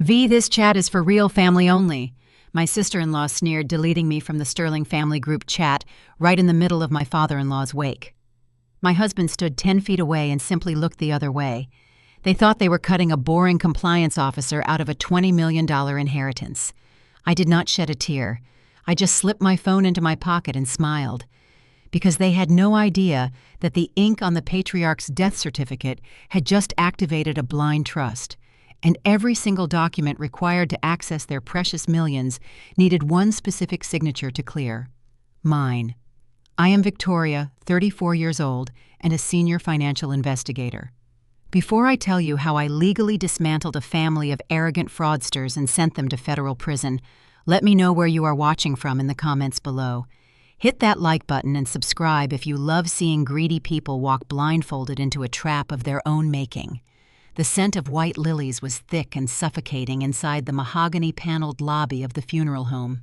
This chat is for real family only. My sister-in-law sneered, deleting me from the Sterling family group chat right in the middle of my father-in-law's wake. My husband stood 10 feet away and simply looked the other way. They thought they were cutting a boring compliance officer out of a $20 million inheritance. I did not shed a tear. I just slipped my phone into my pocket and smiled. Because they had no idea that the ink on the patriarch's death certificate had just activated a blind trust, and every single document required to access their precious millions needed one specific signature to clear: mine. I am Victoria, 34 years old, and a senior financial investigator. Before I tell you how I legally dismantled a family of arrogant fraudsters and sent them to federal prison, let me know where you are watching from in the comments below. Hit that like button and subscribe if you love seeing greedy people walk blindfolded into a trap of their own making. The scent of white lilies was thick and suffocating inside the mahogany-paneled lobby of the funeral home.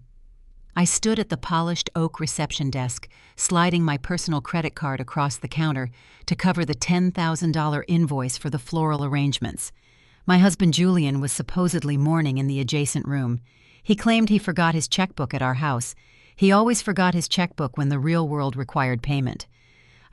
I stood at the polished oak reception desk, sliding my personal credit card across the counter to cover the $10,000 invoice for the floral arrangements. My husband Julian was supposedly mourning in the adjacent room. He claimed he forgot his checkbook at our house. He always forgot his checkbook when the real world required payment.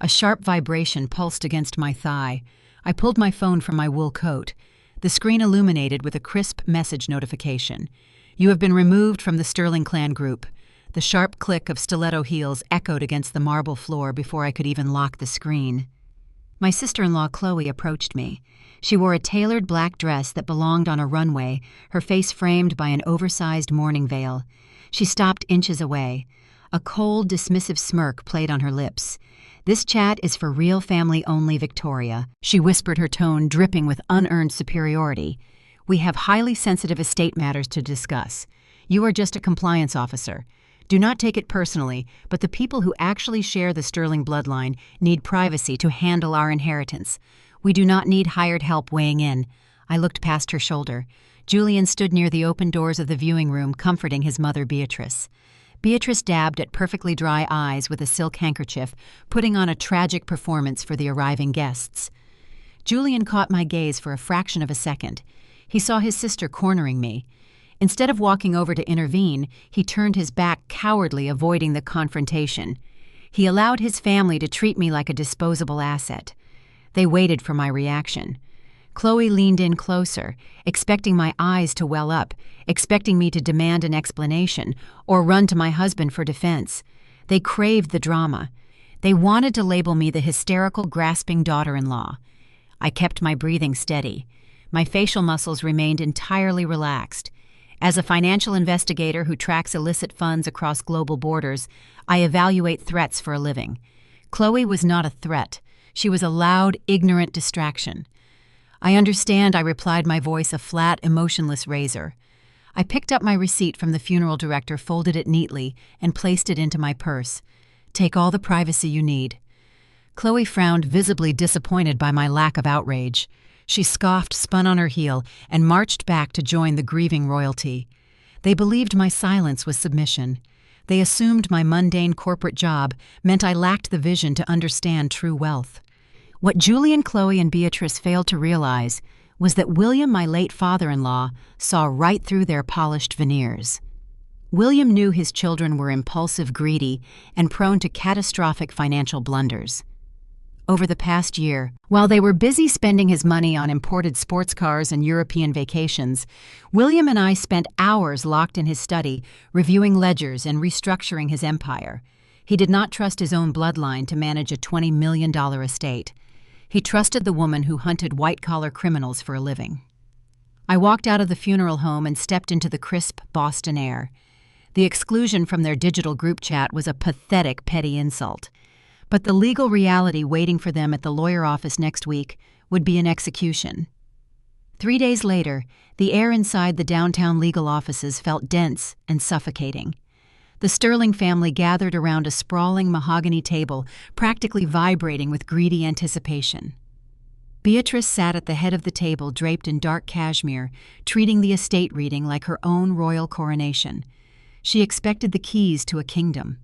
A sharp vibration pulsed against my thigh. I pulled my phone from my wool coat. The screen illuminated with a crisp message notification. You have been removed from the Sterling clan group. The sharp click of stiletto heels echoed against the marble floor before I could even lock the screen. My sister-in-law Chloe approached me. She wore a tailored black dress that belonged on a runway, her face framed by an oversized mourning veil. She stopped inches away. A cold, dismissive smirk played on her lips. "This chat is for real family only, Victoria," she whispered, her tone dripping with unearned superiority. "We have highly sensitive estate matters to discuss. You are just a compliance officer. Do not take it personally, but the people who actually share the Sterling bloodline need privacy to handle our inheritance. We do not need hired help weighing in." I looked past her shoulder. Julian stood near the open doors of the viewing room, comforting his mother, Beatrice. Beatrice dabbed at perfectly dry eyes with a silk handkerchief, putting on a tragic performance for the arriving guests. Julian caught my gaze for a fraction of a second. He saw his sister cornering me. Instead of walking over to intervene, he turned his back, cowardly, avoiding the confrontation. He allowed his family to treat me like a disposable asset. They waited for my reaction. Chloe leaned in closer, expecting my eyes to well up, expecting me to demand an explanation or run to my husband for defense. They craved the drama. They wanted to label me the hysterical, grasping daughter-in-law. I kept my breathing steady. My facial muscles remained entirely relaxed. As a financial investigator who tracks illicit funds across global borders, I evaluate threats for a living. Chloe was not a threat. She was a loud, ignorant distraction. "I understand," I replied, my voice a flat, emotionless razor. I picked up my receipt from the funeral director, folded it neatly, and placed it into my purse. "Take all the privacy you need." Chloe frowned, visibly disappointed by my lack of outrage. She scoffed, spun on her heel, and marched back to join the grieving royalty. They believed my silence was submission. They assumed my mundane corporate job meant I lacked the vision to understand true wealth. What Julian, Chloe, and Beatrice failed to realize was that William, my late father-in-law, saw right through their polished veneers. William knew his children were impulsive, greedy, and prone to catastrophic financial blunders. Over the past year, while they were busy spending his money on imported sports cars and European vacations, William and I spent hours locked in his study, reviewing ledgers and restructuring his empire. He did not trust his own bloodline to manage a $20 million estate. He trusted the woman who hunted white-collar criminals for a living. I walked out of the funeral home and stepped into the crisp Boston air. The exclusion from their digital group chat was a pathetic, petty insult. But the legal reality waiting for them at the lawyer office next week would be an execution. 3 days later, the air inside the downtown legal offices felt dense and suffocating. The Sterling family gathered around a sprawling mahogany table, practically vibrating with greedy anticipation. Beatrice sat at the head of the table, draped in dark cashmere, treating the estate reading like her own royal coronation. She expected the keys to a kingdom.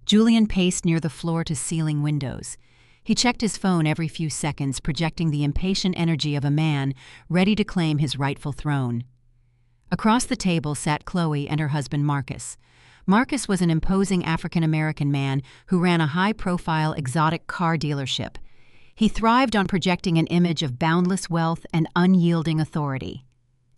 Julian paced near the floor-to-ceiling windows. He checked his phone every few seconds, projecting the impatient energy of a man ready to claim his rightful throne. Across the table sat Chloe and her husband Marcus. Marcus was an imposing African-American man who ran a high-profile exotic car dealership. He thrived on projecting an image of boundless wealth and unyielding authority.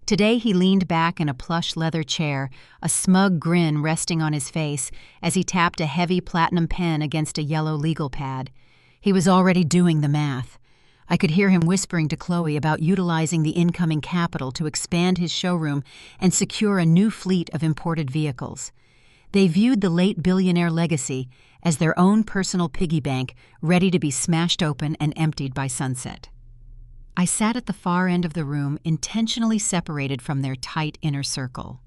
Today he leaned back in a plush leather chair, a smug grin resting on his face as he tapped a heavy platinum pen against a yellow legal pad. He was already doing the math. I could hear him whispering to Chloe about utilizing the incoming capital to expand his showroom and secure a new fleet of imported vehicles. They viewed the late billionaire legacy as their own personal piggy bank ready to be smashed open and emptied by sunset. I sat at the far end of the room, intentionally separated from their tight inner circle.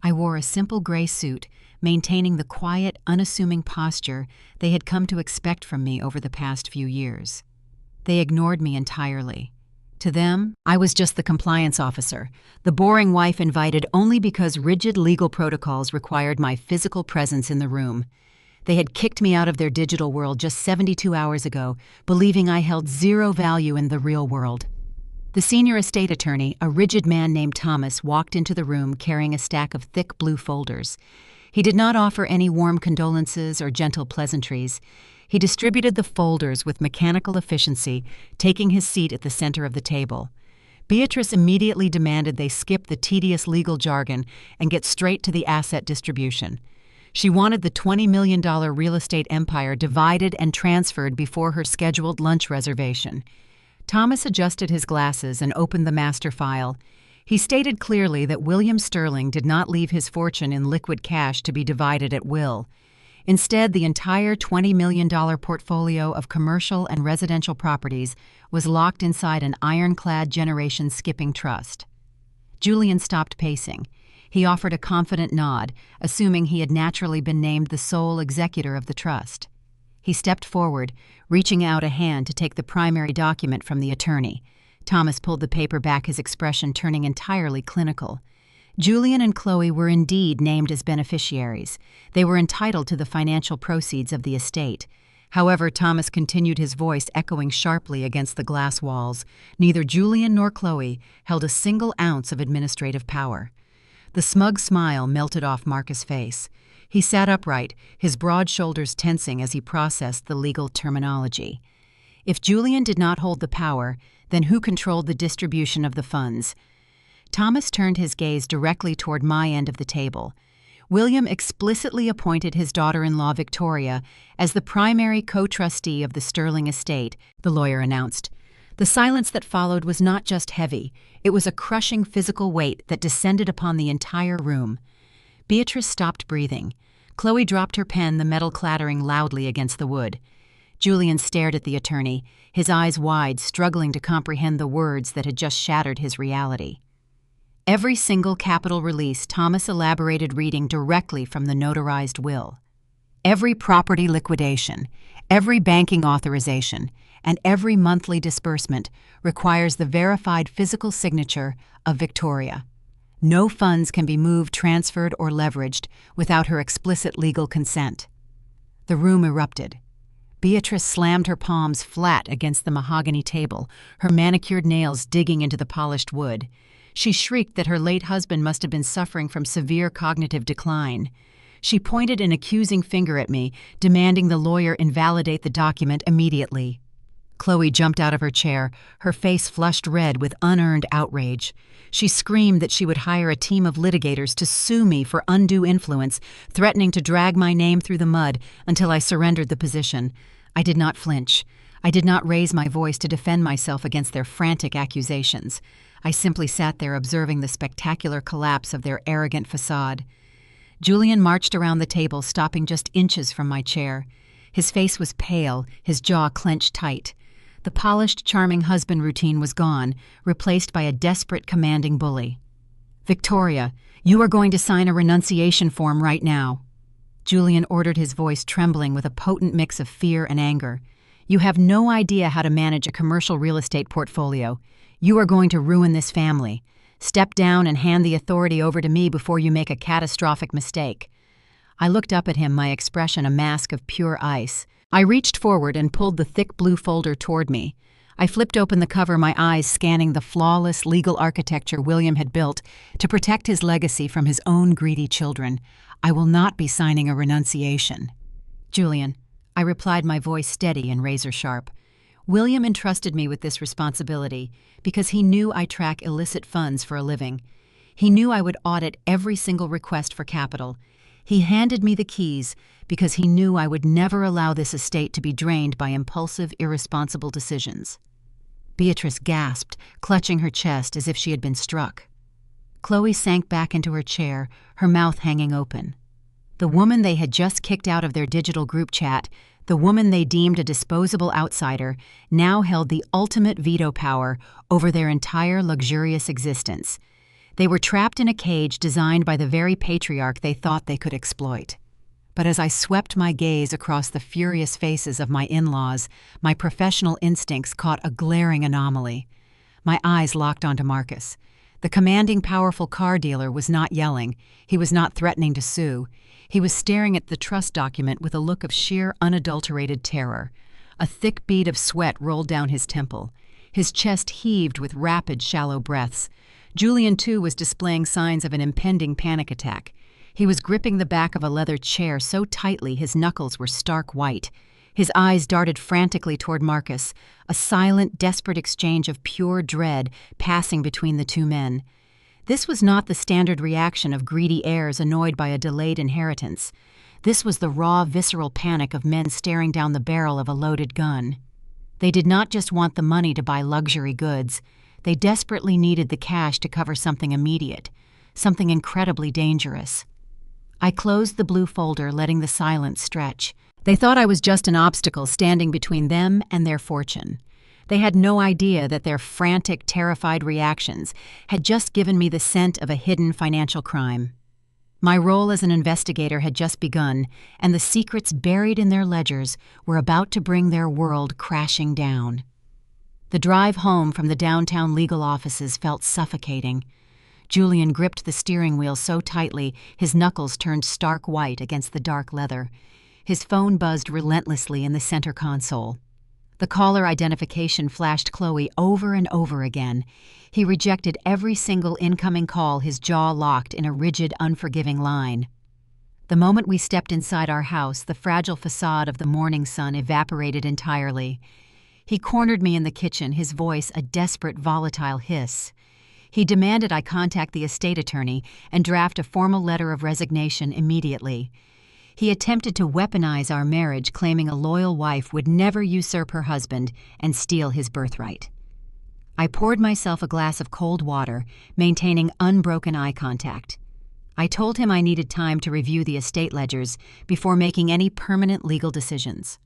I wore a simple gray suit, maintaining the quiet, unassuming posture they had come to expect from me over the past few years. They ignored me entirely. To them, I was just the compliance officer, the boring wife invited only because rigid legal protocols required my physical presence in the room. They had kicked me out of their digital world just 72 hours ago, believing I held zero value in the real world. The senior estate attorney, a rigid man named Thomas, walked into the room carrying a stack of thick blue folders. He did not offer any warm condolences or gentle pleasantries. He distributed the folders with mechanical efficiency, taking his seat at the center of the table. Beatrice immediately demanded they skip the tedious legal jargon and get straight to the asset distribution. She wanted the $20 million real estate empire divided and transferred before her scheduled lunch reservation. Thomas adjusted his glasses and opened the master file. He stated clearly that William Sterling did not leave his fortune in liquid cash to be divided at will. Instead, the entire $20 million portfolio of commercial and residential properties was locked inside an ironclad generation-skipping trust. Julian stopped pacing. He offered a confident nod, assuming he had naturally been named the sole executor of the trust. He stepped forward, reaching out a hand to take the primary document from the attorney. Thomas pulled the paper back, his expression turning entirely clinical. Julian and Chloe were indeed named as beneficiaries. They were entitled to the financial proceeds of the estate. However, Thomas continued, his voice echoing sharply against the glass walls. Neither Julian nor Chloe held a single ounce of administrative power. The smug smile melted off Marcus' face. He sat upright, his broad shoulders tensing as he processed the legal terminology. If Julian did not hold the power, then who controlled the distribution of the funds? Thomas turned his gaze directly toward my end of the table. William explicitly appointed his daughter-in-law Victoria as the primary co-trustee of the Sterling estate, the lawyer announced. The silence that followed was not just heavy, it was a crushing physical weight that descended upon the entire room. Beatrice stopped breathing. Chloe dropped her pen, the metal clattering loudly against the wood. Julian stared at the attorney, his eyes wide, struggling to comprehend the words that had just shattered his reality. Every single capital release Thomas elaborated, reading directly from the notarized will. Every property liquidation, every banking authorization, and every monthly disbursement requires the verified physical signature of Victoria. No funds can be moved, transferred, or leveraged without her explicit legal consent. The room erupted. Beatrice slammed her palms flat against the mahogany table, her manicured nails digging into the polished wood. She shrieked that her late husband must have been suffering from severe cognitive decline. She pointed an accusing finger at me, demanding the lawyer invalidate the document immediately. Chloe jumped out of her chair, her face flushed red with unearned outrage. She screamed that she would hire a team of litigators to sue me for undue influence, threatening to drag my name through the mud until I surrendered the position. I did not flinch. I did not raise my voice to defend myself against their frantic accusations. I simply sat there observing the spectacular collapse of their arrogant facade. Julian marched around the table, stopping just inches from my chair. His face was pale, his jaw clenched tight. The polished, charming husband routine was gone, replaced by a desperate, commanding bully. "Victoria, you are going to sign a renunciation form right now." Julian ordered, his voice trembling with a potent mix of fear and anger. "You have no idea how to manage a commercial real estate portfolio. You are going to ruin this family. Step down and hand the authority over to me before you make a catastrophic mistake." I looked up at him, my expression a mask of pure ice. I reached forward and pulled the thick blue folder toward me. I flipped open the cover, my eyes scanning the flawless legal architecture William had built to protect his legacy from his own greedy children. I will not be signing a renunciation. Julian, I replied, my voice steady and razor-sharp. William entrusted me with this responsibility because he knew I track illicit funds for a living. He knew I would audit every single request for capital. He handed me the keys because he knew I would never allow this estate to be drained by impulsive, irresponsible decisions. Beatrice gasped, clutching her chest as if she had been struck. Chloe sank back into her chair, her mouth hanging open. The woman they had just kicked out of their digital group chat, the woman they deemed a disposable outsider, now held the ultimate veto power over their entire luxurious existence. They were trapped in a cage designed by the very patriarch they thought they could exploit. But as I swept my gaze across the furious faces of my in-laws, my professional instincts caught a glaring anomaly. My eyes locked onto Marcus. The commanding, powerful car dealer was not yelling. He was not threatening to sue. He was staring at the trust document with a look of sheer, unadulterated terror. A thick bead of sweat rolled down his temple. His chest heaved with rapid, shallow breaths. Julian, too, was displaying signs of an impending panic attack. He was gripping the back of a leather chair so tightly his knuckles were stark white. His eyes darted frantically toward Marcus, a silent, desperate exchange of pure dread passing between the two men. This was not the standard reaction of greedy heirs annoyed by a delayed inheritance. This was the raw, visceral panic of men staring down the barrel of a loaded gun. They did not just want the money to buy luxury goods. They desperately needed the cash to cover something immediate, something incredibly dangerous. I closed the blue folder, letting the silence stretch. They thought I was just an obstacle standing between them and their fortune. They had no idea that their frantic, terrified reactions had just given me the scent of a hidden financial crime. My role as an investigator had just begun, and the secrets buried in their ledgers were about to bring their world crashing down. The drive home from the downtown legal offices felt suffocating. Julian gripped the steering wheel so tightly his knuckles turned stark white against the dark leather. His phone buzzed relentlessly in the center console. The caller identification flashed Chloe over and over again. He rejected every single incoming call, his jaw locked in a rigid, unforgiving line. The moment we stepped inside our house, the fragile facade of the morning sun evaporated entirely. He cornered me in the kitchen, his voice a desperate, volatile hiss. He demanded I contact the estate attorney and draft a formal letter of resignation immediately. He attempted to weaponize our marriage, claiming a loyal wife would never usurp her husband and steal his birthright. I poured myself a glass of cold water, maintaining unbroken eye contact. I told him I needed time to review the estate ledgers before making any permanent legal decisions.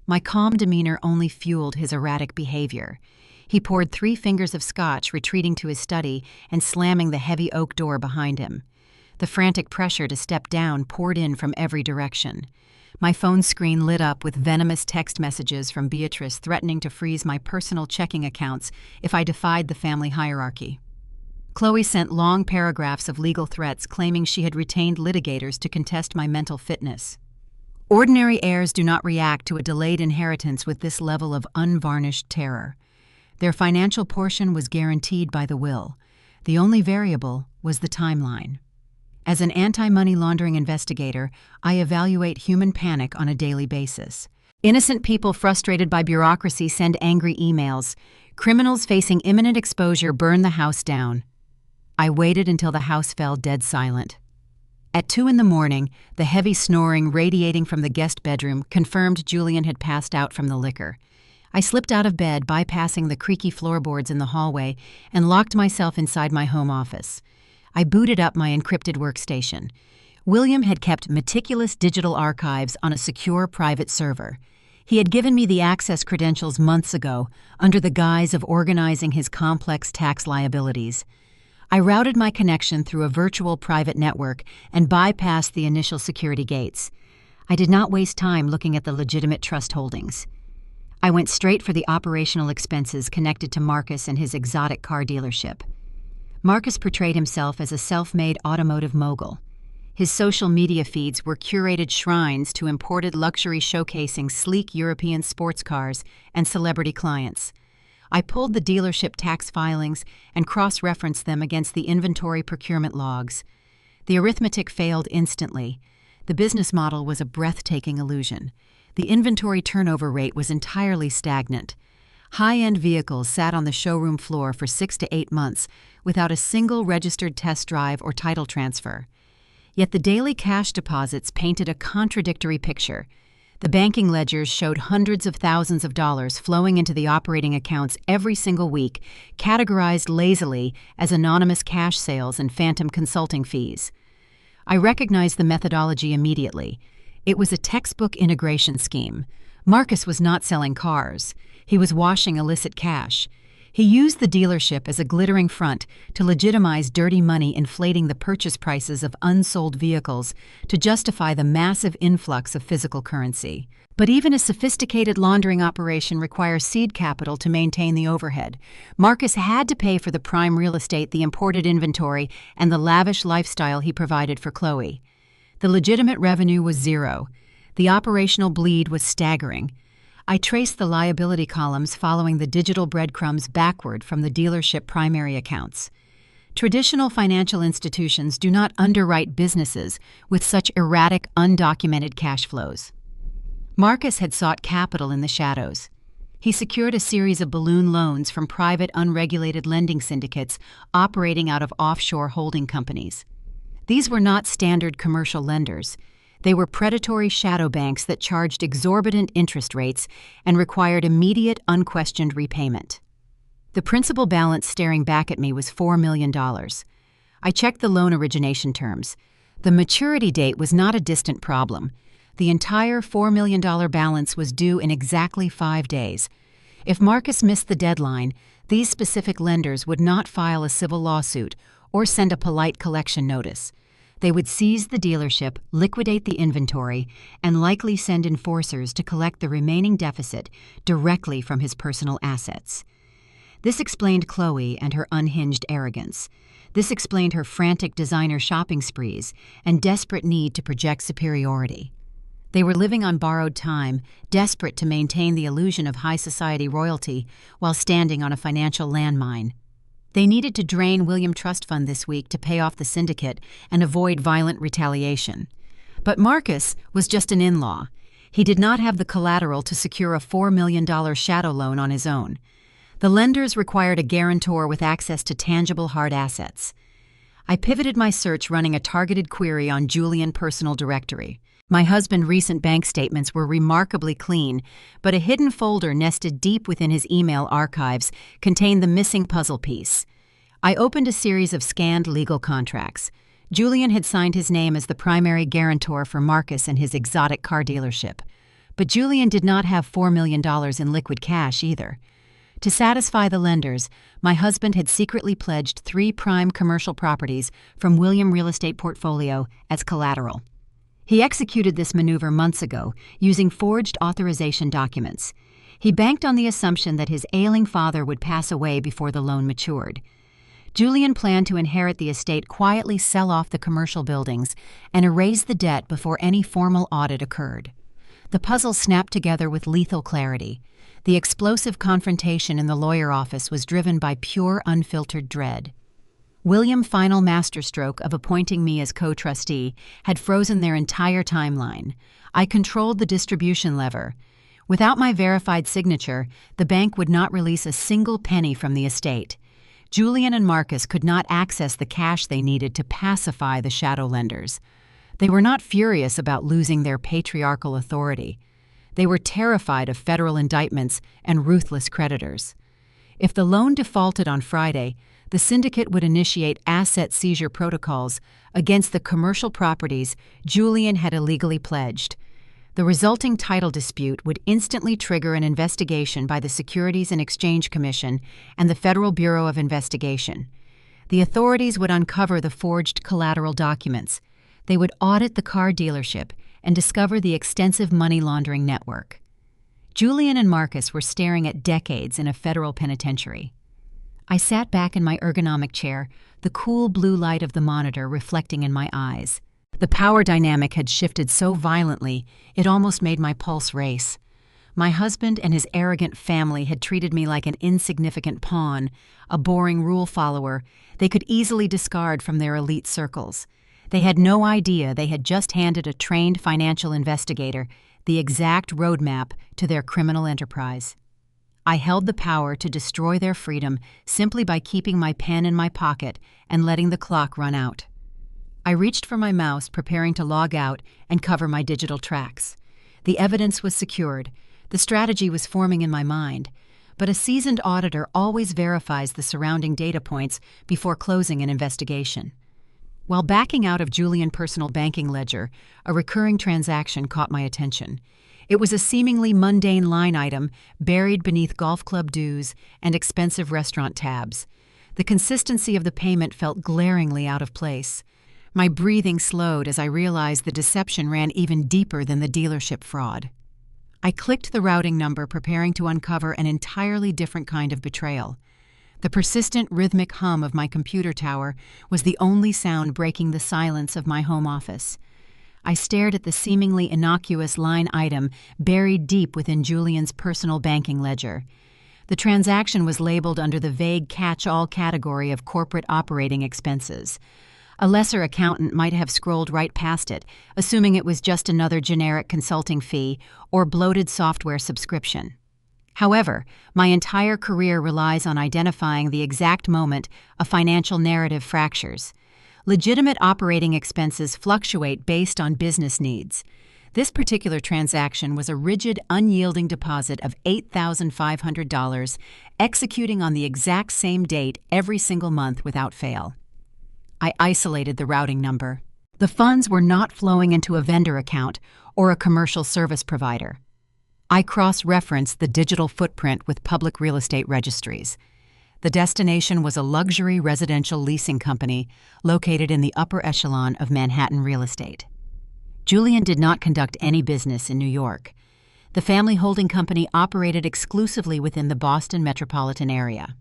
My calm demeanor only fueled his erratic behavior. He poured 3 fingers of scotch, retreating to his study and slamming the heavy oak door behind him. The frantic pressure to step down poured in from every direction. My phone screen lit up with venomous text messages from Beatrice threatening to freeze my personal checking accounts if I defied the family hierarchy. Chloe sent long paragraphs of legal threats claiming she had retained litigators to contest my mental fitness. Ordinary heirs do not react to a delayed inheritance with this level of unvarnished terror. Their financial portion was guaranteed by the will. The only variable was the timeline. As an anti-money laundering investigator, I evaluate human panic on a daily basis. Innocent people frustrated by bureaucracy send angry emails. Criminals facing imminent exposure burn the house down. I waited until the house fell dead silent. At 2 a.m, the heavy snoring radiating from the guest bedroom confirmed Julian had passed out from the liquor. I slipped out of bed, bypassing the creaky floorboards in the hallway, and locked myself inside my home office. I booted up my encrypted workstation. William had kept meticulous digital archives on a secure private server. He had given me the access credentials months ago, under the guise of organizing his complex tax liabilities. I routed my connection through a virtual private network and bypassed the initial security gates. I did not waste time looking at the legitimate trust holdings. I went straight for the operational expenses connected to Marcus and his exotic car dealership. Marcus portrayed himself as a self-made automotive mogul. His social media feeds were curated shrines to imported luxury showcasing sleek European sports cars and celebrity clients. I pulled the dealership tax filings and cross-referenced them against the inventory procurement logs. The arithmetic failed instantly. The business model was a breathtaking illusion. The inventory turnover rate was entirely stagnant. High-end vehicles sat on the showroom floor for 6 to 8 months without a single registered test drive or title transfer. Yet the daily cash deposits painted a contradictory picture. The banking ledgers showed hundreds of thousands of dollars flowing into the operating accounts every single week, categorized lazily as anonymous cash sales and phantom consulting fees. I recognized the methodology immediately. It was a textbook integration scheme. Marcus was not selling cars. He was washing illicit cash. He used the dealership as a glittering front to legitimize dirty money inflating the purchase prices of unsold vehicles to justify the massive influx of physical currency. But even a sophisticated laundering operation requires seed capital to maintain the overhead. Marcus had to pay for the prime real estate, the imported inventory, and the lavish lifestyle he provided for Chloe. The legitimate revenue was zero. The operational bleed was staggering. I traced the liability columns following the digital breadcrumbs backward from the dealership primary accounts. Traditional financial institutions do not underwrite businesses with such erratic, undocumented cash flows. Marcus had sought capital in the shadows. He secured a series of balloon loans from private, unregulated lending syndicates operating out of offshore holding companies. These were not standard commercial lenders. They were predatory shadow banks that charged exorbitant interest rates and required immediate, unquestioned repayment. The principal balance staring back at me was $4 million. I checked the loan origination terms. The maturity date was not a distant problem. The entire $4 million balance was due in exactly 5 days. If Marcus missed the deadline, these specific lenders would not file a civil lawsuit or send a polite collection notice. They would seize the dealership, liquidate the inventory, and likely send enforcers to collect the remaining deficit directly from his personal assets. This explained Chloe and her unhinged arrogance. This explained her frantic designer shopping sprees and desperate need to project superiority. They were living on borrowed time, desperate to maintain the illusion of high society royalty while standing on a financial landmine. They needed to drain William Trust Fund this week to pay off the syndicate and avoid violent retaliation. But Marcus was just an in-law. He did not have the collateral to secure a $4 million shadow loan on his own. The lenders required a guarantor with access to tangible hard assets. I pivoted my search running a targeted query on Julian Personal Directory. My husband's recent bank statements were remarkably clean, but a hidden folder nested deep within his email archives contained the missing puzzle piece. I opened a series of scanned legal contracts. Julian had signed his name as the primary guarantor for Marcus and his exotic car dealership. But Julian did not have $4 million in liquid cash either. To satisfy the lenders, my husband had secretly pledged 3 prime commercial properties from William Real Estate Portfolio as collateral. He executed this maneuver months ago, using forged authorization documents. He banked on the assumption that his ailing father would pass away before the loan matured. Julian planned to inherit the estate, quietly sell off the commercial buildings, and erase the debt before any formal audit occurred. The puzzle snapped together with lethal clarity. The explosive confrontation in the lawyer office was driven by pure, unfiltered dread. William's final masterstroke of appointing me as co-trustee had frozen their entire timeline. I controlled the distribution lever. Without my verified signature, the bank would not release a single penny from the estate. Julian and Marcus could not access the cash they needed to pacify the shadow lenders. They were not furious about losing their patriarchal authority. They were terrified of federal indictments and ruthless creditors. If the loan defaulted on Friday, the syndicate would initiate asset seizure protocols against the commercial properties Julian had illegally pledged. The resulting title dispute would instantly trigger an investigation by the Securities and Exchange Commission and the Federal Bureau of Investigation. The authorities would uncover the forged collateral documents. They would audit the car dealership and discover the extensive money laundering network. Julian and Marcus were staring at decades in a federal penitentiary. I sat back in my ergonomic chair, the cool blue light of the monitor reflecting in my eyes. The power dynamic had shifted so violently, it almost made my pulse race. My husband and his arrogant family had treated me like an insignificant pawn, a boring rule follower they could easily discard from their elite circles. They had no idea they had just handed a trained financial investigator the exact roadmap to their criminal enterprise. I held the power to destroy their freedom simply by keeping my pen in my pocket and letting the clock run out. I reached for my mouse, preparing to log out and cover my digital tracks. The evidence was secured. The strategy was forming in my mind, but a seasoned auditor always verifies the surrounding data points before closing an investigation. While backing out of Julian personal banking ledger, a recurring transaction caught my attention. It was a seemingly mundane line item buried beneath golf club dues and expensive restaurant tabs. The consistency of the payment felt glaringly out of place. My breathing slowed as I realized the deception ran even deeper than the dealership fraud. I clicked the routing number, preparing to uncover an entirely different kind of betrayal. The persistent rhythmic hum of my computer tower was the only sound breaking the silence of my home office. I stared at the seemingly innocuous line item buried deep within Julian's personal banking ledger. The transaction was labeled under the vague catch-all category of corporate operating expenses. A lesser accountant might have scrolled right past it, assuming it was just another generic consulting fee or bloated software subscription. However, my entire career relies on identifying the exact moment a financial narrative fractures. Legitimate operating expenses fluctuate based on business needs. This particular transaction was a rigid, unyielding deposit of $8,500, executing on the exact same date every single month without fail. I isolated the routing number. The funds were not flowing into a vendor account or a commercial service provider. I cross-referenced the digital footprint with public real estate registries. The destination was a luxury residential leasing company located in the upper echelon of Manhattan real estate. Julian did not conduct any business in New York. The family holding company operated exclusively within the Boston metropolitan area.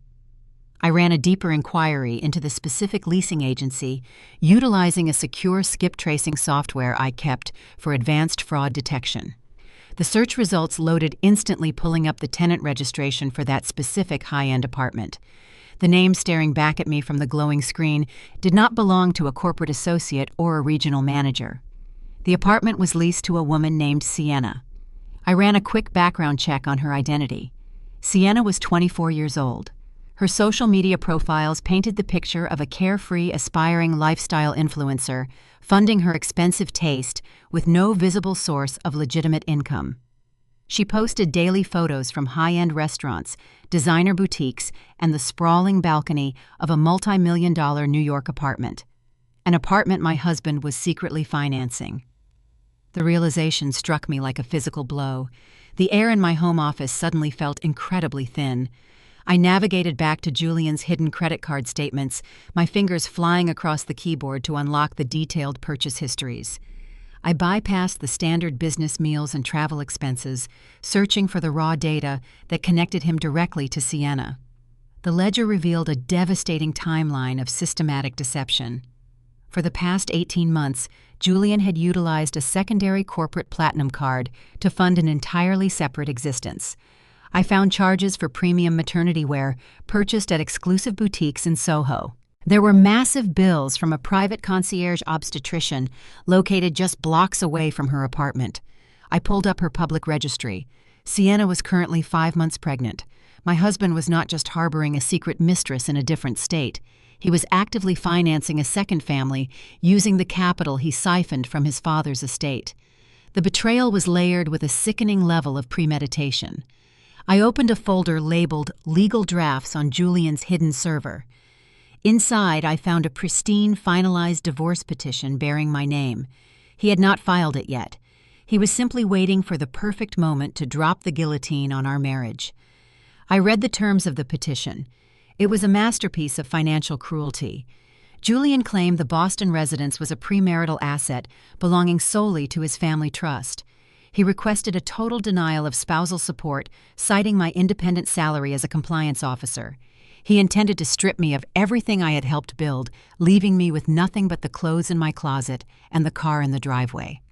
I ran a deeper inquiry into the specific leasing agency, utilizing a secure skip tracing software I kept for advanced fraud detection. The search results loaded instantly, pulling up the tenant registration for that specific high-end apartment. The name staring back at me from the glowing screen did not belong to a corporate associate or a regional manager. The apartment was leased to a woman named Sienna. I ran a quick background check on her identity. Sienna was 24 years old. Her social media profiles painted the picture of a carefree, aspiring lifestyle influencer, funding her expensive taste with no visible source of legitimate income. She posted daily photos from high-end restaurants, designer boutiques, and the sprawling balcony of a multi-million-dollar New York apartment, an apartment my husband was secretly financing. The realization struck me like a physical blow. The air in my home office suddenly felt incredibly thin. I navigated back to Julian's hidden credit card statements, my fingers flying across the keyboard to unlock the detailed purchase histories. I bypassed the standard business meals and travel expenses, searching for the raw data that connected him directly to Sienna. The ledger revealed a devastating timeline of systematic deception. For the past 18 months, Julian had utilized a secondary corporate platinum card to fund an entirely separate existence. I found charges for premium maternity wear purchased at exclusive boutiques in Soho. There were massive bills from a private concierge obstetrician located just blocks away from her apartment. I pulled up her public registry. Sienna was currently 5 months pregnant. My husband was not just harboring a secret mistress in a different state. He was actively financing a second family using the capital he siphoned from his father's estate. The betrayal was layered with a sickening level of premeditation. I opened a folder labeled Legal Drafts on Julian's hidden server. Inside, I found a pristine, finalized divorce petition bearing my name. He had not filed it yet. He was simply waiting for the perfect moment to drop the guillotine on our marriage. I read the terms of the petition. It was a masterpiece of financial cruelty. Julian claimed the Boston residence was a premarital asset belonging solely to his family trust. He requested a total denial of spousal support, citing my independent salary as a compliance officer. He intended to strip me of everything I had helped build, leaving me with nothing but the clothes in my closet and the car in the driveway.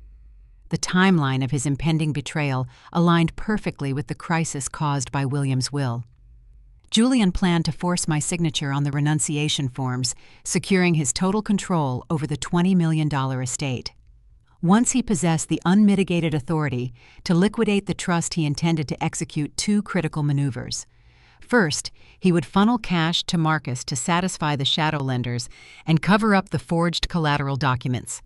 The timeline of his impending betrayal aligned perfectly with the crisis caused by William's will. Julian planned to force my signature on the renunciation forms, securing his total control over the $20 million estate. Once he possessed the unmitigated authority to liquidate the trust, he intended to execute two critical maneuvers. First, he would funnel cash to Marcus to satisfy the shadow lenders and cover up the forged collateral documents.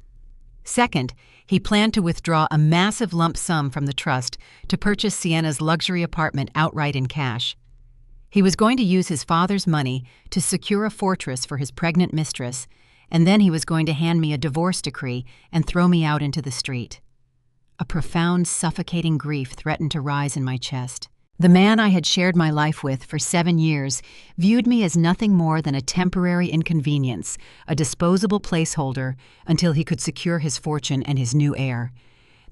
Second, he planned to withdraw a massive lump sum from the trust to purchase Sienna's luxury apartment outright in cash. He was going to use his father's money to secure a fortress for his pregnant mistress, and then he was going to hand me a divorce decree and throw me out into the street. A profound, suffocating grief threatened to rise in my chest. The man I had shared my life with for 7 years viewed me as nothing more than a temporary inconvenience, a disposable placeholder, until he could secure his fortune and his new heir.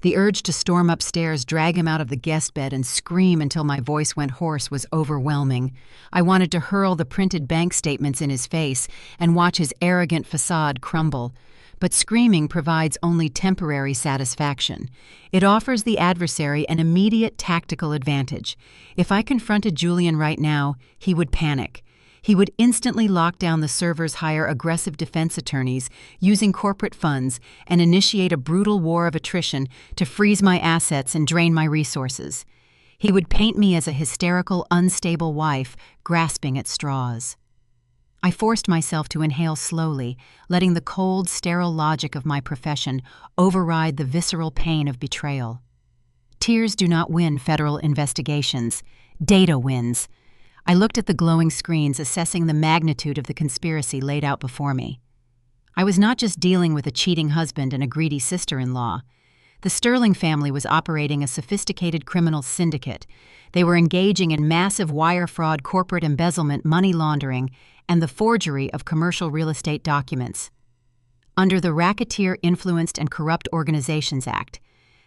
The urge to storm upstairs, drag him out of the guest bed, and scream until my voice went hoarse was overwhelming. I wanted to hurl the printed bank statements in his face and watch his arrogant facade crumble. But screaming provides only temporary satisfaction. It offers the adversary an immediate tactical advantage. If I confronted Julian right now, he would panic. He would instantly lock down the servers, hire aggressive defense attorneys using corporate funds, and initiate a brutal war of attrition to freeze my assets and drain my resources. He would paint me as a hysterical, unstable wife grasping at straws. I forced myself to inhale slowly, letting the cold, sterile logic of my profession override the visceral pain of betrayal. Tears do not win federal investigations. Data wins. I looked at the glowing screens, assessing the magnitude of the conspiracy laid out before me. I was not just dealing with a cheating husband and a greedy sister-in-law. The Sterling family was operating a sophisticated criminal syndicate. They were engaging in massive wire fraud, corporate embezzlement, money laundering, and the forgery of commercial real estate documents. Under the Racketeer Influenced and Corrupt Organizations Act,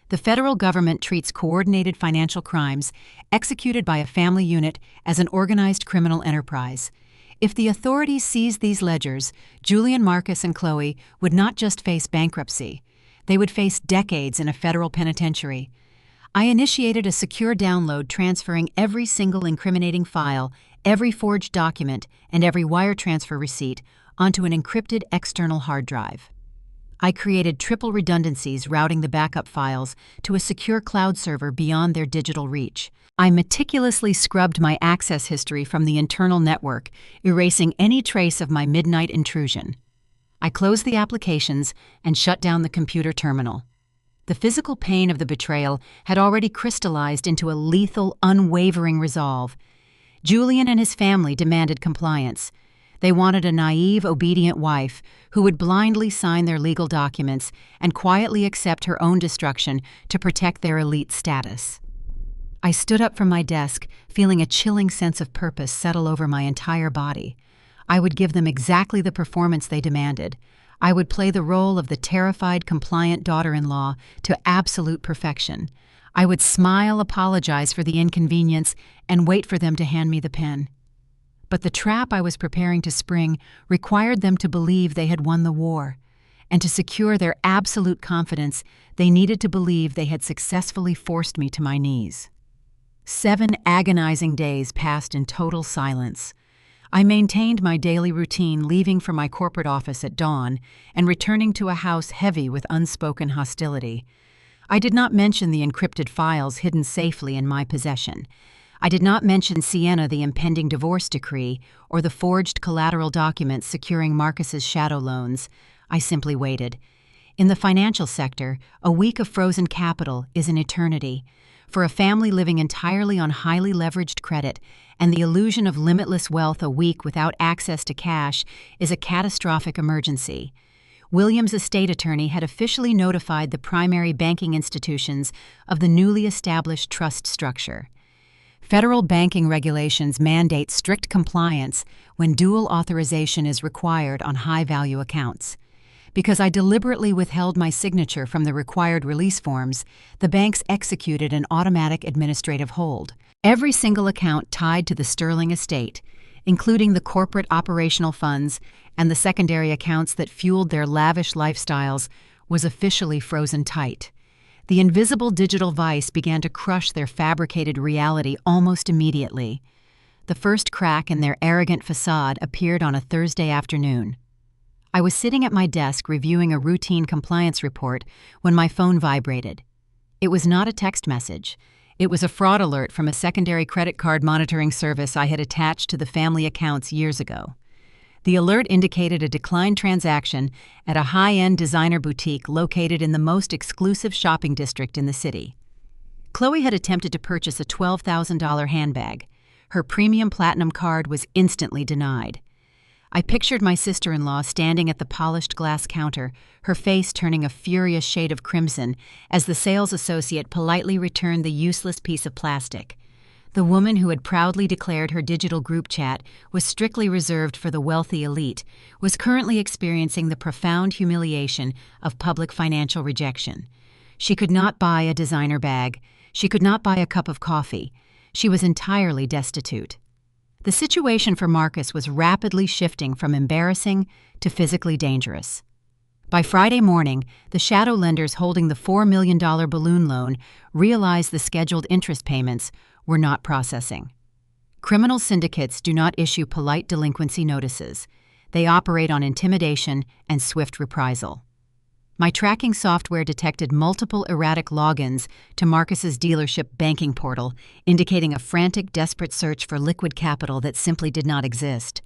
the federal government treats coordinated financial crimes executed by a family unit as an organized criminal enterprise. If the authorities seized these ledgers, Julian, Marcus, and Chloe would not just face bankruptcy. They would face decades in a federal penitentiary. I initiated a secure download transferring every single incriminating file, every forged document, and every wire transfer receipt onto an encrypted external hard drive. I created triple redundancies, routing the backup files to a secure cloud server beyond their digital reach. I meticulously scrubbed my access history from the internal network, erasing any trace of my midnight intrusion. I closed the applications and shut down the computer terminal. The physical pain of the betrayal had already crystallized into a lethal, unwavering resolve. Julian and his family demanded compliance. They wanted a naive, obedient wife who would blindly sign their legal documents and quietly accept her own destruction to protect their elite status. I stood up from my desk, feeling a chilling sense of purpose settle over my entire body. I would give them exactly the performance they demanded. I would play the role of the terrified, compliant daughter-in-law to absolute perfection. I would smile, apologize for the inconvenience, and wait for them to hand me the pen. But the trap I was preparing to spring required them to believe they had won the war. And to secure their absolute confidence, they needed to believe they had successfully forced me to my knees. 7 agonizing days passed in total silence. I maintained my daily routine, leaving for my corporate office at dawn and returning to a house heavy with unspoken hostility. I did not mention the encrypted files hidden safely in my possession. I did not mention Sienna, the impending divorce decree, or the forged collateral documents securing Marcus's shadow loans. I simply waited. In the financial sector, a week of frozen capital is an eternity. For a family living entirely on highly leveraged credit and the illusion of limitless wealth, a week without access to cash is a catastrophic emergency. William's estate attorney had officially notified the primary banking institutions of the newly established trust structure. Federal banking regulations mandate strict compliance when dual authorization is required on high-value accounts. Because I deliberately withheld my signature from the required release forms, the banks executed an automatic administrative hold. Every single account tied to the Sterling estate, including the corporate operational funds and the secondary accounts that fueled their lavish lifestyles, was officially frozen tight. The invisible digital vice began to crush their fabricated reality almost immediately. The first crack in their arrogant facade appeared on a Thursday afternoon. I was sitting at my desk reviewing a routine compliance report when my phone vibrated. It was not a text message. It was a fraud alert from a secondary credit card monitoring service I had attached to the family accounts years ago. The alert indicated a declined transaction at a high-end designer boutique located in the most exclusive shopping district in the city. Chloe had attempted to purchase a $12,000 handbag. Her premium platinum card was instantly denied. I pictured my sister-in-law standing at the polished glass counter, her face turning a furious shade of crimson as the sales associate politely returned the useless piece of plastic. The woman who had proudly declared her digital group chat was strictly reserved for the wealthy elite was currently experiencing the profound humiliation of public financial rejection. She could not buy a designer bag. She could not buy a cup of coffee. She was entirely destitute. The situation for Marcus was rapidly shifting from embarrassing to physically dangerous. By Friday morning, the shadow lenders holding the $4 million balloon loan realized the scheduled interest payments were not processing. Criminal syndicates do not issue polite delinquency notices. They operate on intimidation and swift reprisal. My tracking software detected multiple erratic logins to Marcus's dealership banking portal, indicating a frantic, desperate search for liquid capital that simply did not exist.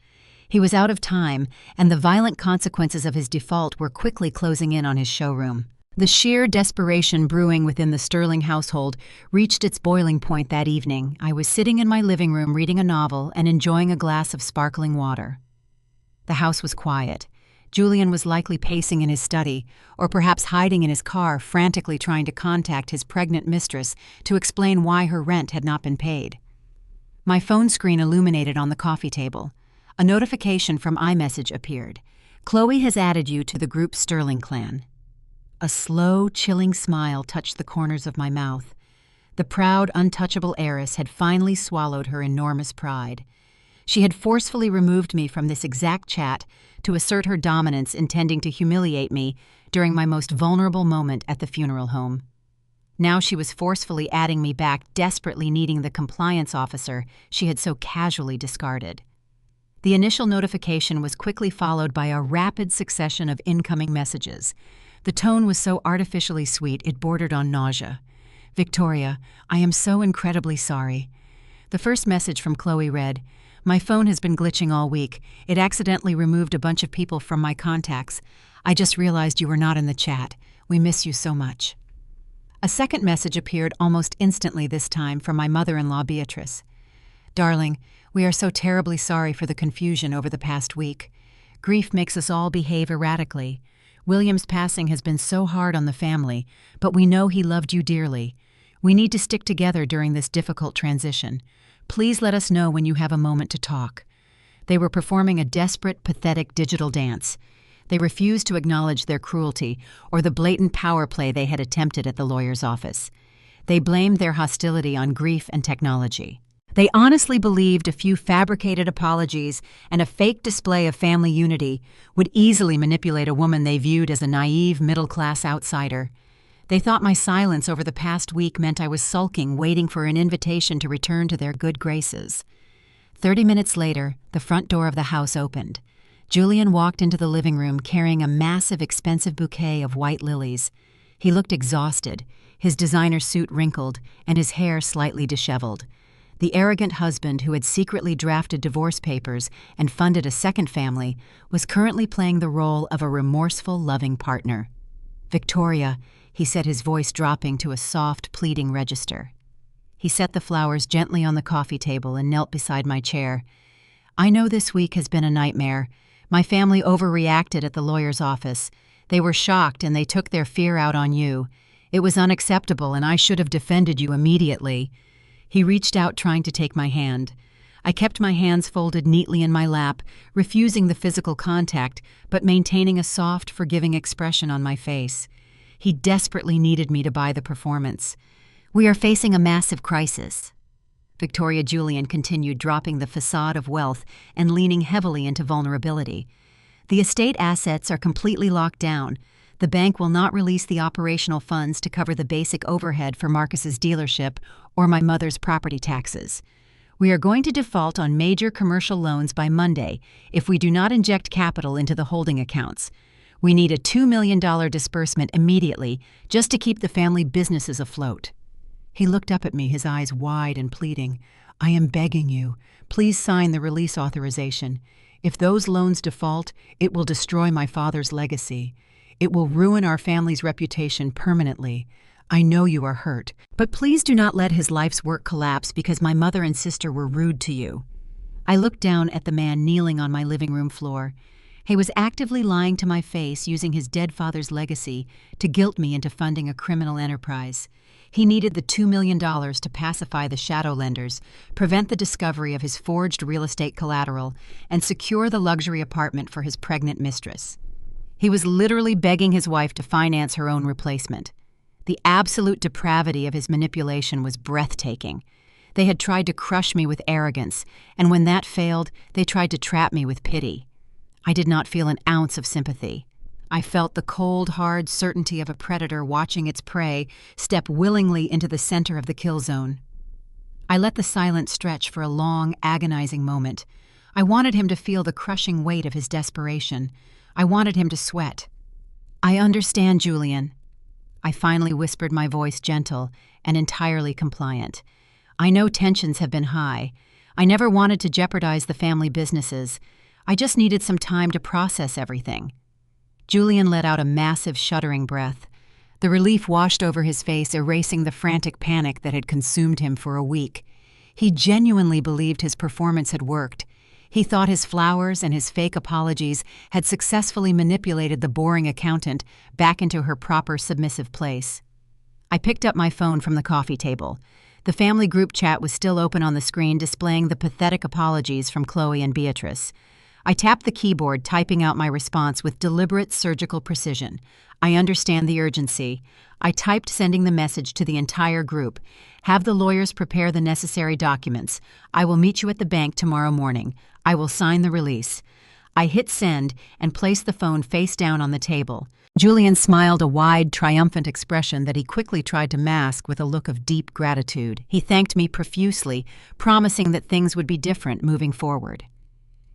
He was out of time, and the violent consequences of his default were quickly closing in on his showroom. The sheer desperation brewing within the Sterling household reached its boiling point that evening. I was sitting in my living room reading a novel and enjoying a glass of sparkling water. The house was quiet. Julian was likely pacing in his study, or perhaps hiding in his car, frantically trying to contact his pregnant mistress to explain why her rent had not been paid. My phone screen illuminated on the coffee table. A notification from iMessage appeared. Chloe has added you to the group Sterling clan. A slow, chilling smile touched the corners of my mouth. The proud, untouchable heiress had finally swallowed her enormous pride. She had forcefully removed me from this exact chat to assert her dominance, intending to humiliate me during my most vulnerable moment at the funeral home. Now she was forcefully adding me back, desperately needing the compliance officer she had so casually discarded. The initial notification was quickly followed by a rapid succession of incoming messages. The tone was so artificially sweet it bordered on nausea. "Victoria, I am so incredibly sorry." The first message from Chloe read, "My phone has been glitching all week. It accidentally removed a bunch of people from my contacts. I just realized you were not in the chat. We miss you so much." A second message appeared almost instantly this time from my mother-in-law, Beatrice. "Darling, we are so terribly sorry for the confusion over the past week. Grief makes us all behave erratically. William's passing has been so hard on the family, but we know he loved you dearly. We need to stick together during this difficult transition. Please let us know when you have a moment to talk." They were performing a desperate, pathetic digital dance. They refused to acknowledge their cruelty or the blatant power play they had attempted at the lawyer's office. They blamed their hostility on grief and technology. They honestly believed a few fabricated apologies and a fake display of family unity would easily manipulate a woman they viewed as a naive, middle-class outsider. They thought my silence over the past week meant I was sulking, waiting for an invitation to return to their good graces. 30 minutes later, the front door of the house opened. Julian walked into the living room carrying a massive, expensive bouquet of white lilies. He looked exhausted, his designer suit wrinkled, and his hair slightly disheveled. The arrogant husband who had secretly drafted divorce papers and funded a second family was currently playing the role of a remorseful, loving partner. "Victoria," he said, his voice dropping to a soft, pleading register. He set the flowers gently on the coffee table and knelt beside my chair. "I know this week has been a nightmare. My family overreacted at the lawyer's office. They were shocked and they took their fear out on you. It was unacceptable and I should have defended you immediately." He reached out, trying to take my hand. I kept my hands folded neatly in my lap, refusing the physical contact, but maintaining a soft, forgiving expression on my face. He desperately needed me to buy the performance. "We are facing a massive crisis," Victoria Julian continued, dropping the facade of wealth and leaning heavily into vulnerability. "The estate assets are completely locked down. The bank will not release the operational funds to cover the basic overhead for Marcus's dealership or my mother's property taxes. We are going to default on major commercial loans by Monday if we do not inject capital into the holding accounts. We need a $2 million disbursement immediately just to keep the family businesses afloat." He looked up at me, his eyes wide and pleading. "I am begging you, please sign the release authorization. If those loans default, it will destroy my father's legacy. It will ruin our family's reputation permanently. I know you are hurt, but please do not let his life's work collapse because my mother and sister were rude to you." I looked down at the man kneeling on my living room floor. He was actively lying to my face, using his dead father's legacy to guilt me into funding a criminal enterprise. He needed the $2 million to pacify the shadow lenders, prevent the discovery of his forged real estate collateral, and secure the luxury apartment for his pregnant mistress. He was literally begging his wife to finance her own replacement. The absolute depravity of his manipulation was breathtaking. They had tried to crush me with arrogance, and when that failed, they tried to trap me with pity. I did not feel an ounce of sympathy. I felt the cold, hard certainty of a predator watching its prey step willingly into the center of the kill zone. I let the silence stretch for a long, agonizing moment. I wanted him to feel the crushing weight of his desperation. I wanted him to sweat. "I understand, Julian." I finally whispered, my voice gentle and entirely compliant. "I know tensions have been high. I never wanted to jeopardize the family businesses. I just needed some time to process everything." Julian let out a massive, shuddering breath. The relief washed over his face, erasing the frantic panic that had consumed him for a week. He genuinely believed his performance had worked. He thought his flowers and his fake apologies had successfully manipulated the boring accountant back into her proper submissive place. I picked up my phone from the coffee table. The family group chat was still open on the screen, displaying the pathetic apologies from Chloe and Beatrice. I tapped the keyboard, typing out my response with deliberate surgical precision. "I understand the urgency." I typed, sending the message to the entire group. "Have the lawyers prepare the necessary documents. I will meet you at the bank tomorrow morning. I will sign the release." I hit send and placed the phone face down on the table. Julian smiled a wide, triumphant expression that he quickly tried to mask with a look of deep gratitude. He thanked me profusely, promising that things would be different moving forward.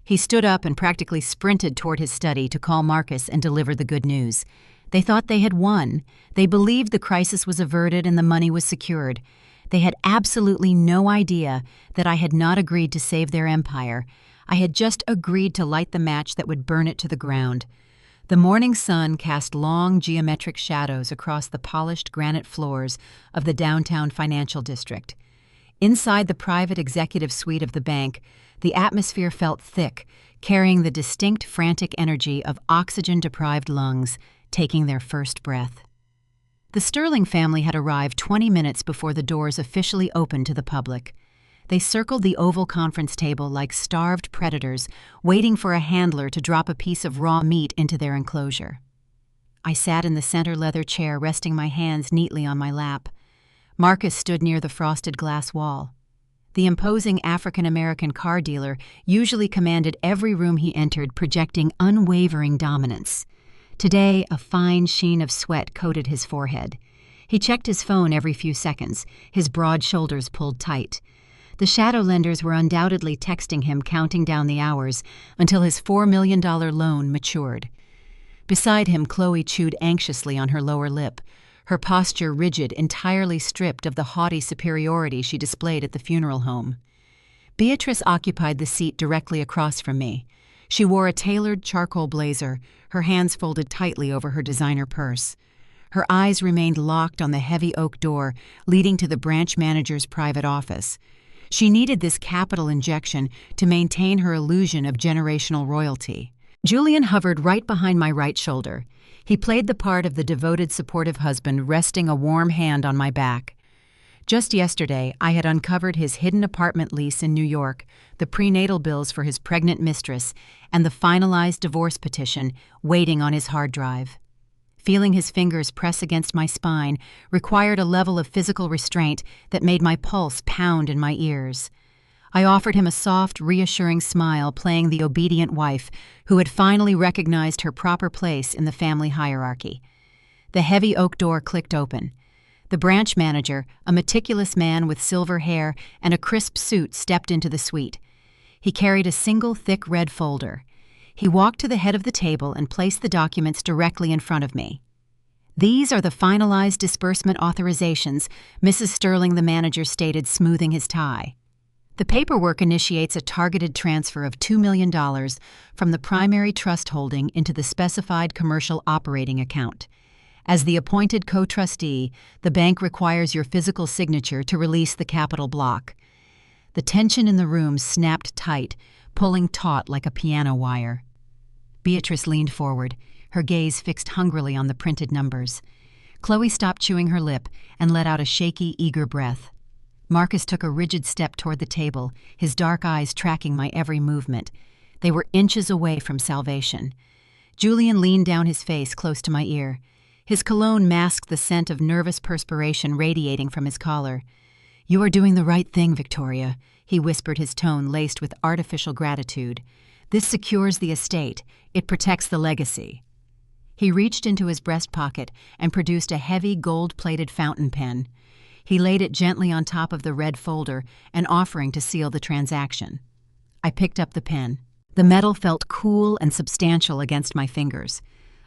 He stood up and practically sprinted toward his study to call Marcus and deliver the good news. They thought they had won. They believed the crisis was averted and the money was secured. They had absolutely no idea that I had not agreed to save their empire. I had just agreed to light the match that would burn it to the ground. The morning sun cast long geometric shadows across the polished granite floors of the downtown financial district. Inside the private executive suite of the bank, the atmosphere felt thick, carrying the distinct frantic energy of oxygen-deprived lungs taking their first breath. The Sterling family had arrived 20 minutes before the doors officially opened to the public. They circled the oval conference table like starved predators, waiting for a handler to drop a piece of raw meat into their enclosure. I sat in the center leather chair, resting my hands neatly on my lap. Marcus stood near the frosted glass wall. The imposing African-American car dealer usually commanded every room he entered, projecting unwavering dominance. Today, a fine sheen of sweat coated his forehead. He checked his phone every few seconds, his broad shoulders pulled tight. The shadow lenders were undoubtedly texting him, counting down the hours until his $4 million loan matured. Beside him, Chloe chewed anxiously on her lower lip, her posture rigid, entirely stripped of the haughty superiority she displayed at the funeral home. Beatrice occupied the seat directly across from me. She wore a tailored charcoal blazer, her hands folded tightly over her designer purse. Her eyes remained locked on the heavy oak door leading to the branch manager's private office. She needed this capital injection to maintain her illusion of generational royalty. Julian hovered right behind my right shoulder. He played the part of the devoted, supportive husband, resting a warm hand on my back. Just yesterday, I had uncovered his hidden apartment lease in New York, the prenatal bills for his pregnant mistress, and the finalized divorce petition waiting on his hard drive. Feeling his fingers press against my spine required a level of physical restraint that made my pulse pound in my ears. I offered him a soft, reassuring smile, playing the obedient wife who had finally recognized her proper place in the family hierarchy. The heavy oak door clicked open. The branch manager, a meticulous man with silver hair and a crisp suit, stepped into the suite. He carried a single thick red folder. He walked to the head of the table and placed the documents directly in front of me. "These are the finalized disbursement authorizations," Mrs. Sterling, the manager, stated, smoothing his tie. "The paperwork initiates a targeted transfer of $2 million from the primary trust holding into the specified commercial operating account. As the appointed co-trustee, the bank requires your physical signature to release the capital block." The tension in the room snapped tight, pulling taut like a piano wire. Beatrice leaned forward, her gaze fixed hungrily on the printed numbers. Chloe stopped chewing her lip and let out a shaky, eager breath. Marcus took a rigid step toward the table, his dark eyes tracking my every movement. They were inches away from salvation. Julian leaned down, his face close to my ear. His cologne masked the scent of nervous perspiration radiating from his collar. "You are doing the right thing, Victoria," he whispered, his tone laced with artificial gratitude. "This secures the estate. It protects the legacy." He reached into his breast pocket and produced a heavy gold-plated fountain pen. He laid it gently on top of the red folder, an offering to seal the transaction. I picked up the pen. The metal felt cool and substantial against my fingers.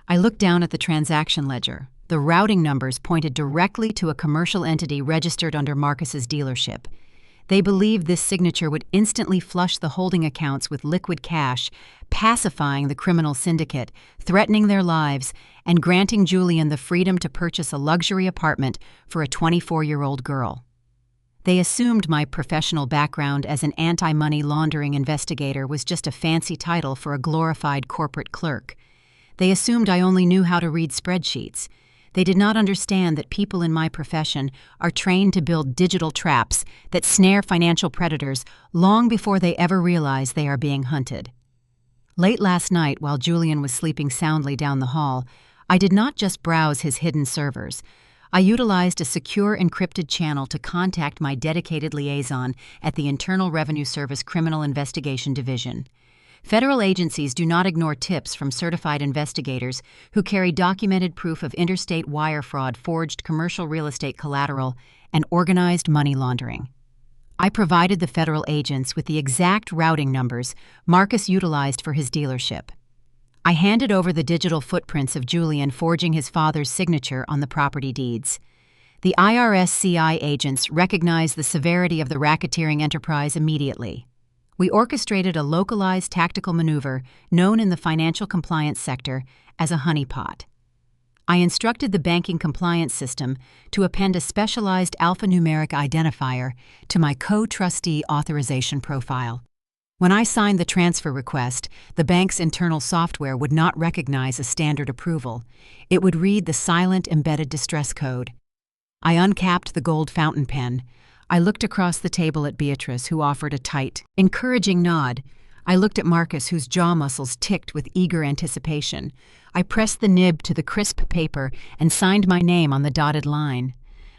I looked down at the transaction ledger. The routing numbers pointed directly to a commercial entity registered under Marcus's dealership. They believed this signature would instantly flush the holding accounts with liquid cash, pacifying the criminal syndicate, threatening their lives, and granting Julian the freedom to purchase a luxury apartment for a 24-year-old girl. They assumed my professional background as an anti-money laundering investigator was just a fancy title for a glorified corporate clerk. They assumed I only knew how to read spreadsheets. They did not understand that people in my profession are trained to build digital traps that snare financial predators long before they ever realize they are being hunted. Late last night, while Julian was sleeping soundly down the hall, I did not just browse his hidden servers. I utilized a secure encrypted channel to contact my dedicated liaison at the Internal Revenue Service Criminal Investigation Division. Federal agencies do not ignore tips from certified investigators who carry documented proof of interstate wire fraud, forged commercial real estate collateral, and organized money laundering. I provided the federal agents with the exact routing numbers Marcus utilized for his dealership. I handed over the digital footprints of Julian forging his father's signature on the property deeds. The IRS CI agents recognized the severity of the racketeering enterprise immediately. We orchestrated a localized tactical maneuver known in the financial compliance sector as a honeypot. I instructed the banking compliance system to append a specialized alphanumeric identifier to my co-trustee authorization profile. When I signed the transfer request, the bank's internal software would not recognize a standard approval. It would read the silent embedded distress code. I uncapped the gold fountain pen. I looked across the table at Beatrice, who offered a tight, encouraging nod. I looked at Marcus, whose jaw muscles ticked with eager anticipation. I pressed the nib to the crisp paper and signed my name on the dotted line.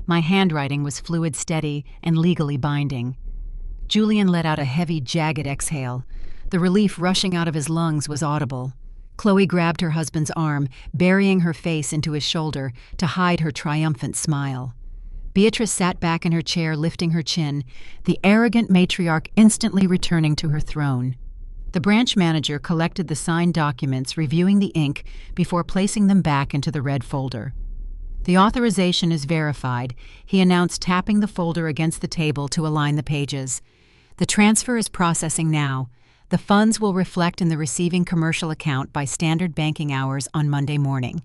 My handwriting was fluid, steady, and legally binding. Julian let out a heavy, jagged exhale. The relief rushing out of his lungs was audible. Chloe grabbed her husband's arm, burying her face into his shoulder to hide her triumphant smile. Beatrice sat back in her chair, lifting her chin, the arrogant matriarch instantly returning to her throne. The branch manager collected the signed documents, reviewing the ink before placing them back into the red folder. "The authorization is verified," he announced, tapping the folder against the table to align the pages. "The transfer is processing now. The funds will reflect in the receiving commercial account by standard banking hours on Monday morning."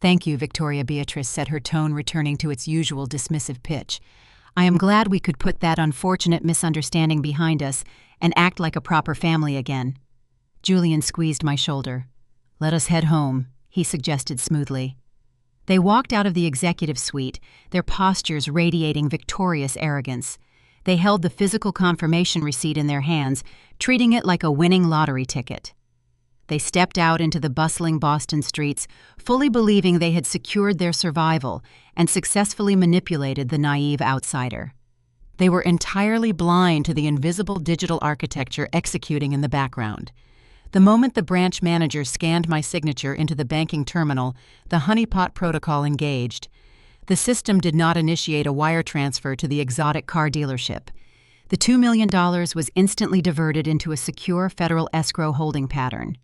"Thank you, Victoria," Beatrice said, her tone returning to its usual dismissive pitch. "I am glad we could put that unfortunate misunderstanding behind us and act like a proper family again." Julian squeezed my shoulder. "Let us head home," he suggested smoothly. They walked out of the executive suite, their postures radiating victorious arrogance. They held the physical confirmation receipt in their hands, treating it like a winning lottery ticket. They stepped out into the bustling Boston streets, fully believing they had secured their survival and successfully manipulated the naive outsider. They were entirely blind to the invisible digital architecture executing in the background. The moment the branch manager scanned my signature into the banking terminal, the Honeypot protocol engaged. The system did not initiate a wire transfer to the exotic car dealership. The $2 million was instantly diverted into a secure federal escrow holding pattern.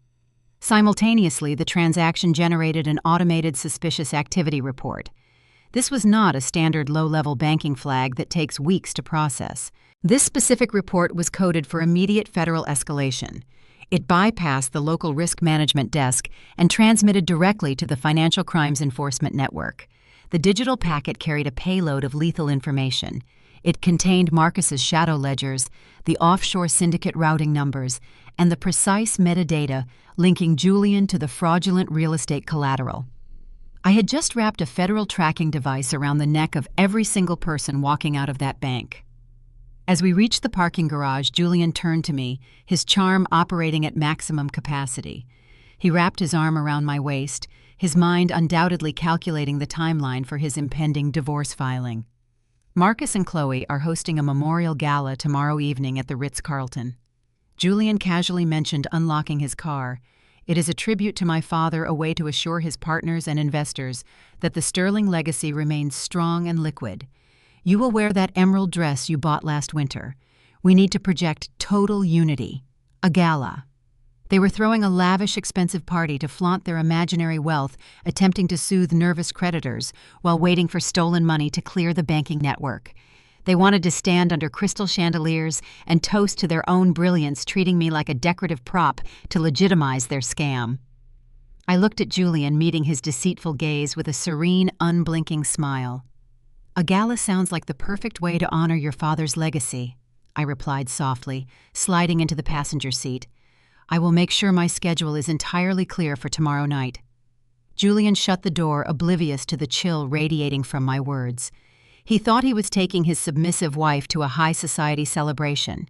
Simultaneously, the transaction generated an automated suspicious activity report. This was not a standard low-level banking flag that takes weeks to process. This specific report was coded for immediate federal escalation. It bypassed the local risk management desk and transmitted directly to the Financial Crimes Enforcement Network. The digital packet carried a payload of lethal information. It contained Marcus's shadow ledgers, the offshore syndicate routing numbers, and the precise metadata linking Julian to the fraudulent real estate collateral. I had just wrapped a federal tracking device around the neck of every single person walking out of that bank. As we reached the parking garage, Julian turned to me, his charm operating at maximum capacity. He wrapped his arm around my waist, his mind undoubtedly calculating the timeline for his impending divorce filing. Marcus and Chloe are hosting a memorial gala tomorrow evening at the Ritz-Carlton. Julian casually mentioned unlocking his car. It is a tribute to my father, a way to assure his partners and investors that the Sterling legacy remains strong and liquid. You will wear that emerald dress you bought last winter. We need to project total unity. A gala. They were throwing a lavish, expensive party to flaunt their imaginary wealth, attempting to soothe nervous creditors while waiting for stolen money to clear the banking network. They wanted to stand under crystal chandeliers and toast to their own brilliance, treating me like a decorative prop to legitimize their scam. I looked at Julian, meeting his deceitful gaze with a serene, unblinking smile. A gala sounds like the perfect way to honor your father's legacy, I replied softly, sliding into the passenger seat. I will make sure my schedule is entirely clear for tomorrow night. Julian shut the door, oblivious to the chill radiating from my words. He thought he was taking his submissive wife to a high society celebration.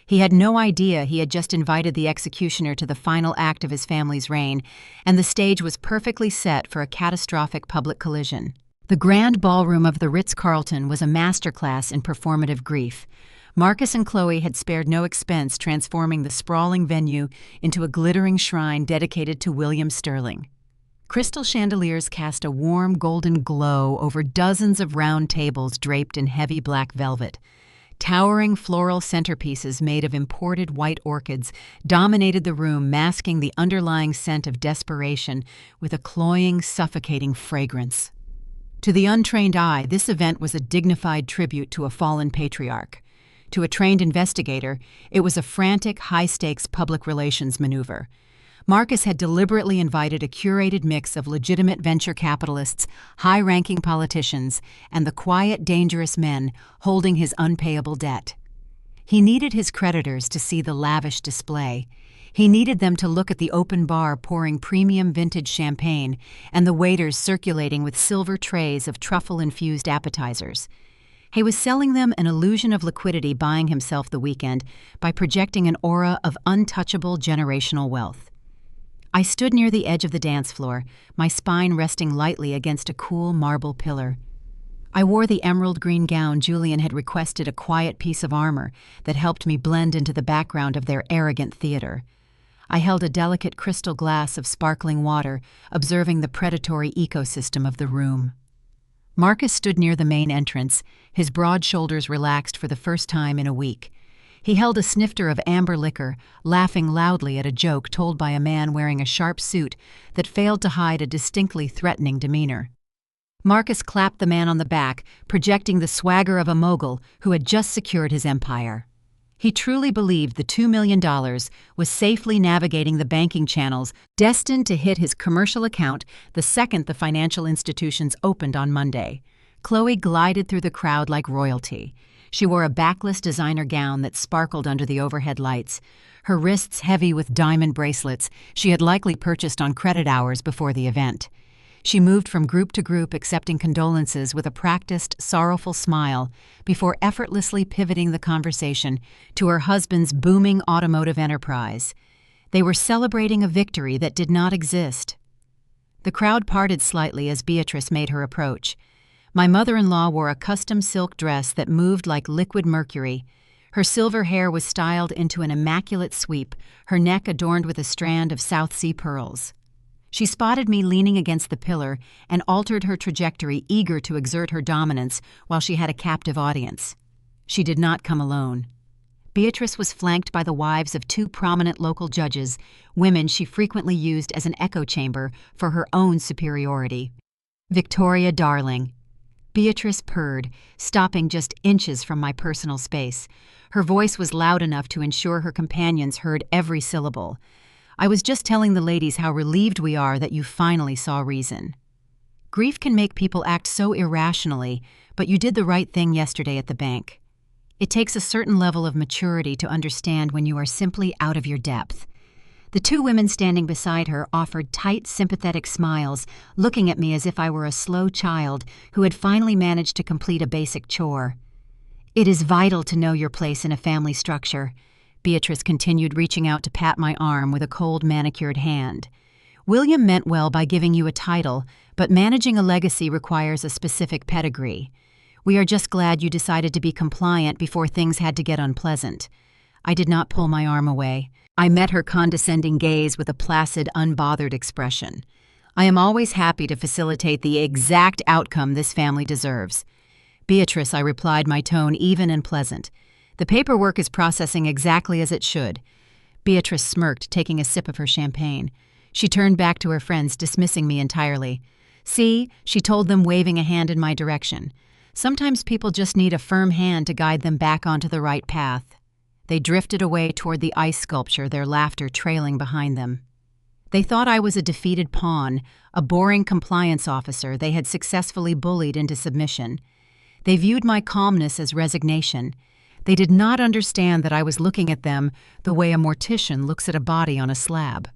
He had no idea he had just invited the executioner to the final act of his family's reign, and the stage was perfectly set for a catastrophic public collision. The grand ballroom of the Ritz-Carlton was a masterclass in performative grief. Marcus and Chloe had spared no expense transforming the sprawling venue into a glittering shrine dedicated to William Sterling. Crystal chandeliers cast a warm golden glow over dozens of round tables draped in heavy black velvet. Towering floral centerpieces made of imported white orchids dominated the room, masking the underlying scent of desperation with a cloying, suffocating fragrance. To the untrained eye, this event was a dignified tribute to a fallen patriarch. To a trained investigator, it was a frantic, high-stakes public relations maneuver. Marcus had deliberately invited a curated mix of legitimate venture capitalists, high-ranking politicians, and the quiet, dangerous men holding his unpayable debt. He needed his creditors to see the lavish display. He needed them to look at the open bar pouring premium vintage champagne and the waiters circulating with silver trays of truffle-infused appetizers. He was selling them an illusion of liquidity, buying himself the weekend by projecting an aura of untouchable generational wealth. I stood near the edge of the dance floor, my spine resting lightly against a cool marble pillar. I wore the emerald green gown Julian had requested, a quiet piece of armor that helped me blend into the background of their arrogant theater. I held a delicate crystal glass of sparkling water, observing the predatory ecosystem of the room. Marcus stood near the main entrance, his broad shoulders relaxed for the first time in a week. He held a snifter of amber liquor, laughing loudly at a joke told by a man wearing a sharp suit that failed to hide a distinctly threatening demeanor. Marcus clapped the man on the back, projecting the swagger of a mogul who had just secured his empire. He truly believed the $2 million was safely navigating the banking channels destined to hit his commercial account the second the financial institutions opened on Monday. Chloe glided through the crowd like royalty. She wore a backless designer gown that sparkled under the overhead lights, her wrists heavy with diamond bracelets she had likely purchased on credit hours before the event. She moved from group to group, accepting condolences with a practiced, sorrowful smile before effortlessly pivoting the conversation to her husband's booming automotive enterprise. They were celebrating a victory that did not exist. The crowd parted slightly as Beatrice made her approach. My mother-in-law wore a custom silk dress that moved like liquid mercury. Her silver hair was styled into an immaculate sweep, her neck adorned with a strand of South Sea pearls. She spotted me leaning against the pillar and altered her trajectory, eager to exert her dominance while she had a captive audience. She did not come alone. Beatrice was flanked by the wives of two prominent local judges, women she frequently used as an echo chamber for her own superiority. "Victoria, darling." Beatrice purred, stopping just inches from my personal space. Her voice was loud enough to ensure her companions heard every syllable. "I was just telling the ladies how relieved we are that you finally saw reason. Grief can make people act so irrationally, but you did the right thing yesterday at the bank. It takes a certain level of maturity to understand when you are simply out of your depth." The two women standing beside her offered tight, sympathetic smiles, looking at me as if I were a slow child who had finally managed to complete a basic chore. "It is vital to know your place in a family structure." Beatrice continued, reaching out to pat my arm with a cold, manicured hand. "William meant well by giving you a title, but managing a legacy requires a specific pedigree. We are just glad you decided to be compliant before things had to get unpleasant." I did not pull my arm away. I met her condescending gaze with a placid, unbothered expression. "I am always happy to facilitate the exact outcome this family deserves." "Beatrice," I replied, my tone even and pleasant. "The paperwork is processing exactly as it should." Beatrice smirked, taking a sip of her champagne. She turned back to her friends, dismissing me entirely. "See," she told them, waving a hand in my direction. "Sometimes people just need a firm hand to guide them back onto the right path." They drifted away toward the ice sculpture, their laughter trailing behind them. They thought I was a defeated pawn, a boring compliance officer they had successfully bullied into submission. They viewed my calmness as resignation. They did not understand that I was looking at them the way a mortician looks at a body on a slab.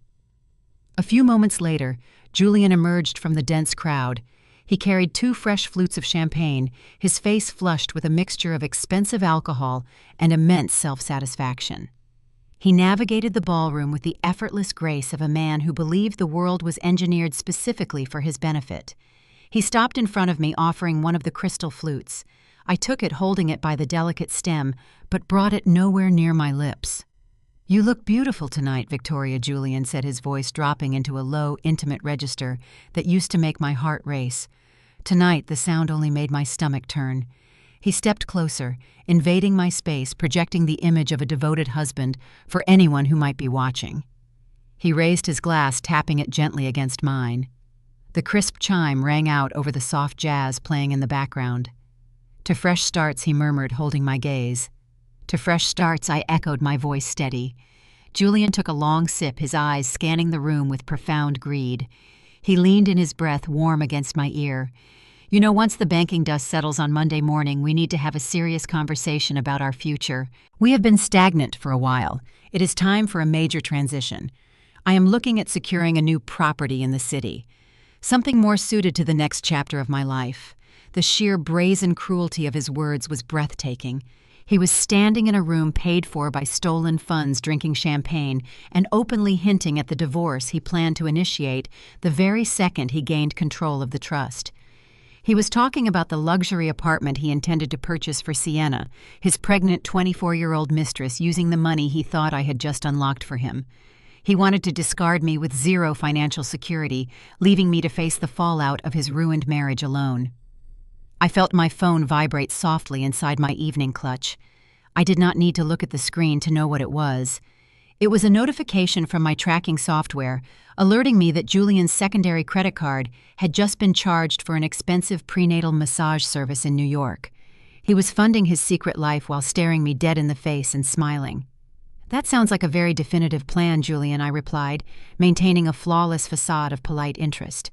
A few moments later, Julian emerged from the dense crowd. He carried 2 fresh flutes of champagne, his face flushed with a mixture of expensive alcohol and immense self-satisfaction. He navigated the ballroom with the effortless grace of a man who believed the world was engineered specifically for his benefit. He stopped in front of me, offering one of the crystal flutes. I took it, holding it by the delicate stem, but brought it nowhere near my lips. "You look beautiful tonight, Victoria," Julian said, his voice dropping into a low, intimate register that used to make my heart race. Tonight, the sound only made my stomach turn. He stepped closer, invading my space, projecting the image of a devoted husband for anyone who might be watching. He raised his glass, tapping it gently against mine. The crisp chime rang out over the soft jazz playing in the background. "To fresh starts," he murmured, holding my gaze. "To fresh starts," I echoed, my voice steady. Julian took a long sip, his eyes scanning the room with profound greed. He leaned in, his breath warm against my ear. "You know, once the banking dust settles on Monday morning, we need to have a serious conversation about our future. We have been stagnant for a while. It is time for a major transition. I am looking at securing a new property in the city. Something more suited to the next chapter of my life." The sheer brazen cruelty of his words was breathtaking. He was standing in a room paid for by stolen funds, drinking champagne, and openly hinting at the divorce he planned to initiate the very second he gained control of the trust. He was talking about the luxury apartment he intended to purchase for Sienna, his pregnant 24-year-old mistress, using the money he thought I had just unlocked for him. He wanted to discard me with zero financial security, leaving me to face the fallout of his ruined marriage alone. I felt my phone vibrate softly inside my evening clutch. I did not need to look at the screen to know what it was. It was a notification from my tracking software, alerting me that Julian's secondary credit card had just been charged for an expensive prenatal massage service in New York. He was funding his secret life while staring me dead in the face and smiling. "That sounds like a very definitive plan, Julian," I replied, maintaining a flawless facade of polite interest.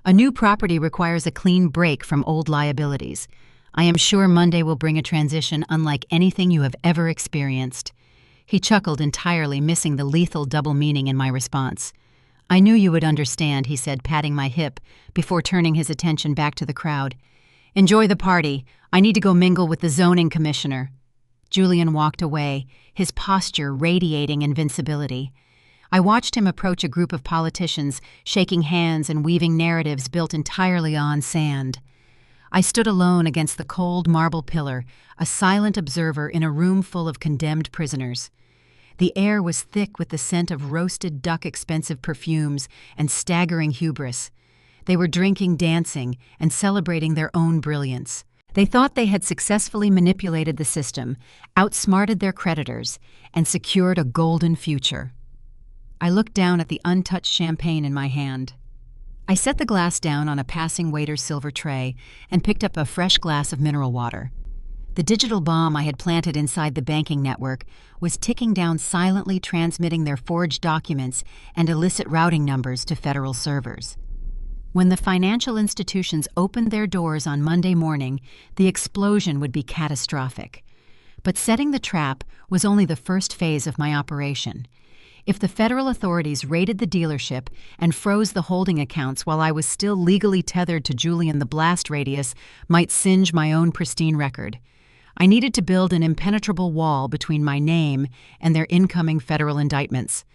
"A new property requires a clean break from old liabilities. I am sure Monday will bring a transition unlike anything you have ever experienced." He chuckled, entirely missing the lethal double meaning in my response. "I knew you would understand," he said, patting my hip before turning his attention back to the crowd. "Enjoy the party. I need to go mingle with the zoning commissioner." Julian walked away, his posture radiating invincibility. I watched him approach a group of politicians, shaking hands and weaving narratives built entirely on sand. I stood alone against the cold marble pillar, a silent observer in a room full of condemned prisoners. The air was thick with the scent of roasted duck, expensive perfumes, and staggering hubris. They were drinking, dancing, and celebrating their own brilliance. They thought they had successfully manipulated the system, outsmarted their creditors, and secured a golden future. I looked down at the untouched champagne in my hand. I set the glass down on a passing waiter's silver tray and picked up a fresh glass of mineral water. The digital bomb I had planted inside the banking network was ticking down, silently transmitting their forged documents and illicit routing numbers to federal servers. When the financial institutions opened their doors on Monday morning, the explosion would be catastrophic. But setting the trap was only the first phase of my operation. If the federal authorities raided the dealership and froze the holding accounts while I was still legally tethered to Julian, the blast radius might singe my own pristine record. I needed to build an impenetrable wall between my name and their incoming federal indictments.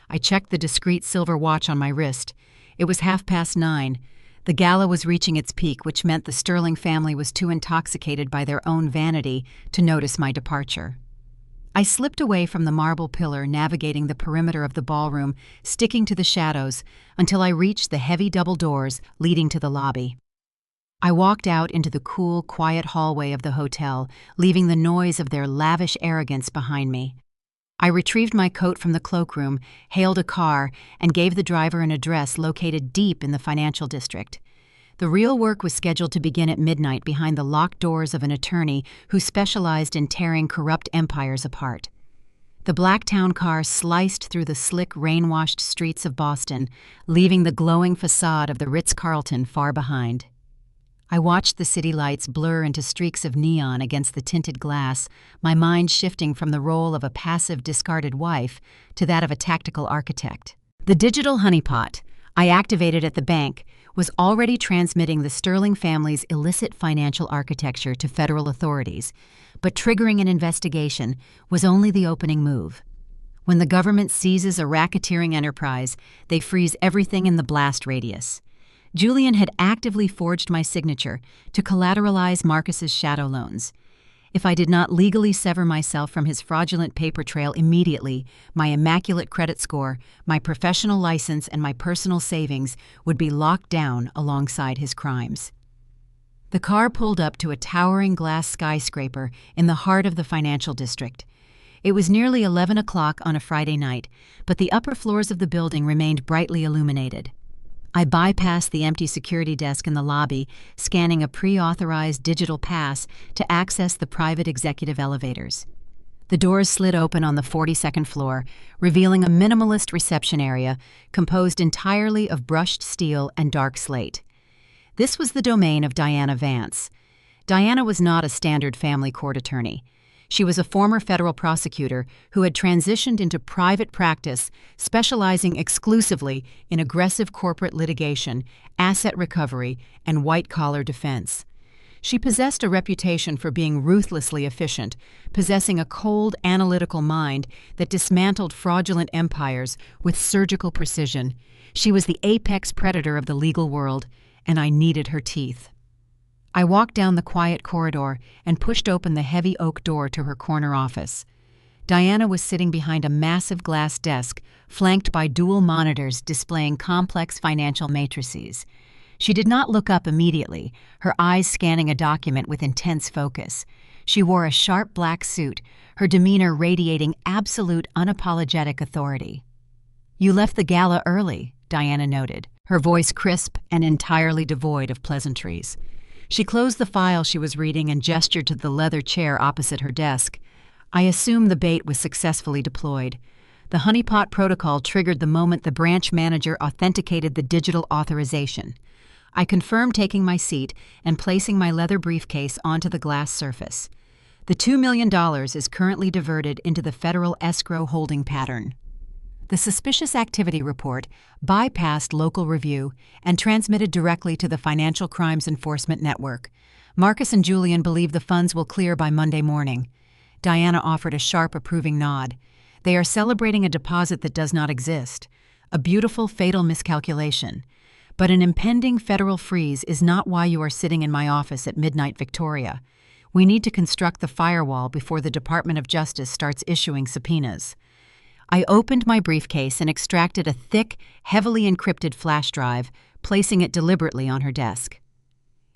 I checked the discreet silver watch on my wrist. It was 9:30. The Gala was reaching its peak, which meant the Sterling family was too intoxicated by their own vanity to notice my departure. I slipped away from the marble pillar, navigating the perimeter of the ballroom, sticking to the shadows, until I reached the heavy double doors leading to the lobby. I walked out into the cool, quiet hallway of the hotel, leaving the noise of their lavish arrogance behind me. I retrieved my coat from the cloakroom, hailed a car, and gave the driver an address located deep in the financial district. The real work was scheduled to begin at midnight behind the locked doors of an attorney who specialized in tearing corrupt empires apart. The black town car sliced through the slick, rain-washed streets of Boston, leaving the glowing facade of the Ritz-Carlton far behind. I watched the city lights blur into streaks of neon against the tinted glass, my mind shifting from the role of a passive, discarded wife to that of a tactical architect. The digital honeypot I activated at the bank was already transmitting the Sterling family's illicit financial architecture to federal authorities, but triggering an investigation was only the opening move. When the government seizes a racketeering enterprise, they freeze everything in the blast radius. Julian had actively forged my signature to collateralize Marcus's shadow loans. If I did not legally sever myself from his fraudulent paper trail immediately, my immaculate credit score, my professional license, and my personal savings would be locked down alongside his crimes. The car pulled up to a towering glass skyscraper in the heart of the financial district. It was nearly 11 o'clock on a Friday night, but the upper floors of the building remained brightly illuminated. I bypassed the empty security desk in the lobby, scanning a pre-authorized digital pass to access the private executive elevators. The doors slid open on the 42nd floor, revealing a minimalist reception area composed entirely of brushed steel and dark slate. This was the domain of Diana Vance. Diana was not a standard family court attorney. She was a former federal prosecutor who had transitioned into private practice, specializing exclusively in aggressive corporate litigation, asset recovery, and white-collar defense. She possessed a reputation for being ruthlessly efficient, possessing a cold, analytical mind that dismantled fraudulent empires with surgical precision. She was the apex predator of the legal world, and I needed her teeth. I walked down the quiet corridor and pushed open the heavy oak door to her corner office. Diana was sitting behind a massive glass desk, flanked by dual monitors displaying complex financial matrices. She did not look up immediately, her eyes scanning a document with intense focus. She wore a sharp black suit, her demeanor radiating absolute, unapologetic authority. "You left the gala early," Diana noted, her voice crisp and entirely devoid of pleasantries. She closed the file she was reading and gestured to the leather chair opposite her desk. I assume the bait was successfully deployed. The honeypot protocol triggered the moment the branch manager authenticated the digital authorization. I confirmed taking my seat and placing my leather briefcase onto the glass surface. The $2 million is currently diverted into the federal escrow holding pattern. The suspicious activity report bypassed local review and transmitted directly to the Financial Crimes Enforcement Network. Marcus and Julian believe the funds will clear by Monday morning. Diana offered a sharp, approving nod. They are celebrating a deposit that does not exist. A beautiful, fatal miscalculation. But an impending federal freeze is not why you are sitting in my office at midnight Victoria. We need to construct the firewall before the Department of Justice starts issuing subpoenas. I opened my briefcase and extracted a thick, heavily encrypted flash drive, placing it deliberately on her desk.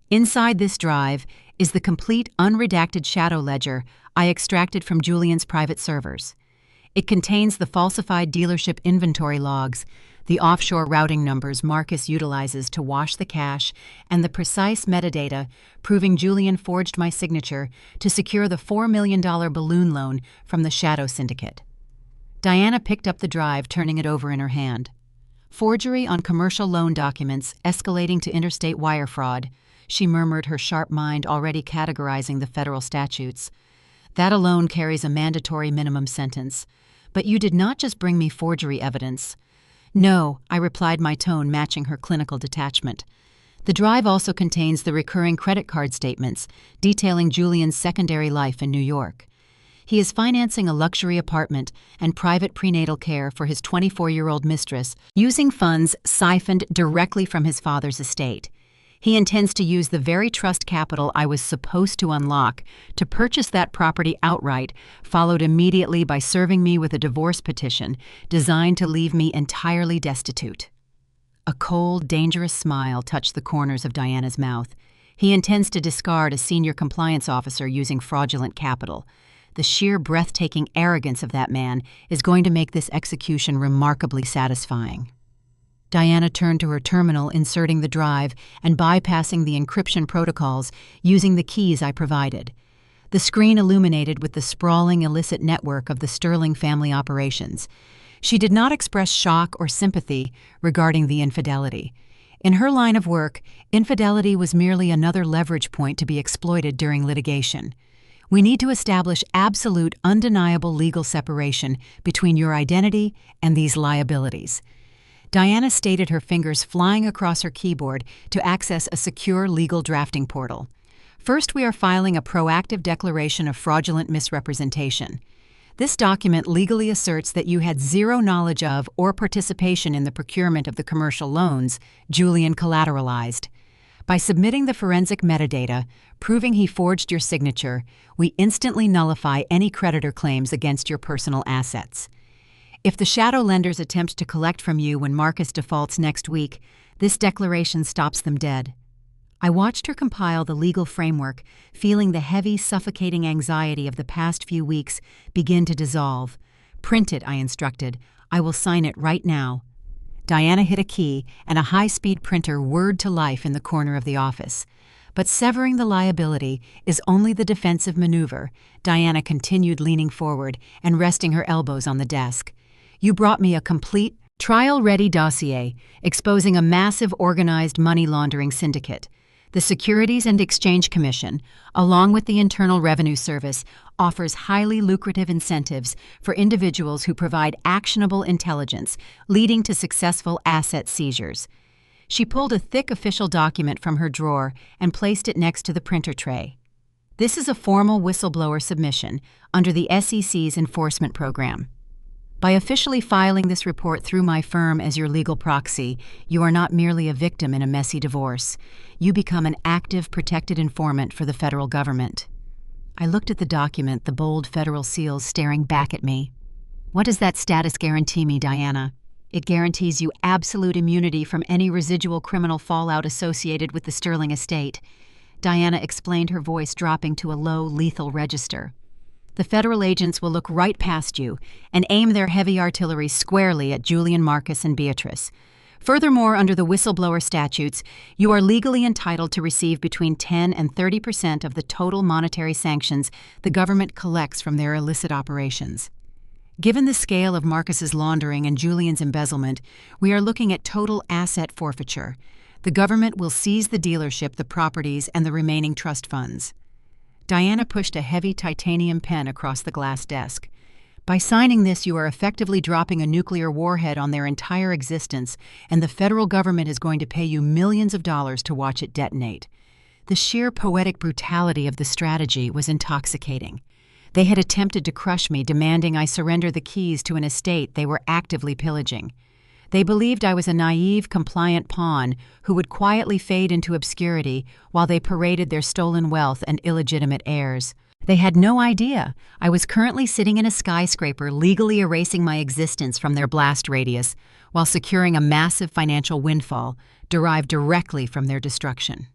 Inside this drive is the complete unredacted shadow ledger I extracted from Julian's private servers. It contains the falsified dealership inventory logs, the offshore routing numbers Marcus utilizes to wash the cash, and the precise metadata proving Julian forged my signature to secure the $4 million balloon loan from the Shadow Syndicate. Diana picked up the drive, turning it over in her hand. Forgery on commercial loan documents escalating to interstate wire fraud, she murmured, her sharp mind already categorizing the federal statutes. That alone carries a mandatory minimum sentence. But you did not just bring me forgery evidence. No, I replied, my tone matching her clinical detachment. The drive also contains the recurring credit card statements detailing Julian's secondary life in New York. He is financing a luxury apartment and private prenatal care for his 24-year-old mistress using funds siphoned directly from his father's estate. He intends to use the very trust capital I was supposed to unlock to purchase that property outright, followed immediately by serving me with a divorce petition designed to leave me entirely destitute. A cold, dangerous smile touched the corners of Diana's mouth. He intends to discard a senior compliance officer using fraudulent capital. The sheer breathtaking arrogance of that man is going to make this execution remarkably satisfying. Diana turned to her terminal, inserting the drive and bypassing the encryption protocols using the keys I provided. The screen illuminated with the sprawling illicit network of the Sterling family operations. She did not express shock or sympathy regarding the infidelity. In her line of work, infidelity was merely another leverage point to be exploited during litigation. We need to establish absolute, undeniable legal separation between your identity and these liabilities. Diana stated, her fingers flying across her keyboard to access a secure legal drafting portal. First, we are filing a proactive declaration of fraudulent misrepresentation. This document legally asserts that you had zero knowledge of or participation in the procurement of the commercial loans Julian collateralized. By submitting the forensic metadata, proving he forged your signature, we instantly nullify any creditor claims against your personal assets. If the shadow lenders attempt to collect from you when Marcus defaults next week, this declaration stops them dead. I watched her compile the legal framework, feeling the heavy, suffocating anxiety of the past few weeks begin to dissolve. Print it, I instructed. I will sign it right now. Diana hit a key, and a high-speed printer whirred to life in the corner of the office. But severing the liability is only the defensive maneuver. Diana continued, leaning forward and resting her elbows on the desk. You brought me a complete, trial-ready dossier exposing a massive organized money-laundering syndicate. The Securities and Exchange Commission, along with the Internal Revenue Service, offers highly lucrative incentives for individuals who provide actionable intelligence, leading to successful asset seizures. She pulled a thick official document from her drawer and placed it next to the printer tray. This is a formal whistleblower submission under the SEC's enforcement program. By officially filing this report through my firm as your legal proxy, you are not merely a victim in a messy divorce. You become an active, protected informant for the federal government. I looked at the document, the bold federal seals staring back at me. What does that status guarantee me, Diana? It guarantees you absolute immunity from any residual criminal fallout associated with the Sterling estate. Diana explained, her voice dropping to a low, lethal register. The federal agents will look right past you and aim their heavy artillery squarely at Julian, Marcus, and Beatrice. Furthermore, under the whistleblower statutes, you are legally entitled to receive between 10 and 30% of the total monetary sanctions the government collects from their illicit operations. Given the scale of Marcus's laundering and Julian's embezzlement, we are looking at total asset forfeiture. The government will seize the dealership, the properties, and the remaining trust funds. Diana pushed a heavy titanium pen across the glass desk. By signing this, you are effectively dropping a nuclear warhead on their entire existence, and the federal government is going to pay you millions of dollars to watch it detonate. The sheer poetic brutality of the strategy was intoxicating. They had attempted to crush me, demanding I surrender the keys to an estate they were actively pillaging. They believed I was a naive, compliant pawn who would quietly fade into obscurity while they paraded their stolen wealth and illegitimate heirs. They had no idea I was currently sitting in a skyscraper legally erasing my existence from their blast radius while securing a massive financial windfall derived directly from their destruction.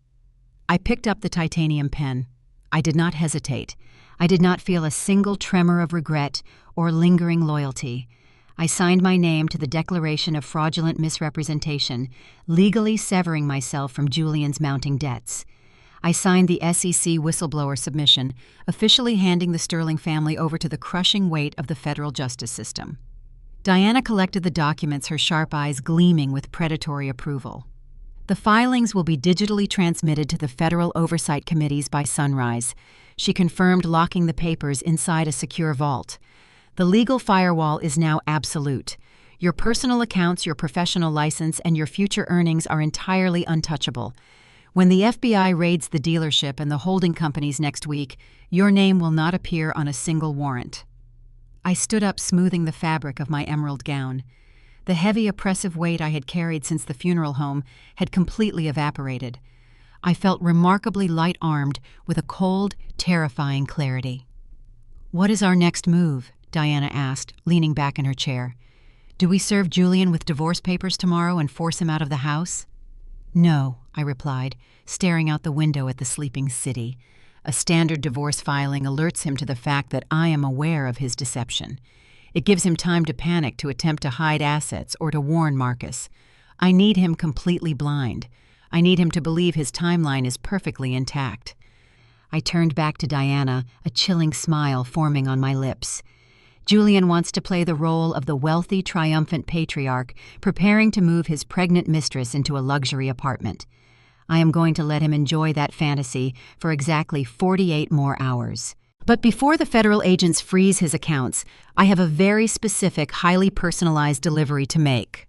I picked up the titanium pen. I did not hesitate. I did not feel a single tremor of regret or lingering loyalty. I signed my name to the Declaration of Fraudulent Misrepresentation, legally severing myself from Julian's mounting debts. I signed the SEC whistleblower submission, officially handing the Sterling family over to the crushing weight of the federal justice system. Diana collected the documents, her sharp eyes gleaming with predatory approval. The filings will be digitally transmitted to the federal oversight committees by sunrise. She confirmed, locking the papers inside a secure vault. The legal firewall is now absolute. Your personal accounts, your professional license, and your future earnings are entirely untouchable. When the FBI raids the dealership and the holding companies next week, your name will not appear on a single warrant. I stood up, smoothing the fabric of my emerald gown. The heavy, oppressive weight I had carried since the funeral home had completely evaporated. I felt remarkably light-armed with a cold, terrifying clarity. "What is our next move?" Diana asked, leaning back in her chair. "Do we serve Julian with divorce papers tomorrow and force him out of the house?" "No," I replied, staring out the window at the sleeping city. A standard divorce filing alerts him to the fact that I am aware of his deception. It gives him time to panic, to attempt to hide assets, or to warn Marcus. I need him completely blind. I need him to believe his timeline is perfectly intact. I turned back to Diana, a chilling smile forming on my lips. Julian wants to play the role of the wealthy, triumphant patriarch, preparing to move his pregnant mistress into a luxury apartment. I am going to let him enjoy that fantasy for exactly 48 more hours. But before the federal agents freeze his accounts, I have a very specific, highly personalized delivery to make.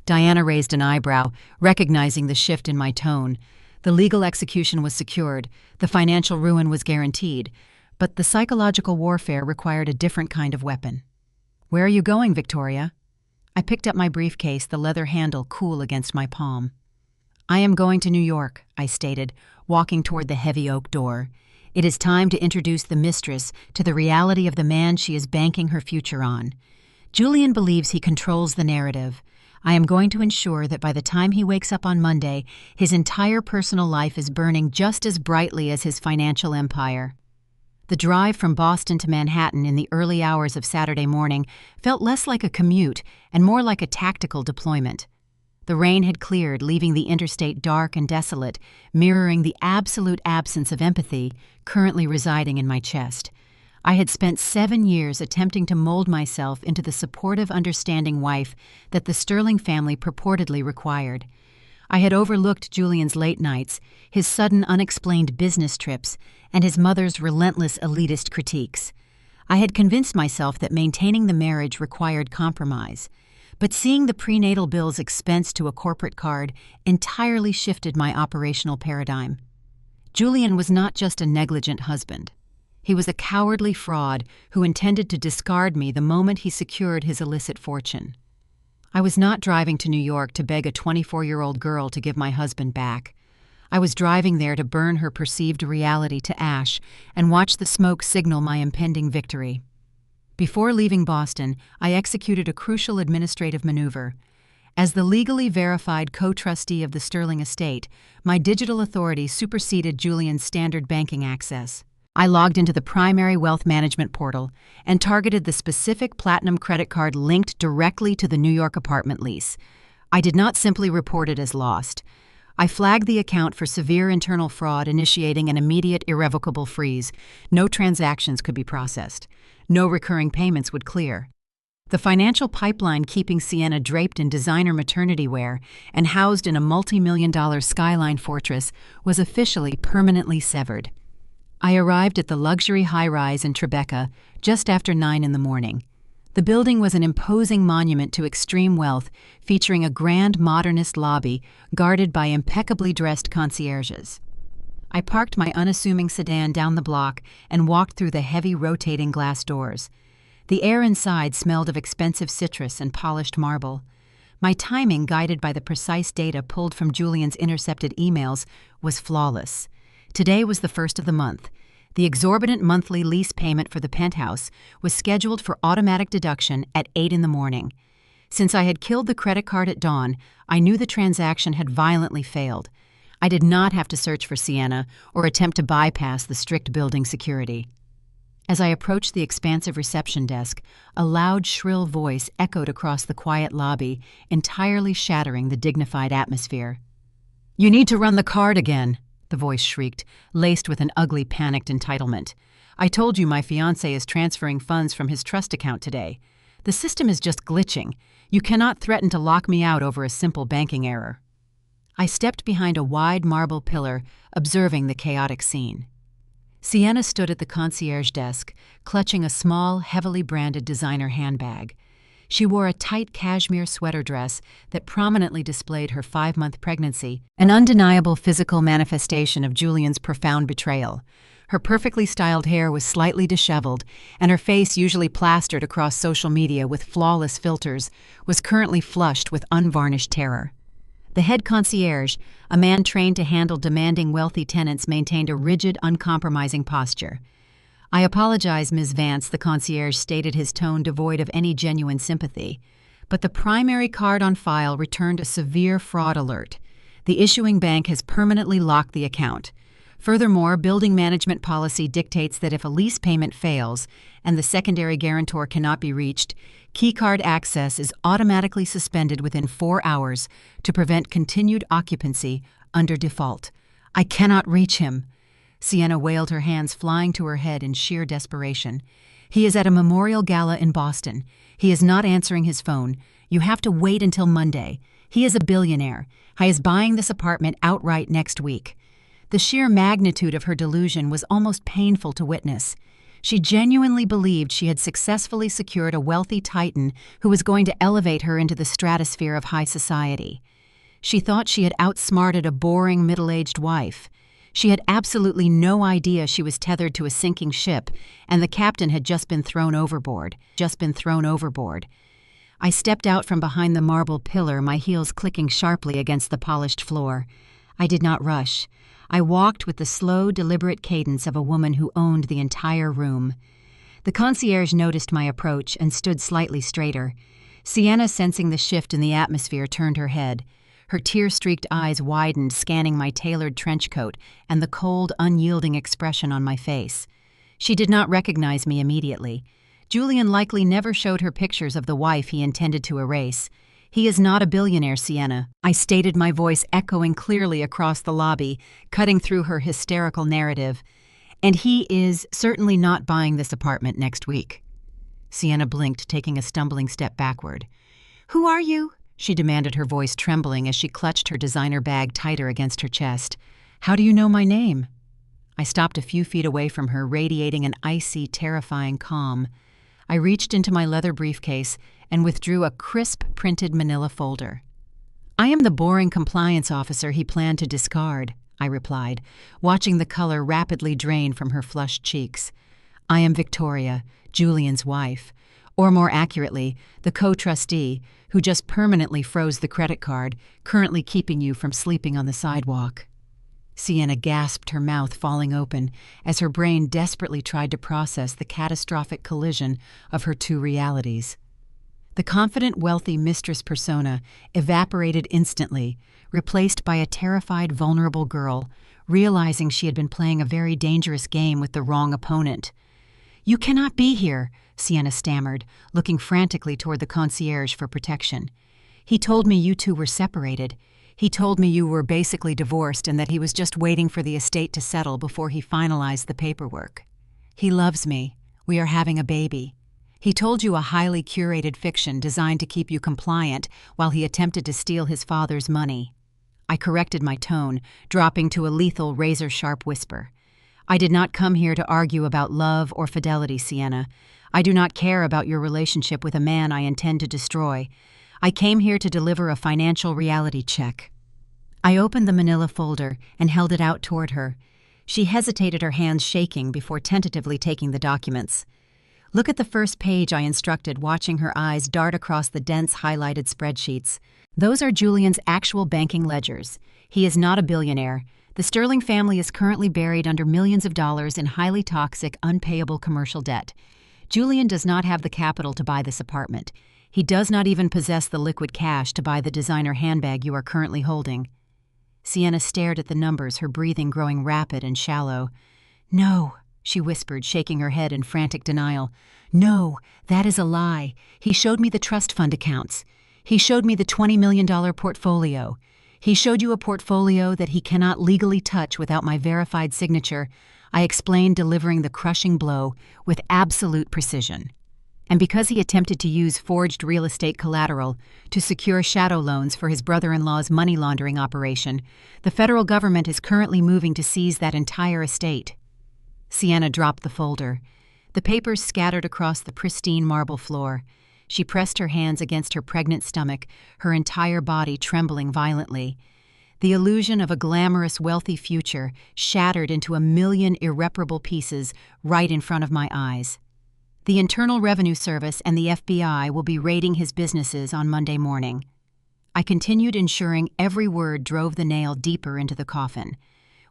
Diana raised an eyebrow, recognizing the shift in my tone. The legal execution was secured, the financial ruin was guaranteed, but the psychological warfare required a different kind of weapon. "Where are you going, Victoria?" I picked up my briefcase, the leather handle cool against my palm. "I am going to New York," I stated, walking toward the heavy oak door. "It is time to introduce the mistress to the reality of the man she is banking her future on. Julian believes he controls the narrative. I am going to ensure that by the time he wakes up on Monday, his entire personal life is burning just as brightly as his financial empire." The drive from Boston to Manhattan in the early hours of Saturday morning felt less like a commute and more like a tactical deployment. The rain had cleared, leaving the interstate dark and desolate, mirroring the absolute absence of empathy currently residing in my chest. I had spent 7 years attempting to mold myself into the supportive, understanding wife that the Sterling family purportedly required. I had overlooked Julian's late nights, his sudden unexplained business trips, and his mother's relentless elitist critiques. I had convinced myself that maintaining the marriage required compromise, but seeing the prenatal bills expensed to a corporate card entirely shifted my operational paradigm. Julian was not just a negligent husband. He was a cowardly fraud who intended to discard me the moment he secured his illicit fortune. I was not driving to New York to beg a 24-year-old girl to give my husband back. I was driving there to burn her perceived reality to ash and watch the smoke signal my impending victory. Before leaving Boston, I executed a crucial administrative maneuver. As the legally verified co-trustee of the Sterling estate, my digital authority superseded Julian's standard banking access. I logged into the primary wealth management portal and targeted the specific platinum credit card linked directly to the New York apartment lease. I did not simply report it as lost. I flagged the account for severe internal fraud, initiating an immediate irrevocable freeze. No transactions could be processed. No recurring payments would clear. The financial pipeline keeping Sienna draped in designer maternity wear and housed in a multi-million-dollar skyline fortress was officially permanently severed. I arrived at the luxury high-rise in Tribeca just after 9 in the morning. The building was an imposing monument to extreme wealth, featuring a grand modernist lobby guarded by impeccably dressed concierges. I parked my unassuming sedan down the block and walked through the heavy rotating glass doors. The air inside smelled of expensive citrus and polished marble. My timing, guided by the precise data pulled from Julian's intercepted emails, was flawless. Today was the first of the month. The exorbitant monthly lease payment for the penthouse was scheduled for automatic deduction at 8 in the morning. Since I had killed the credit card at dawn, I knew the transaction had violently failed. I did not have to search for Sienna or attempt to bypass the strict building security. As I approached the expansive reception desk, a loud, shrill voice echoed across the quiet lobby, entirely shattering the dignified atmosphere. "You need to run the card again," the voice shrieked, laced with an ugly, panicked entitlement. "I told you my fiancé is transferring funds from his trust account today. The system is just glitching. You cannot threaten to lock me out over a simple banking error." I stepped behind a wide marble pillar, observing the chaotic scene. Sienna stood at the concierge desk, clutching a small, heavily branded designer handbag. She wore a tight cashmere sweater dress that prominently displayed her 5-month pregnancy, an undeniable physical manifestation of Julian's profound betrayal. Her perfectly styled hair was slightly disheveled, and her face, usually plastered across social media with flawless filters, was currently flushed with unvarnished terror. The head concierge, a man trained to handle demanding wealthy tenants, maintained a rigid, uncompromising posture. "I apologize, Ms. Vance," the concierge stated, his tone devoid of any genuine sympathy. But the primary card on file returned a severe fraud alert. The issuing bank has permanently locked the account. Furthermore, building management policy dictates that if a lease payment fails and the secondary guarantor cannot be reached, keycard access is automatically suspended within 4 hours to prevent continued occupancy under default. "I cannot reach him." Sienna wailed, her hands flying to her head in sheer desperation. "He is at a memorial gala in Boston. He is not answering his phone. You have to wait until Monday. He is a billionaire. He is buying this apartment outright next week." The sheer magnitude of her delusion was almost painful to witness. She genuinely believed she had successfully secured a wealthy titan who was going to elevate her into the stratosphere of high society. She thought she had outsmarted a boring middle-aged wife. She had absolutely no idea she was tethered to a sinking ship, and the captain had just been thrown overboard. I stepped out from behind the marble pillar, my heels clicking sharply against the polished floor. I did not rush. I walked with the slow, deliberate cadence of a woman who owned the entire room. The concierge noticed my approach and stood slightly straighter. Sienna, sensing the shift in the atmosphere, turned her head. Her tear-streaked eyes widened, scanning my tailored trench coat and the cold, unyielding expression on my face. She did not recognize me immediately. Julian likely never showed her pictures of the wife he intended to erase. "He is not a billionaire, Sienna," I stated, my voice echoing clearly across the lobby, cutting through her hysterical narrative. "And he is certainly not buying this apartment next week." Sienna blinked, taking a stumbling step backward. "Who are you?" she demanded, her voice trembling as she clutched her designer bag tighter against her chest. "How do you know my name?" I stopped a few feet away from her, radiating an icy, terrifying calm. I reached into my leather briefcase and withdrew a crisp, printed manila folder. "I am the boring compliance officer he planned to discard," I replied, watching the color rapidly drain from her flushed cheeks. "I am Victoria, Julian's wife, or more accurately, the co-trustee who just permanently froze the credit card, currently keeping you from sleeping on the sidewalk." Sienna gasped, her mouth falling open, as her brain desperately tried to process the catastrophic collision of her two realities. The confident, wealthy mistress persona evaporated instantly, replaced by a terrified, vulnerable girl, realizing she had been playing a very dangerous game with the wrong opponent. "You cannot be here," Sienna stammered, looking frantically toward the concierge for protection. "He told me you two were separated. He told me you were basically divorced and that he was just waiting for the estate to settle before he finalized the paperwork. He loves me. We are having a baby. He told you a highly curated fiction designed to keep you compliant while he attempted to steal his father's money." I corrected my tone, dropping to a lethal, razor-sharp whisper. "I did not come here to argue about love or fidelity, Sienna. I do not care about your relationship with a man I intend to destroy. I came here to deliver a financial reality check." I opened the manila folder and held it out toward her. She hesitated, her hands shaking, before tentatively taking the documents. Look at the first page, I instructed, watching her eyes dart across the dense highlighted spreadsheets. Those are Julian's actual banking ledgers. He is not a billionaire. The Sterling family is currently buried under millions of dollars in highly toxic, unpayable commercial debt. Julian does not have the capital to buy this apartment. He does not even possess the liquid cash to buy the designer handbag you are currently holding. Sienna stared at the numbers, her breathing growing rapid and shallow. "No," she whispered, shaking her head in frantic denial. "No, that is a lie. He showed me the trust fund accounts. He showed me the $20 million portfolio. He showed you a portfolio that he cannot legally touch without my verified signature," I explained, delivering the crushing blow with absolute precision. "And because he attempted to use forged real estate collateral to secure shadow loans for his brother-in-law's money laundering operation, the federal government is currently moving to seize that entire estate." Sienna dropped the folder. The papers scattered across the pristine marble floor. She pressed her hands against her pregnant stomach, her entire body trembling violently. The illusion of a glamorous, wealthy future shattered into a million irreparable pieces right in front of my eyes. The Internal Revenue Service and the FBI will be raiding his businesses on Monday morning. I continued, ensuring every word drove the nail deeper into the coffin.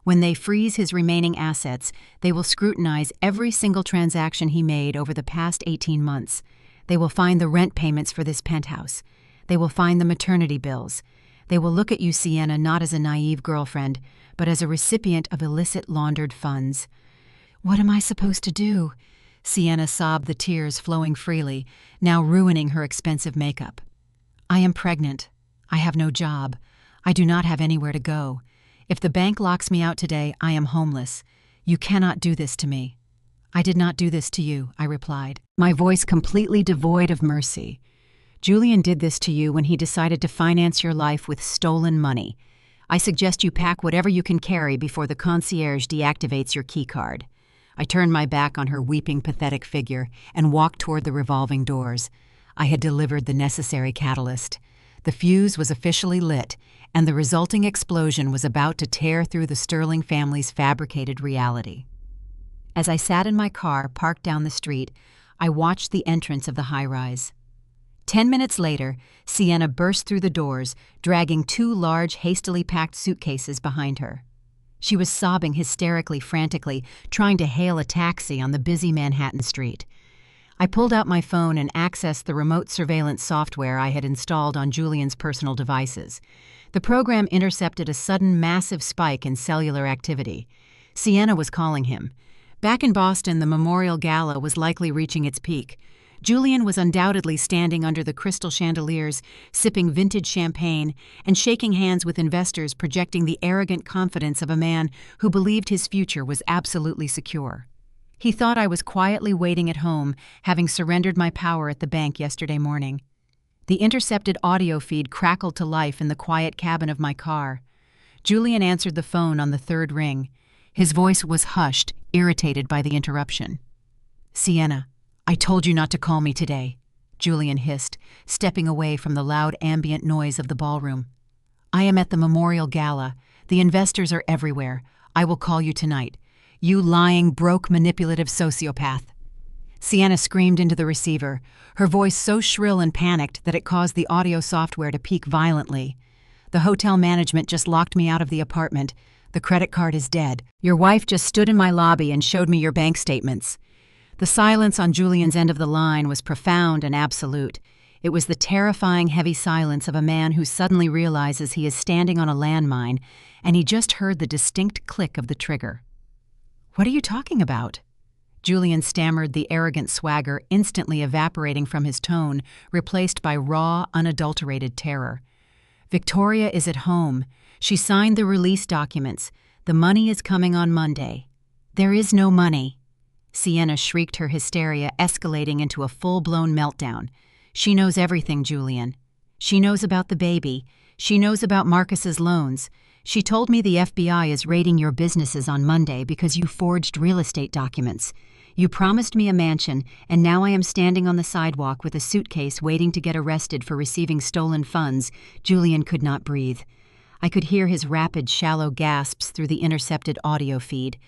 When they freeze his remaining assets, they will scrutinize every single transaction he made over the past 18 months. They will find the rent payments for this penthouse. They will find the maternity bills. They will look at you, Sienna, not as a naive girlfriend, but as a recipient of illicit laundered funds. "What am I supposed to do?" Sienna sobbed, the tears flowing freely, now ruining her expensive makeup. "I am pregnant. I have no job. I do not have anywhere to go. If the bank locks me out today, I am homeless. You cannot do this to me." "I did not do this to you," I replied, my voice completely devoid of mercy. "Julian did this to you when he decided to finance your life with stolen money. I suggest you pack whatever you can carry before the concierge deactivates your keycard." I turned my back on her weeping, pathetic figure and walked toward the revolving doors. I had delivered the necessary catalyst. The fuse was officially lit, and the resulting explosion was about to tear through the Sterling family's fabricated reality. As I sat in my car parked down the street, I watched the entrance of the high-rise. 10 minutes later, Sienna burst through the doors, dragging 2 large, hastily packed suitcases behind her. She was sobbing hysterically, frantically, trying to hail a taxi on the busy Manhattan street. I pulled out my phone and accessed the remote surveillance software I had installed on Julian's personal devices. The program intercepted a sudden, massive spike in cellular activity. Sienna was calling him. Back in Boston, the Memorial Gala was likely reaching its peak. Julian was undoubtedly standing under the crystal chandeliers, sipping vintage champagne, and shaking hands with investors, projecting the arrogant confidence of a man who believed his future was absolutely secure. He thought I was quietly waiting at home, having surrendered my power at the bank yesterday morning. The intercepted audio feed crackled to life in the quiet cabin of my car. Julian answered the phone on the 3rd ring. His voice was hushed, irritated by the interruption. "Sienna, I told you not to call me today," Julian hissed, stepping away from the loud ambient noise of the ballroom. "I am at the Memorial Gala. The investors are everywhere. I will call you tonight. You lying, broke, manipulative sociopath." Sienna screamed into the receiver, her voice so shrill and panicked that it caused the audio software to peak violently. "The hotel management just locked me out of the apartment. The credit card is dead. Your wife just stood in my lobby and showed me your bank statements." The silence on Julian's end of the line was profound and absolute. It was the terrifying, heavy silence of a man who suddenly realizes he is standing on a landmine, and he just heard the distinct click of the trigger. "What are you talking about?" Julian stammered, the arrogant swagger instantly evaporating from his tone, replaced by raw, unadulterated terror. "Victoria is at home. She signed the release documents. The money is coming on Monday." "There is no money." Sienna shrieked, her hysteria escalating into a full-blown meltdown. "She knows everything, Julian. She knows about the baby. She knows about Marcus's loans. She told me the FBI is raiding your businesses on Monday because you forged real estate documents. You promised me a mansion, and now I am standing on the sidewalk with a suitcase waiting to get arrested for receiving stolen funds." Julian could not breathe. I could hear his rapid, shallow gasps through the intercepted audio feed.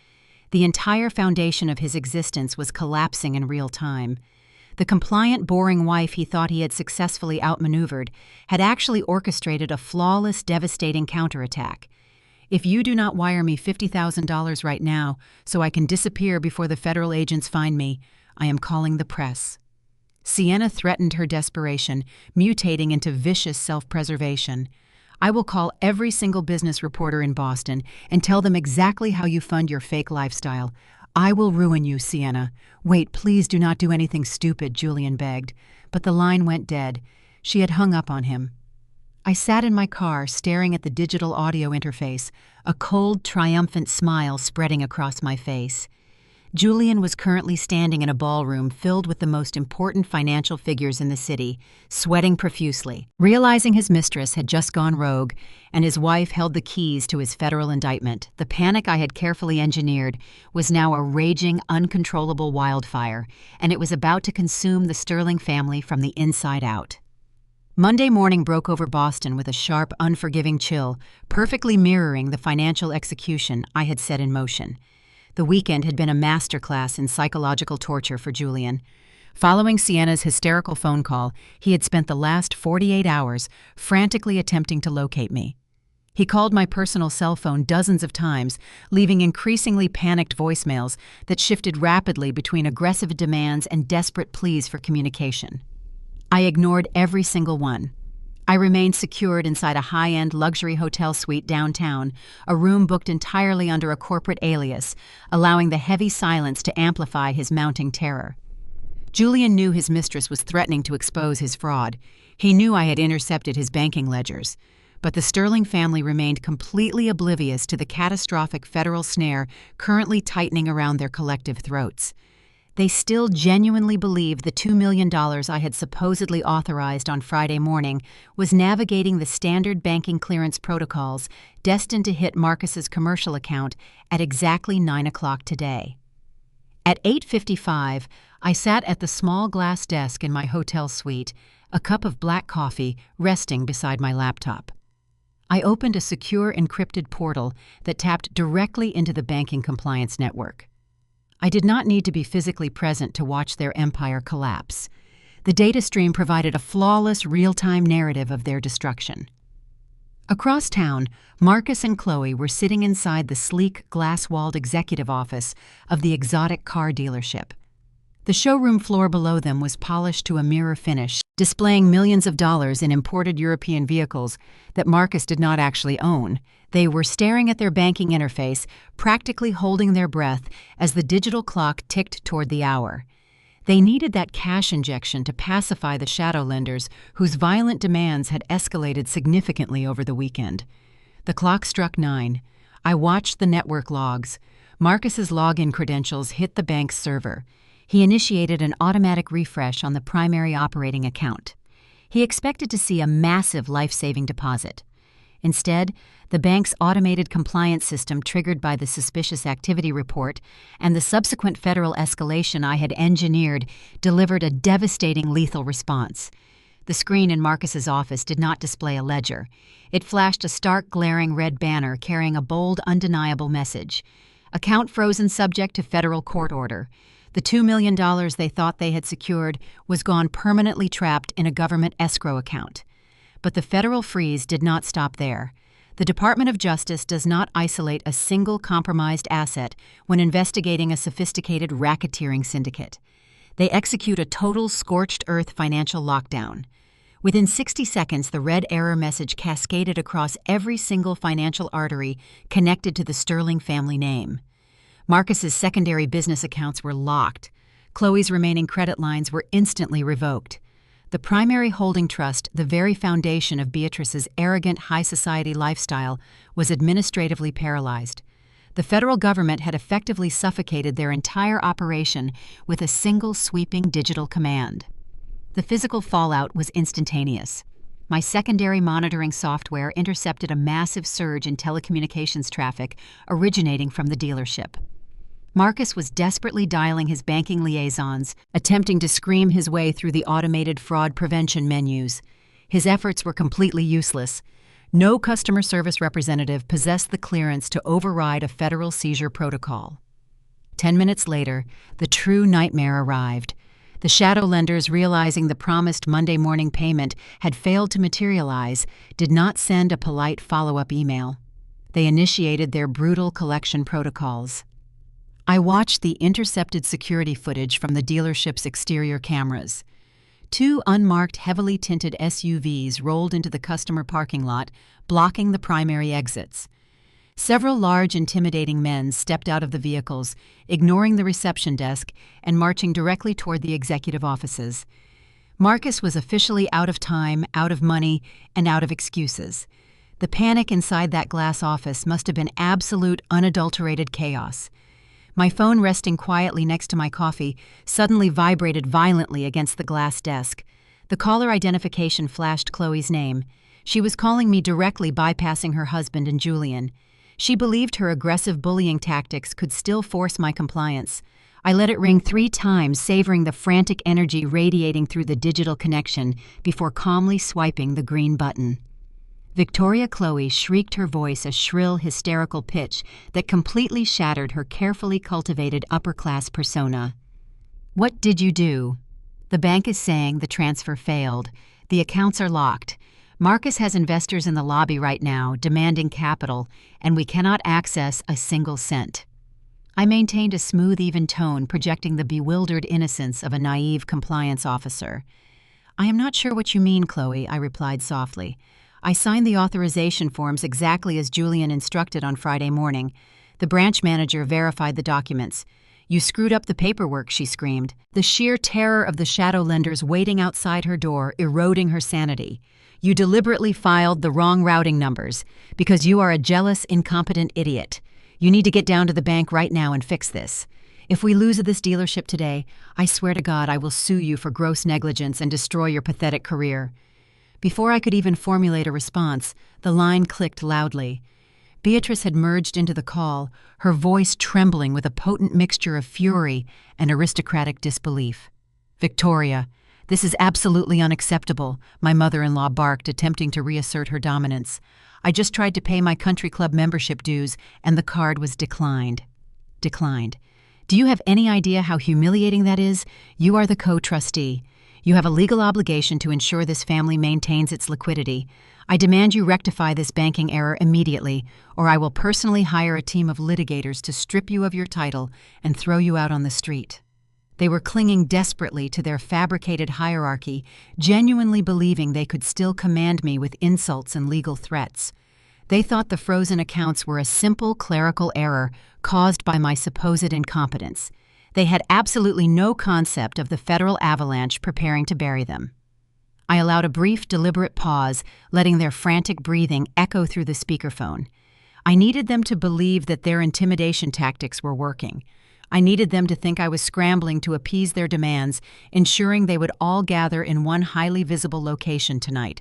The entire foundation of his existence was collapsing in real time. The compliant, boring wife he thought he had successfully outmaneuvered had actually orchestrated a flawless, devastating counterattack. "If you do not wire me $50,000 right now so I can disappear before the federal agents find me, I am calling the press." Sienna threatened her desperation, mutating into vicious self-preservation. "I will call every single business reporter in Boston and tell them exactly how you fund your fake lifestyle. I will ruin you, Sienna." "Wait, please do not do anything stupid," Julian begged. But the line went dead. She had hung up on him. I sat in my car, staring at the digital audio interface, a cold, triumphant smile spreading across my face. Julian was currently standing in a ballroom filled with the most important financial figures in the city, sweating profusely. Realizing his mistress had just gone rogue and his wife held the keys to his federal indictment, the panic I had carefully engineered was now a raging, uncontrollable wildfire, and it was about to consume the Sterling family from the inside out. Monday morning broke over Boston with a sharp, unforgiving chill, perfectly mirroring the financial execution I had set in motion. The weekend had been a masterclass in psychological torture for Julian. Following Sienna's hysterical phone call, he had spent the last 48 hours frantically attempting to locate me. He called my personal cell phone dozens of times, leaving increasingly panicked voicemails that shifted rapidly between aggressive demands and desperate pleas for communication. I ignored every single one. I remained secured inside a high-end luxury hotel suite downtown, a room booked entirely under a corporate alias, allowing the heavy silence to amplify his mounting terror. Julian knew his mistress was threatening to expose his fraud. He knew I had intercepted his banking ledgers. But the Sterling family remained completely oblivious to the catastrophic federal snare currently tightening around their collective throats. They still genuinely believed the $2 million I had supposedly authorized on Friday morning was navigating the standard banking clearance protocols destined to hit Marcus's commercial account at exactly 9 o'clock today. At 8:55, I sat at the small glass desk in my hotel suite, a cup of black coffee resting beside my laptop. I opened a secure encrypted portal that tapped directly into the banking compliance network. I did not need to be physically present to watch their empire collapse. The data stream provided a flawless, real-time narrative of their destruction. Across town, Marcus and Chloe were sitting inside the sleek, glass-walled executive office of the exotic car dealership. The showroom floor below them was polished to a mirror finish, displaying millions of dollars in imported European vehicles that Marcus did not actually own. They were staring at their banking interface, practically holding their breath as the digital clock ticked toward the hour. They needed that cash injection to pacify the shadow lenders whose violent demands had escalated significantly over the weekend. The clock struck 9. I watched the network logs. Marcus's login credentials hit the bank's server. He initiated an automatic refresh on the primary operating account. He expected to see a massive life-saving deposit. Instead, the bank's automated compliance system triggered by the suspicious activity report and the subsequent federal escalation I had engineered delivered a devastating lethal response. The screen in Marcus's office did not display a ledger. It flashed a stark, glaring red banner carrying a bold, undeniable message. Account frozen subject to federal court order. The $2 million they thought they had secured was gone permanently trapped in a government escrow account. But the federal freeze did not stop there. The Department of Justice does not isolate a single compromised asset when investigating a sophisticated racketeering syndicate. They execute a total scorched earth financial lockdown. Within 60 seconds, the red error message cascaded across every single financial artery connected to the Sterling family name. Marcus's secondary business accounts were locked. Chloe's remaining credit lines were instantly revoked. The primary holding trust, the very foundation of Beatrice's arrogant high society lifestyle, was administratively paralyzed. The federal government had effectively suffocated their entire operation with a single sweeping digital command. The physical fallout was instantaneous. My secondary monitoring software intercepted a massive surge in telecommunications traffic originating from the dealership. Marcus was desperately dialing his banking liaisons, attempting to scream his way through the automated fraud prevention menus. His efforts were completely useless. No customer service representative possessed the clearance to override a federal seizure protocol. 10 minutes later, the true nightmare arrived. The shadow lenders, realizing the promised Monday morning payment had failed to materialize, did not send a polite follow-up email. They initiated their brutal collection protocols. I watched the intercepted security footage from the dealership's exterior cameras. 2 unmarked, heavily tinted SUVs rolled into the customer parking lot, blocking the primary exits. Several large, intimidating men stepped out of the vehicles, ignoring the reception desk and marching directly toward the executive offices. Marcus was officially out of time, out of money, and out of excuses. The panic inside that glass office must have been absolute, unadulterated chaos. My phone, resting quietly next to my coffee, suddenly vibrated violently against the glass desk. The caller identification flashed Chloe's name. She was calling me directly, bypassing her husband and Julian. She believed her aggressive bullying tactics could still force my compliance. I let it ring 3 times, savoring the frantic energy radiating through the digital connection before calmly swiping the green button. Victoria Chloe shrieked, her voice a shrill, hysterical pitch that completely shattered her carefully cultivated upper-class persona. "What did you do?" "The bank is saying the transfer failed. The accounts are locked. Marcus has investors in the lobby right now, demanding capital, and we cannot access a single cent." I maintained a smooth, even tone, projecting the bewildered innocence of a naive compliance officer. "I am not sure what you mean, Chloe," I replied softly. "I signed the authorization forms exactly as Julian instructed on Friday morning. The branch manager verified the documents. You screwed up the paperwork," she screamed, the sheer terror of the shadow lenders waiting outside her door eroding her sanity. "You deliberately filed the wrong routing numbers because you are a jealous, incompetent idiot. You need to get down to the bank right now and fix this. If we lose this dealership today, I swear to God I will sue you for gross negligence and destroy your pathetic career." Before I could even formulate a response, the line clicked loudly. Beatrice had merged into the call, her voice trembling with a potent mixture of fury and aristocratic disbelief. "Victoria, this is absolutely unacceptable," my mother-in-law barked, attempting to reassert her dominance. "I just tried to pay my country club membership dues, and the card was declined." Declined. Do you have any idea how humiliating that is? You are the co-trustee. You have a legal obligation to ensure this family maintains its liquidity. I demand you rectify this banking error immediately, or I will personally hire a team of litigators to strip you of your title and throw you out on the street. They were clinging desperately to their fabricated hierarchy, genuinely believing they could still command me with insults and legal threats. They thought the frozen accounts were a simple clerical error caused by my supposed incompetence. They had absolutely no concept of the federal avalanche preparing to bury them. I allowed a brief, deliberate pause, letting their frantic breathing echo through the speakerphone. I needed them to believe that their intimidation tactics were working. I needed them to think I was scrambling to appease their demands, ensuring they would all gather in one highly visible location tonight.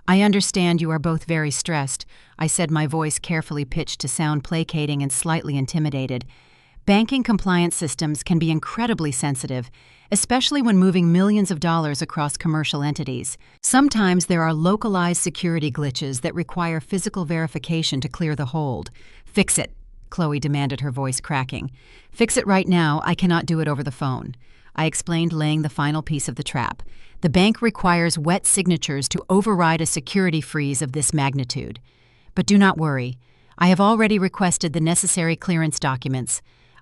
"I understand you are both very stressed," I said, my voice carefully pitched to sound placating and slightly intimidated. "Banking compliance systems can be incredibly sensitive, especially when moving millions of dollars across commercial entities. Sometimes there are localized security glitches that require physical verification to clear the hold." "Fix it," Chloe demanded, her voice cracking. "Fix it right now. I cannot do it over the phone," I explained, laying the final piece of the trap. "The bank requires wet signatures to override a security freeze of this magnitude. But do not worry. I have already requested the necessary clearance documents.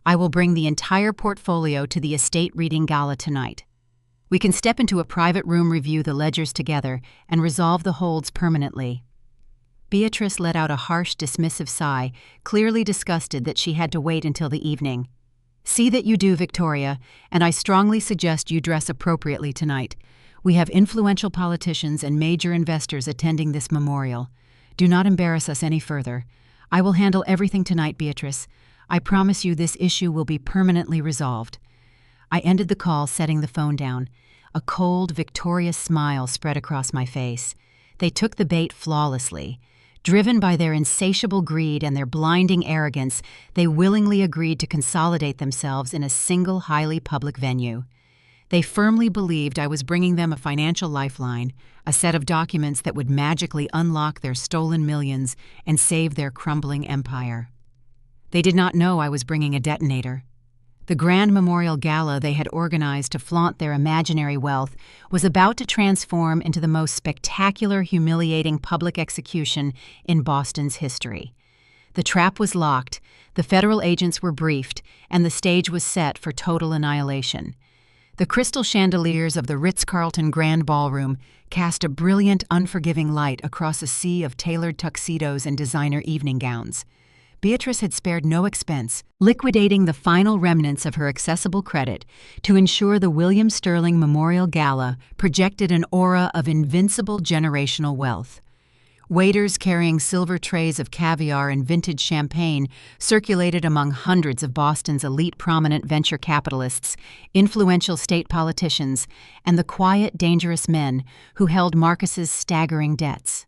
I will bring the entire portfolio to the estate reading gala tonight. We can step into a private room, review the ledgers together, and resolve the holds permanently." Beatrice let out a harsh, dismissive sigh, clearly disgusted that she had to wait until the evening. "See that you do, Victoria, and I strongly suggest you dress appropriately tonight. We have influential politicians and major investors attending this memorial. Do not embarrass us any further. I will handle everything tonight, Beatrice. I promise you this issue will be permanently resolved." I ended the call, setting the phone down. A cold, victorious smile spread across my face. They took the bait flawlessly. Driven by their insatiable greed and their blinding arrogance, they willingly agreed to consolidate themselves in a single, highly public venue. They firmly believed I was bringing them a financial lifeline, a set of documents that would magically unlock their stolen millions and save their crumbling empire. They did not know I was bringing a detonator. The grand memorial gala they had organized to flaunt their imaginary wealth was about to transform into the most spectacular, humiliating public execution in Boston's history. The trap was locked, the federal agents were briefed, and the stage was set for total annihilation. The crystal chandeliers of the Ritz-Carlton Grand Ballroom cast a brilliant, unforgiving light across a sea of tailored tuxedos and designer evening gowns. Beatrice had spared no expense, liquidating the final remnants of her accessible credit to ensure the William Sterling Memorial Gala projected an aura of invincible generational wealth. Waiters carrying silver trays of caviar and vintage champagne circulated among hundreds of Boston's elite prominent venture capitalists, influential state politicians, and the quiet, dangerous men who held Marcus's staggering debts.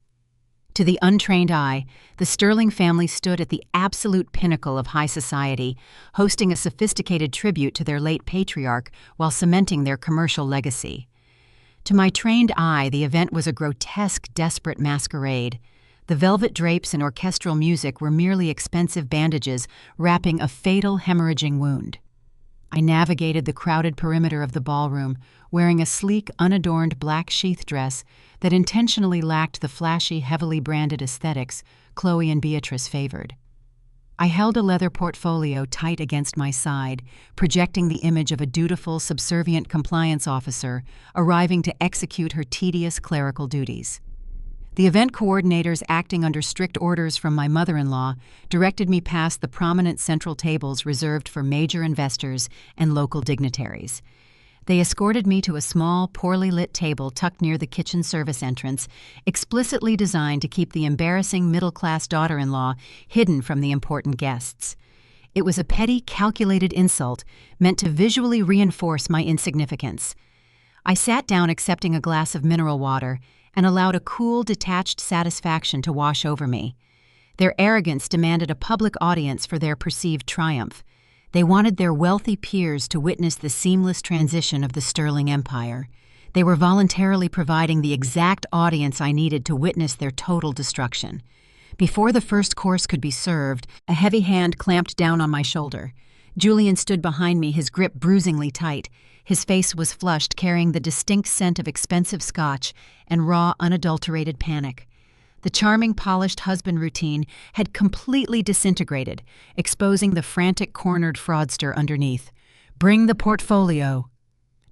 To the untrained eye, the Sterling family stood at the absolute pinnacle of high society, hosting a sophisticated tribute to their late patriarch while cementing their commercial legacy. To my trained eye, the event was a grotesque, desperate masquerade. The velvet drapes and orchestral music were merely expensive bandages wrapping a fatal hemorrhaging wound. I navigated the crowded perimeter of the ballroom, wearing a sleek, unadorned black sheath dress that intentionally lacked the flashy, heavily branded aesthetics Chloe and Beatrice favored. I held a leather portfolio tight against my side, projecting the image of a dutiful, subservient compliance officer arriving to execute her tedious clerical duties. The event coordinators, acting under strict orders from my mother-in-law, directed me past the prominent central tables reserved for major investors and local dignitaries. They escorted me to a small, poorly lit table tucked near the kitchen service entrance, explicitly designed to keep the embarrassing middle-class daughter-in-law hidden from the important guests. It was a petty, calculated insult meant to visually reinforce my insignificance. I sat down accepting a glass of mineral water and allowed a cool, detached satisfaction to wash over me. Their arrogance demanded a public audience for their perceived triumph. They wanted their wealthy peers to witness the seamless transition of the Sterling Empire. They were voluntarily providing the exact audience I needed to witness their total destruction. Before the first course could be served, a heavy hand clamped down on my shoulder. Julian stood behind me, his grip bruisingly tight. His face was flushed, carrying the distinct scent of expensive scotch and raw, unadulterated panic. The charming, polished husband routine had completely disintegrated, exposing the frantic, cornered fraudster underneath. "Bring the portfolio."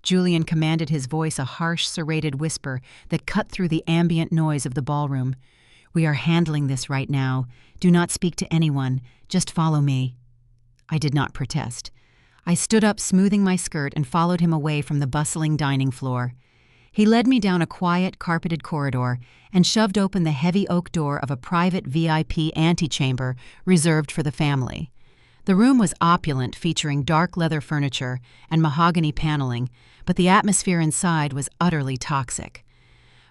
Julian commanded, his voice a harsh, serrated whisper that cut through the ambient noise of the ballroom. "We are handling this right now. Do not speak to anyone. Just follow me." I did not protest. I stood up, smoothing my skirt, and followed him away from the bustling dining floor. He led me down a quiet, carpeted corridor and shoved open the heavy oak door of a private VIP antechamber reserved for the family. The room was opulent, featuring dark leather furniture and mahogany paneling, but the atmosphere inside was utterly toxic.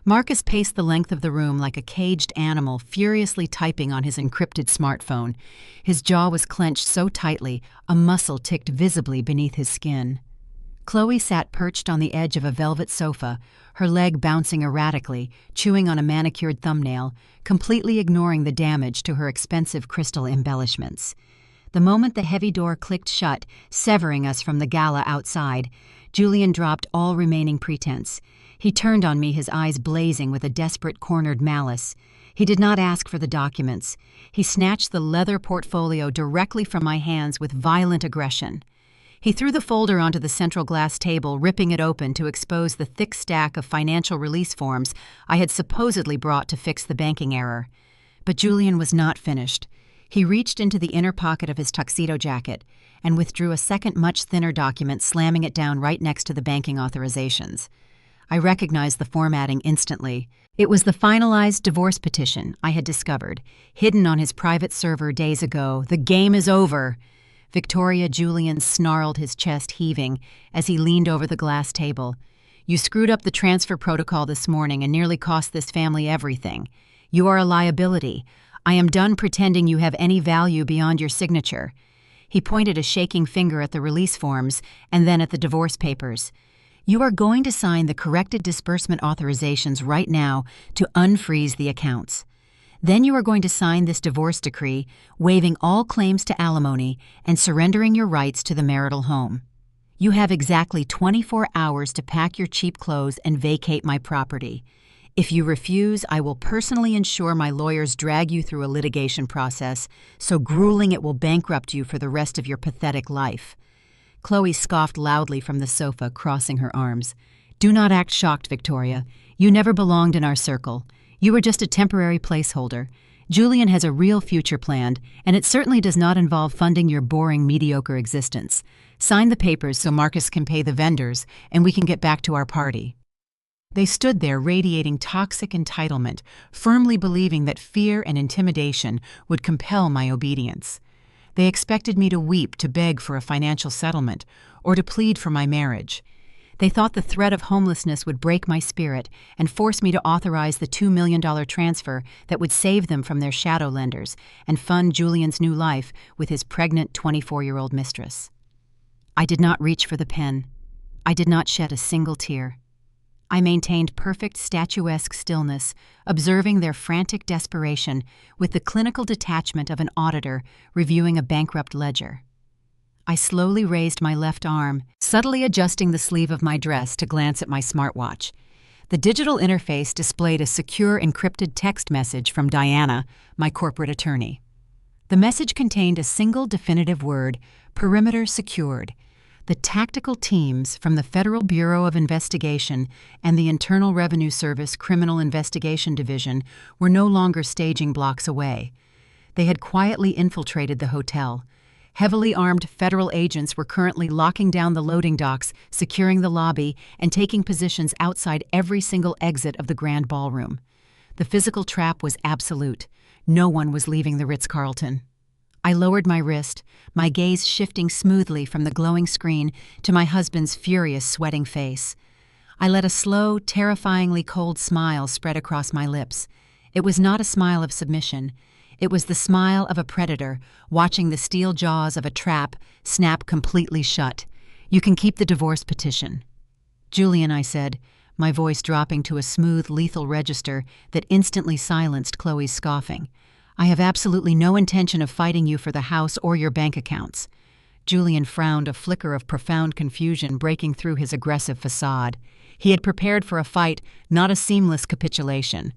Marcus paced the length of the room like a caged animal, furiously typing on his encrypted smartphone. His jaw was clenched so tightly, a muscle ticked visibly beneath his skin. Chloe sat perched on the edge of a velvet sofa, her leg bouncing erratically, chewing on a manicured thumbnail, completely ignoring the damage to her expensive crystal embellishments. The moment the heavy door clicked shut, severing us from the gala outside, Julian dropped all remaining pretense. He turned on me, his eyes blazing with a desperate, cornered malice. He did not ask for the documents. He snatched the leather portfolio directly from my hands with violent aggression. He threw the folder onto the central glass table, ripping it open to expose the thick stack of financial release forms I had supposedly brought to fix the banking error. But Julian was not finished. He reached into the inner pocket of his tuxedo jacket and withdrew a second, much thinner document, slamming it down right next to the banking authorizations. I recognized the formatting instantly. It was the finalized divorce petition I had discovered, hidden on his private server days ago. "The game is over." Victoria Julian snarled, his chest heaving, as he leaned over the glass table. "You screwed up the transfer protocol this morning and nearly cost this family everything. You are a liability. I am done pretending you have any value beyond your signature." He pointed a shaking finger at the release forms and then at the divorce papers. "You are going to sign the corrected disbursement authorizations right now to unfreeze the accounts. Then you are going to sign this divorce decree, waiving all claims to alimony and surrendering your rights to the marital home. You have exactly 24 hours to pack your cheap clothes and vacate my property. If you refuse, I will personally ensure my lawyers drag you through a litigation process so grueling it will bankrupt you for the rest of your pathetic life." Chloe scoffed loudly from the sofa, crossing her arms. "Do not act shocked, Victoria. You never belonged in our circle. You were just a temporary placeholder. Julian has a real future planned, and it certainly does not involve funding your boring, mediocre existence. Sign the papers so Marcus can pay the vendors, and we can get back to our party." They stood there radiating toxic entitlement, firmly believing that fear and intimidation would compel my obedience. They expected me to weep to beg for a financial settlement, or to plead for my marriage. They thought the threat of homelessness would break my spirit and force me to authorize the $2 million transfer that would save them from their shadow lenders and fund Julian's new life with his pregnant 24-year-old mistress. I did not reach for the pen. I did not shed a single tear. I maintained perfect statuesque stillness, observing their frantic desperation with the clinical detachment of an auditor reviewing a bankrupt ledger. I slowly raised my left arm, subtly adjusting the sleeve of my dress to glance at my smartwatch. The digital interface displayed a secure encrypted text message from Diana, my corporate attorney. The message contained a single definitive word: perimeter secured. The tactical teams from the Federal Bureau of Investigation and the Internal Revenue Service Criminal Investigation Division were no longer staging blocks away. They had quietly infiltrated the hotel. Heavily armed federal agents were currently locking down the loading docks, securing the lobby, and taking positions outside every single exit of the grand ballroom. The physical trap was absolute. No one was leaving the Ritz-Carlton. I lowered my wrist, my gaze shifting smoothly from the glowing screen to my husband's furious, sweating face. I let a slow, terrifyingly cold smile spread across my lips. It was not a smile of submission. It was the smile of a predator watching the steel jaws of a trap snap completely shut. "You can keep the divorce petition." "Julian," I said, my voice dropping to a smooth, lethal register that instantly silenced Chloe's scoffing. "I have absolutely no intention of fighting you for the house or your bank accounts." Julian frowned, a flicker of profound confusion breaking through his aggressive facade. He had prepared for a fight, not a seamless capitulation.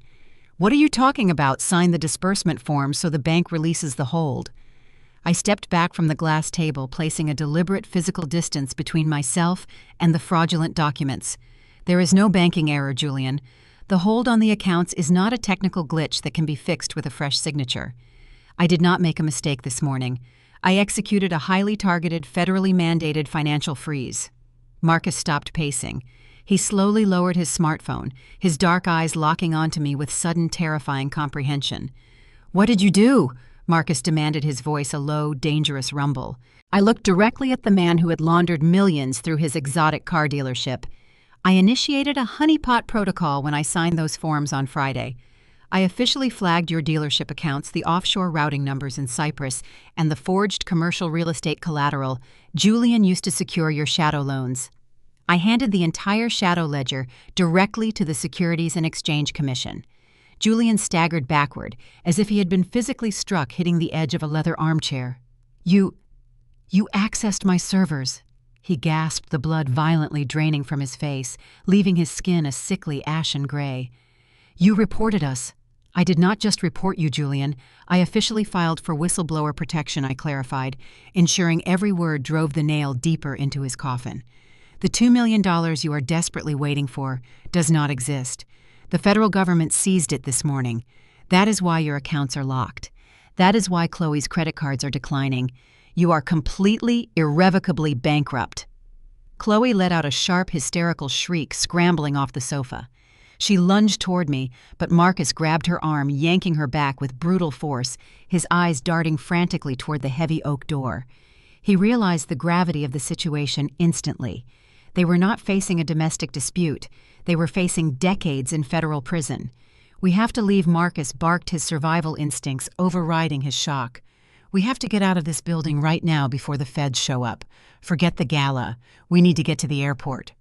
"What are you talking about? Sign the disbursement form so the bank releases the hold." I stepped back from the glass table, placing a deliberate physical distance between myself and the fraudulent documents. "There is no banking error, Julian. The hold on the accounts is not a technical glitch that can be fixed with a fresh signature. I did not make a mistake this morning. I executed a highly targeted, federally mandated financial freeze." Marcus stopped pacing. He slowly lowered his smartphone, his dark eyes locking onto me with sudden, terrifying comprehension. "What did you do?" Marcus demanded, his voice a low, dangerous rumble. I looked directly at the man who had laundered millions through his exotic car dealership. "I initiated a Honeypot protocol when I signed those forms on Friday. I officially flagged your dealership accounts, the offshore routing numbers in Cyprus, and the forged commercial real estate collateral Julian used to secure your shadow loans. I handed the entire shadow ledger directly to the Securities and Exchange Commission." Julian staggered backward, as if he had been physically struck, hitting the edge of a leather armchair. You accessed my servers." He gasped, the blood violently draining from his face, leaving his skin a sickly ashen gray. "You reported us." "I did not just report you, Julian. I officially filed for whistleblower protection," I clarified, ensuring every word drove the nail deeper into his coffin. "The $2 million you are desperately waiting for does not exist. The federal government seized it this morning. That is why your accounts are locked. That is why Chloe's credit cards are declining. You are completely, irrevocably bankrupt." Chloe let out a sharp, hysterical shriek, scrambling off the sofa. She lunged toward me, but Marcus grabbed her arm, yanking her back with brutal force, his eyes darting frantically toward the heavy oak door. He realized the gravity of the situation instantly. They were not facing a domestic dispute. They were facing decades in federal prison. "We have to leave," Marcus barked, his survival instincts overriding his shock. "We have to get out of this building right now before the feds show up. Forget the gala. We need to get to the airport."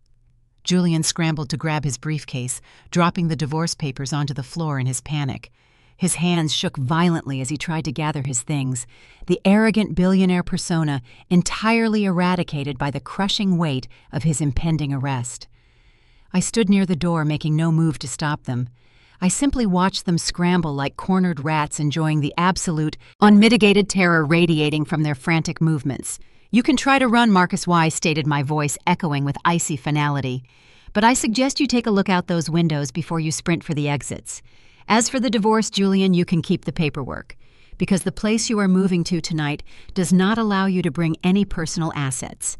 Julian scrambled to grab his briefcase, dropping the divorce papers onto the floor in his panic. His hands shook violently as he tried to gather his things, the arrogant billionaire persona entirely eradicated by the crushing weight of his impending arrest. I stood near the door, making no move to stop them. I simply watched them scramble like cornered rats, enjoying the absolute, unmitigated terror radiating from their frantic movements. "You can try to run, Marcus Wise," stated my voice, echoing with icy finality. "But I suggest you take a look out those windows before you sprint for the exits. As for the divorce, Julian, you can keep the paperwork, because the place you are moving to tonight does not allow you to bring any personal assets."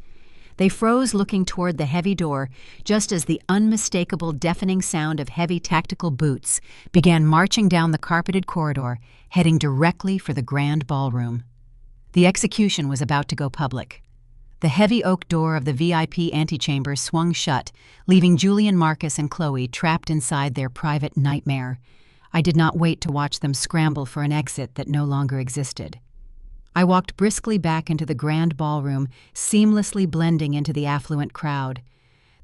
They froze, looking toward the heavy door, just as the unmistakable, deafening sound of heavy tactical boots began marching down the carpeted corridor, heading directly for the grand ballroom. The execution was about to go public. The heavy oak door of the VIP antechamber swung shut, leaving Julian, Marcus, and Chloe trapped inside their private nightmare. I did not wait to watch them scramble for an exit that no longer existed. I walked briskly back into the grand ballroom, seamlessly blending into the affluent crowd.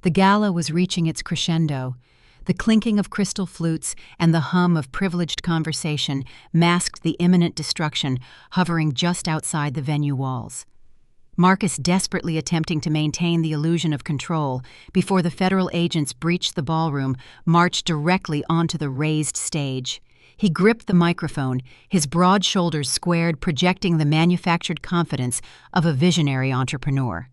The gala was reaching its crescendo. The clinking of crystal flutes and the hum of privileged conversation masked the imminent destruction hovering just outside the venue walls. Marcus, desperately attempting to maintain the illusion of control before the federal agents breached the ballroom, marched directly onto the raised stage. He gripped the microphone, his broad shoulders squared, projecting the manufactured confidence of a visionary entrepreneur.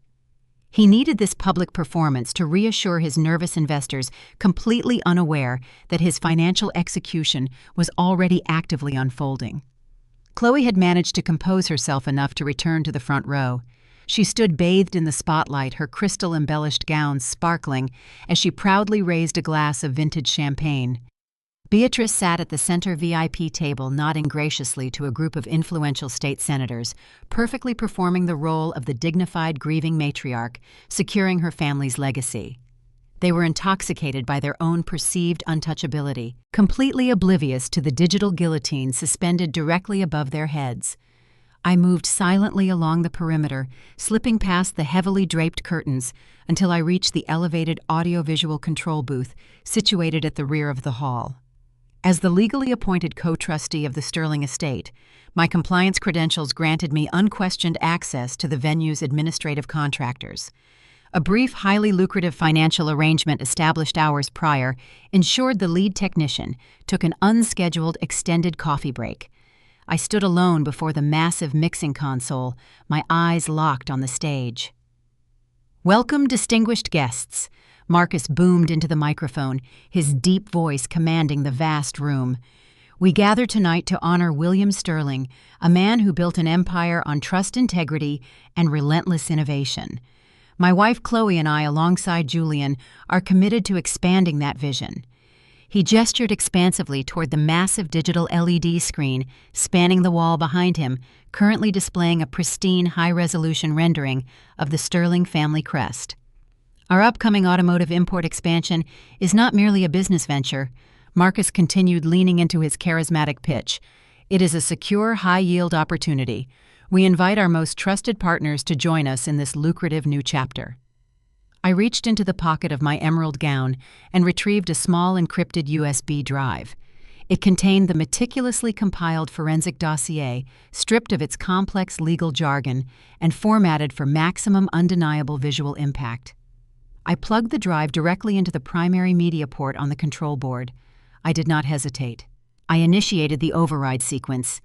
He needed this public performance to reassure his nervous investors, completely unaware that his financial execution was already actively unfolding. Chloe had managed to compose herself enough to return to the front row. She stood bathed in the spotlight, her crystal-embellished gown sparkling as she proudly raised a glass of vintage champagne. Beatrice sat at the center VIP table, nodding graciously to a group of influential state senators, perfectly performing the role of the dignified grieving matriarch, securing her family's legacy. They were intoxicated by their own perceived untouchability, completely oblivious to the digital guillotine suspended directly above their heads. I moved silently along the perimeter, slipping past the heavily draped curtains until I reached the elevated audiovisual control booth situated at the rear of the hall. As the legally appointed co-trustee of the Sterling estate, my compliance credentials granted me unquestioned access to the venue's administrative contractors. A brief, highly lucrative financial arrangement established hours prior ensured the lead technician took an unscheduled extended coffee break. I stood alone before the massive mixing console, my eyes locked on the stage. "Welcome, distinguished guests," Marcus boomed into the microphone, his deep voice commanding the vast room. "We gather tonight to honor William Sterling, a man who built an empire on trust, integrity, and relentless innovation. My wife Chloe and I, alongside Julian, are committed to expanding that vision." He gestured expansively toward the massive digital LED screen spanning the wall behind him, currently displaying a pristine, high-resolution rendering of the Sterling family crest. "Our upcoming automotive import expansion is not merely a business venture," Marcus continued, leaning into his charismatic pitch. "It is a secure, high-yield opportunity. We invite our most trusted partners to join us in this lucrative new chapter." I reached into the pocket of my emerald gown and retrieved a small encrypted USB drive. It contained the meticulously compiled forensic dossier, stripped of its complex legal jargon and formatted for maximum undeniable visual impact. I plugged the drive directly into the primary media port on the control board. I did not hesitate. I initiated the override sequence.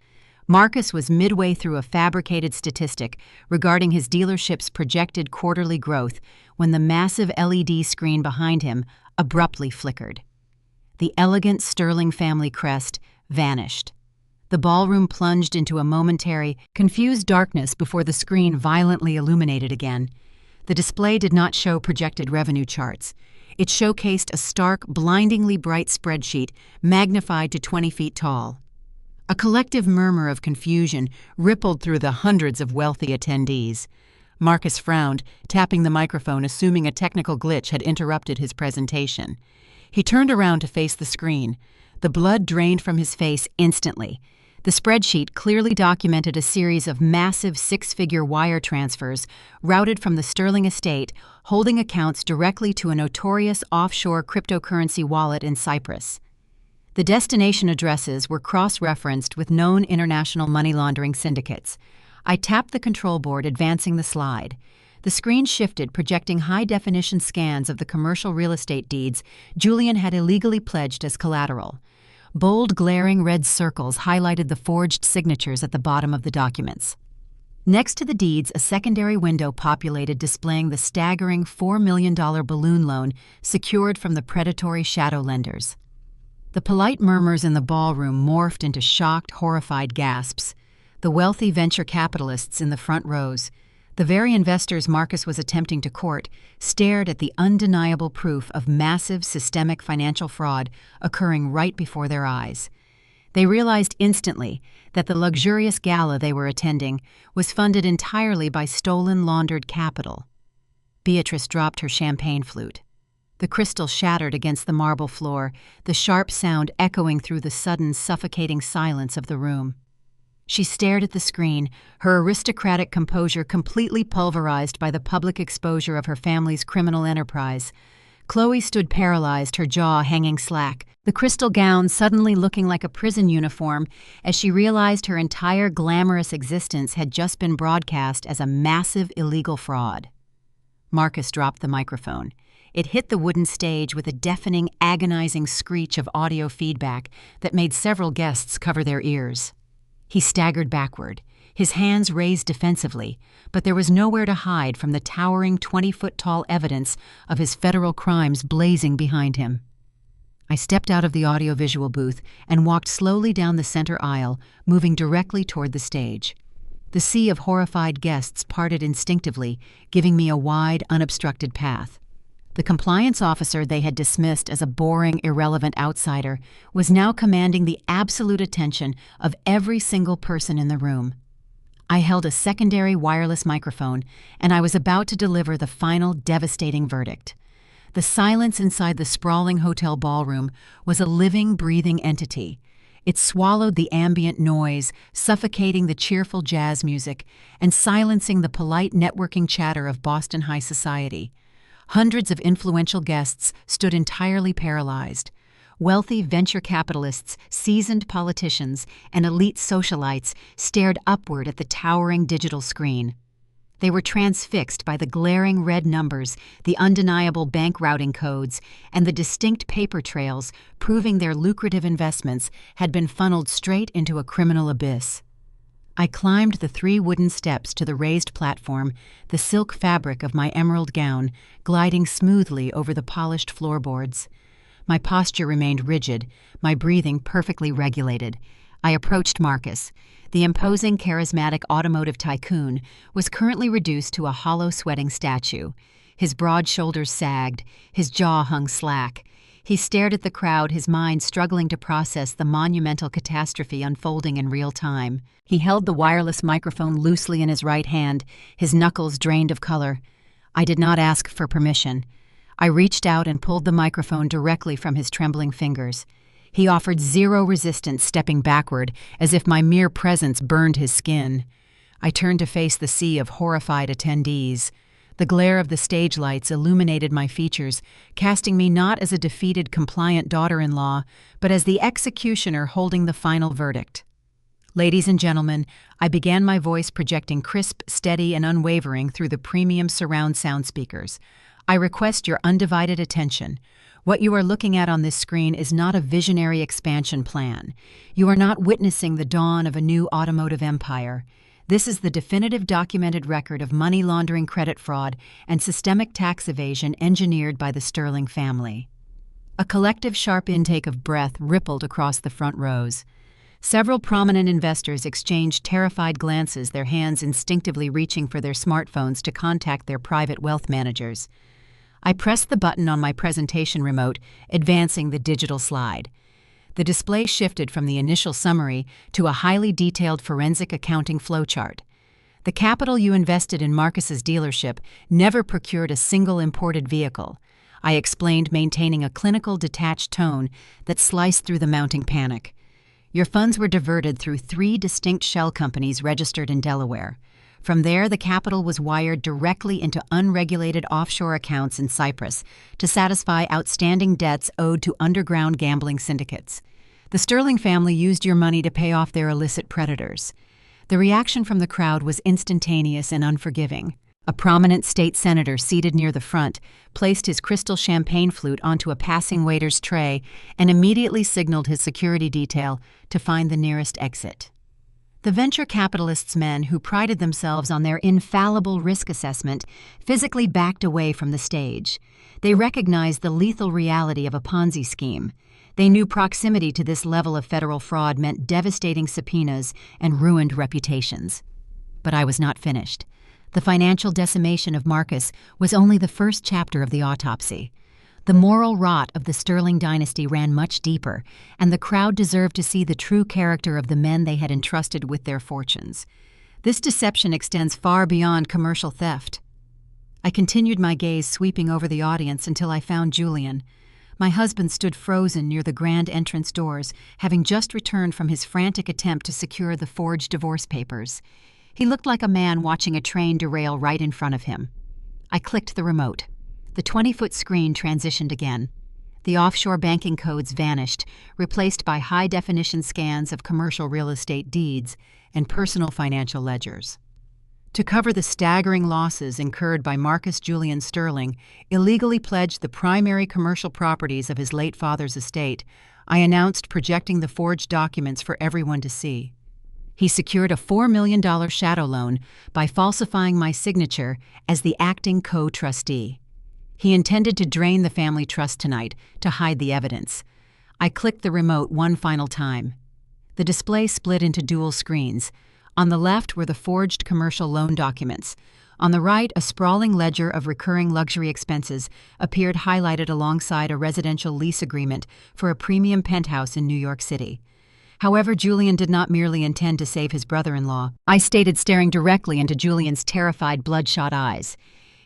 Marcus was midway through a fabricated statistic regarding his dealership's projected quarterly growth when the massive LED screen behind him abruptly flickered. The elegant Sterling family crest vanished. The ballroom plunged into a momentary, confused darkness before the screen violently illuminated again. The display did not show projected revenue charts. It showcased a stark, blindingly bright spreadsheet magnified to 20 feet tall. A collective murmur of confusion rippled through the hundreds of wealthy attendees. Marcus frowned, tapping the microphone, assuming a technical glitch had interrupted his presentation. He turned around to face the screen. The blood drained from his face instantly. The spreadsheet clearly documented a series of massive six-figure wire transfers routed from the Sterling estate, holding accounts directly to a notorious offshore cryptocurrency wallet in Cyprus. The destination addresses were cross-referenced with known international money-laundering syndicates. I tapped the control board, advancing the slide. The screen shifted, projecting high-definition scans of the commercial real estate deeds Julian had illegally pledged as collateral. Bold, glaring red circles highlighted the forged signatures at the bottom of the documents. Next to the deeds, a secondary window populated, displaying the staggering $4 million balloon loan secured from the predatory shadow lenders. The polite murmurs in the ballroom morphed into shocked, horrified gasps. The wealthy venture capitalists in the front rows, the very investors Marcus was attempting to court, stared at the undeniable proof of massive systemic financial fraud occurring right before their eyes. They realized instantly that the luxurious gala they were attending was funded entirely by stolen, laundered capital. Beatrice dropped her champagne flute. The crystal shattered against the marble floor, the sharp sound echoing through the sudden, suffocating silence of the room. She stared at the screen, her aristocratic composure completely pulverized by the public exposure of her family's criminal enterprise. Chloe stood paralyzed, her jaw hanging slack, the crystal gown suddenly looking like a prison uniform as she realized her entire glamorous existence had just been broadcast as a massive illegal fraud. Marcus dropped the microphone. It hit the wooden stage with a deafening, agonizing screech of audio feedback that made several guests cover their ears. He staggered backward, his hands raised defensively, but there was nowhere to hide from the towering 20-foot-tall evidence of his federal crimes blazing behind him. I stepped out of the audiovisual booth and walked slowly down the center aisle, moving directly toward the stage. The sea of horrified guests parted instinctively, giving me a wide, unobstructed path. The compliance officer they had dismissed as a boring, irrelevant outsider was now commanding the absolute attention of every single person in the room. I held a secondary wireless microphone, and I was about to deliver the final devastating verdict. The silence inside the sprawling hotel ballroom was a living, breathing entity. It swallowed the ambient noise, suffocating the cheerful jazz music, and silencing the polite networking chatter of Boston high society. Hundreds of influential guests stood entirely paralyzed. Wealthy venture capitalists, seasoned politicians, and elite socialites stared upward at the towering digital screen. They were transfixed by the glaring red numbers, the undeniable bank routing codes, and the distinct paper trails proving their lucrative investments had been funneled straight into a criminal abyss. I climbed the 3 wooden steps to the raised platform, the silk fabric of my emerald gown gliding smoothly over the polished floorboards. My posture remained rigid, my breathing perfectly regulated. I approached Marcus. The imposing, charismatic automotive tycoon was currently reduced to a hollow, sweating statue. His broad shoulders sagged, his jaw hung slack. He stared at the crowd, his mind struggling to process the monumental catastrophe unfolding in real time. He held the wireless microphone loosely in his right hand, his knuckles drained of color. I did not ask for permission. I reached out and pulled the microphone directly from his trembling fingers. He offered zero resistance, stepping backward, as if my mere presence burned his skin. I turned to face the sea of horrified attendees. The glare of the stage lights illuminated my features, casting me not as a defeated, compliant daughter-in-law, but as the executioner holding the final verdict. Ladies and gentlemen, I began, my voice projecting crisp, steady, and unwavering through the premium surround sound speakers. I request your undivided attention. What you are looking at on this screen is not a visionary expansion plan. You are not witnessing the dawn of a new automotive empire. This is the definitive documented record of money laundering, credit fraud, and systemic tax evasion engineered by the Sterling family. A collective sharp intake of breath rippled across the front rows. Several prominent investors exchanged terrified glances, their hands instinctively reaching for their smartphones to contact their private wealth managers. I pressed the button on my presentation remote, advancing the digital slide. The display shifted from the initial summary to a highly detailed forensic accounting flowchart. The capital you invested in Marcus's dealership never procured a single imported vehicle, I explained, maintaining a clinical, detached tone that sliced through the mounting panic. Your funds were diverted through 3 distinct shell companies registered in Delaware. From there, the capital was wired directly into unregulated offshore accounts in Cyprus to satisfy outstanding debts owed to underground gambling syndicates. The Sterling family used your money to pay off their illicit predators. The reaction from the crowd was instantaneous and unforgiving. A prominent state senator seated near the front placed his crystal champagne flute onto a passing waiter's tray and immediately signaled his security detail to find the nearest exit. The venture capitalists' men who prided themselves on their infallible risk assessment physically backed away from the stage. They recognized the lethal reality of a Ponzi scheme. They knew proximity to this level of federal fraud meant devastating subpoenas and ruined reputations. But I was not finished. The financial decimation of Marcus was only the first chapter of the autopsy. The moral rot of the Sterling dynasty ran much deeper, and the crowd deserved to see the true character of the men they had entrusted with their fortunes. This deception extends far beyond commercial theft. I continued my gaze sweeping over the audience until I found Julian. My husband stood frozen near the grand entrance doors, having just returned from his frantic attempt to secure the forged divorce papers. He looked like a man watching a train derail right in front of him. I clicked the remote. The 20-foot screen transitioned again. The offshore banking codes vanished, replaced by high-definition scans of commercial real estate deeds and personal financial ledgers. To cover the staggering losses incurred by Marcus Julian Sterling, illegally pledged the primary commercial properties of his late father's estate, I announced projecting the forged documents for everyone to see. He secured a $4 million shadow loan by falsifying my signature as the acting co-trustee. He intended to drain the family trust tonight to hide the evidence. I clicked the remote one final time. The display split into dual screens. On the left were the forged commercial loan documents. On the right, a sprawling ledger of recurring luxury expenses appeared highlighted alongside a residential lease agreement for a premium penthouse in New York City. However, Julian did not merely intend to save his brother-in-law. I stated, staring directly into Julian's terrified, bloodshot eyes.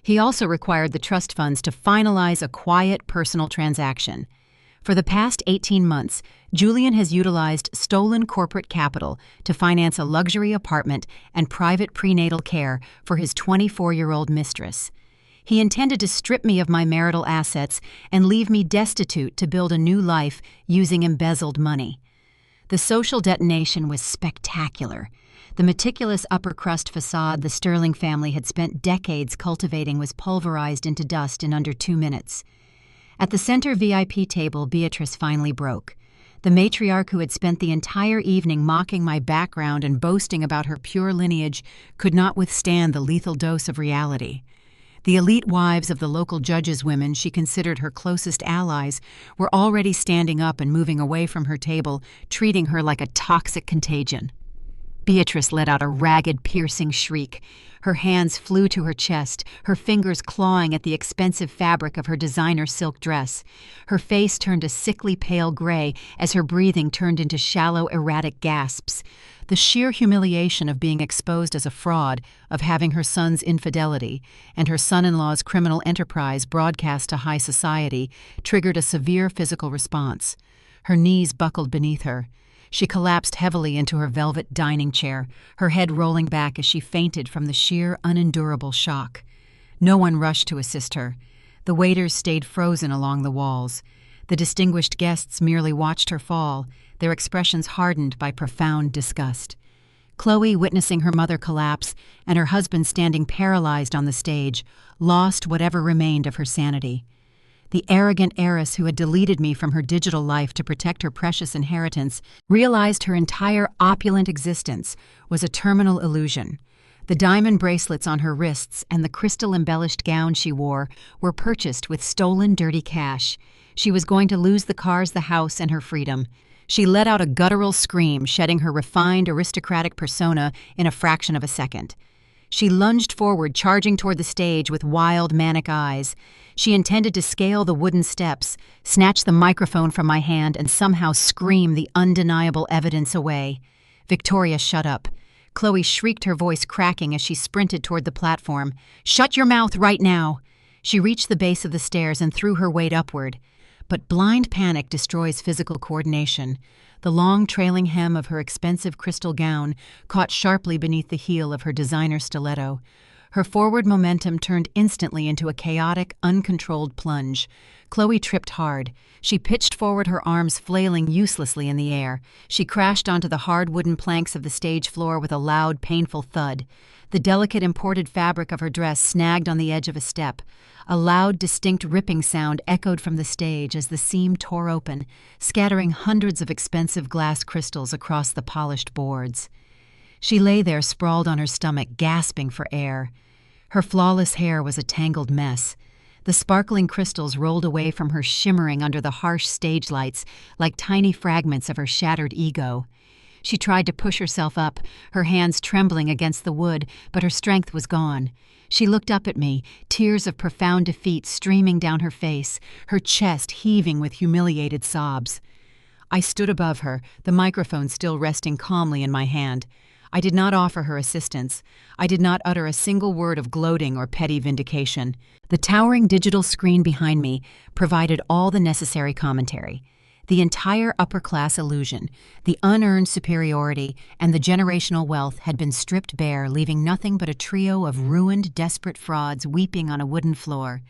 He also required the trust funds to finalize a quiet, personal transaction. For the past 18 months, Julian has utilized stolen corporate capital to finance a luxury apartment and private prenatal care for his 24-year-old mistress. He intended to strip me of my marital assets and leave me destitute to build a new life using embezzled money. The social detonation was spectacular. The meticulous upper-crust facade the Sterling family had spent decades cultivating was pulverized into dust in under 2 minutes. At the center VIP table, Beatrice finally broke. The matriarch who had spent the entire evening mocking my background and boasting about her pure lineage could not withstand the lethal dose of reality. The elite wives of the local judges' women she considered her closest allies were already standing up and moving away from her table, treating her like a toxic contagion. Beatrice let out a ragged, piercing shriek. Her hands flew to her chest, her fingers clawing at the expensive fabric of her designer silk dress. Her face turned a sickly pale gray as her breathing turned into shallow, erratic gasps. The sheer humiliation of being exposed as a fraud, of having her son's infidelity, and her son-in-law's criminal enterprise broadcast to high society triggered a severe physical response. Her knees buckled beneath her. She collapsed heavily into her velvet dining chair, her head rolling back as she fainted from the sheer, unendurable shock. No one rushed to assist her. The waiters stayed frozen along the walls. The distinguished guests merely watched her fall, their expressions hardened by profound disgust. Chloe, witnessing her mother collapse and her husband standing paralyzed on the stage, lost whatever remained of her sanity. The arrogant heiress who had deleted me from her digital life to protect her precious inheritance realized her entire opulent existence was a terminal illusion. The diamond bracelets on her wrists and the crystal-embellished gown she wore were purchased with stolen, dirty cash. She was going to lose the cars, the house, and her freedom. She let out a guttural scream, shedding her refined, aristocratic persona in a fraction of a second. She lunged forward, charging toward the stage with wild, manic eyes. She intended to scale the wooden steps, snatch the microphone from my hand, and somehow scream the undeniable evidence away. Victoria, shut up. Chloe shrieked, her voice cracking as she sprinted toward the platform. Shut your mouth right now! She reached the base of the stairs and threw her weight upward. But blind panic destroys physical coordination. The long trailing hem of her expensive crystal gown caught sharply beneath the heel of her designer stiletto. Her forward momentum turned instantly into a chaotic, uncontrolled plunge. Chloe tripped hard. She pitched forward, her arms flailing uselessly in the air. She crashed onto the hard wooden planks of the stage floor with a loud, painful thud. The delicate imported fabric of her dress snagged on the edge of a step. A loud, distinct ripping sound echoed from the stage as the seam tore open, scattering hundreds of expensive glass crystals across the polished boards. She lay there sprawled on her stomach, gasping for air. Her flawless hair was a tangled mess. The sparkling crystals rolled away from her, shimmering under the harsh stage lights like tiny fragments of her shattered ego. She tried to push herself up, her hands trembling against the wood, but her strength was gone. She looked up at me, tears of profound defeat streaming down her face, her chest heaving with humiliated sobs. I stood above her, the microphone still resting calmly in my hand. I did not offer her assistance. I did not utter a single word of gloating or petty vindication. The towering digital screen behind me provided all the necessary commentary. The entire upper-class illusion, the unearned superiority, and the generational wealth had been stripped bare, leaving nothing but a trio of ruined, desperate frauds weeping on a wooden floor.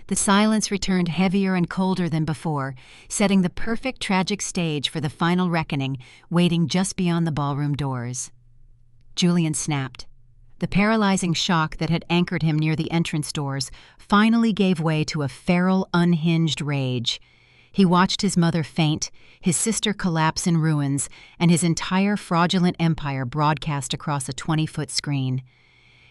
The silence returned heavier and colder than before, setting the perfect tragic stage for the final reckoning, waiting just beyond the ballroom doors. Julian snapped. The paralyzing shock that had anchored him near the entrance doors finally gave way to a feral, unhinged rage. He watched his mother faint, his sister collapse in ruins, and his entire fraudulent empire broadcast across a 20-foot screen.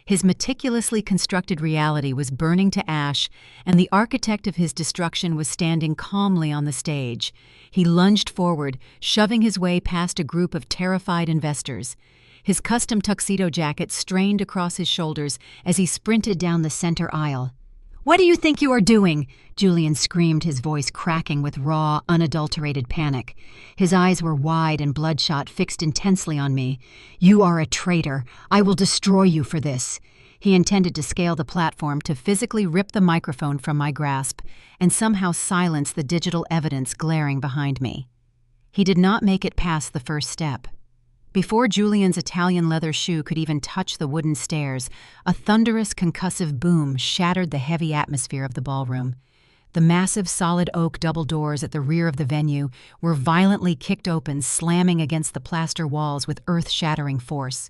His meticulously constructed reality was burning to ash, and the architect of his destruction was standing calmly on the stage. He lunged forward, shoving his way past a group of terrified investors. His custom tuxedo jacket strained across his shoulders as he sprinted down the center aisle. "What do you think you are doing?" Julian screamed, his voice cracking with raw, unadulterated panic. His eyes were wide and bloodshot, fixed intensely on me. "You are a traitor. I will destroy you for this." He intended to scale the platform, to physically rip the microphone from my grasp, and somehow silence the digital evidence glaring behind me. He did not make it past the first step. Before Julian's Italian leather shoe could even touch the wooden stairs, a thunderous concussive boom shattered the heavy atmosphere of the ballroom. The massive solid oak double doors at the rear of the venue were violently kicked open, slamming against the plaster walls with earth-shattering force.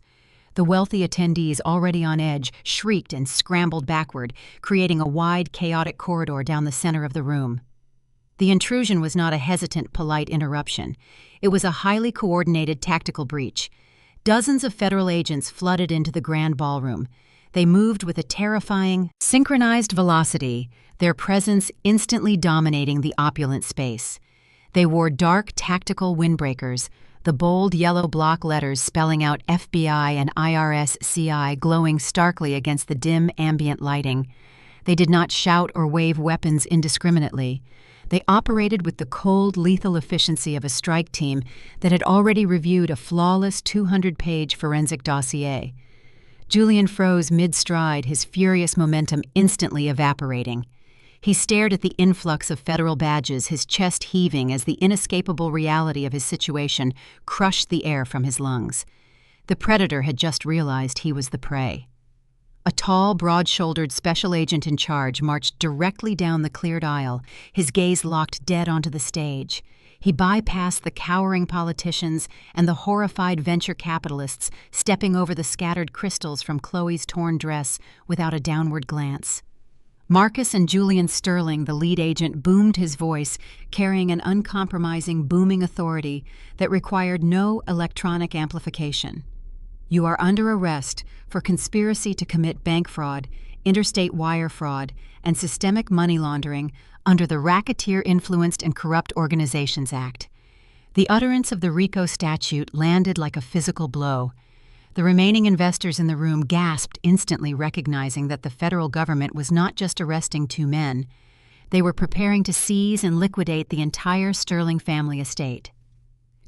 The wealthy attendees, already on edge, shrieked and scrambled backward, creating a wide, chaotic corridor down the center of the room. The intrusion was not a hesitant, polite interruption. It was a highly coordinated tactical breach. Dozens of federal agents flooded into the grand ballroom. They moved with a terrifying, synchronized velocity, their presence instantly dominating the opulent space. They wore dark, tactical windbreakers, the bold yellow block letters spelling out FBI and IRS CI glowing starkly against the dim, ambient lighting. They did not shout or wave weapons indiscriminately. They operated with the cold, lethal efficiency of a strike team that had already reviewed a flawless 200-page forensic dossier. Julian froze mid-stride, his furious momentum instantly evaporating. He stared at the influx of federal badges, his chest heaving as the inescapable reality of his situation crushed the air from his lungs. The predator had just realized he was the prey. A tall, broad-shouldered special agent in charge marched directly down the cleared aisle, his gaze locked dead onto the stage. He bypassed the cowering politicians and the horrified venture capitalists, stepping over the scattered crystals from Chloe's torn dress without a downward glance. Marcus and Julian Sterling, the lead agent, boomed his voice, carrying an uncompromising, booming authority that required no electronic amplification. "You are under arrest for conspiracy to commit bank fraud, interstate wire fraud, and systemic money laundering under the Racketeer-Influenced and Corrupt Organizations Act." The utterance of the RICO statute landed like a physical blow. The remaining investors in the room gasped, instantly recognizing that the federal government was not just arresting two men. They were preparing to seize and liquidate the entire Sterling family estate.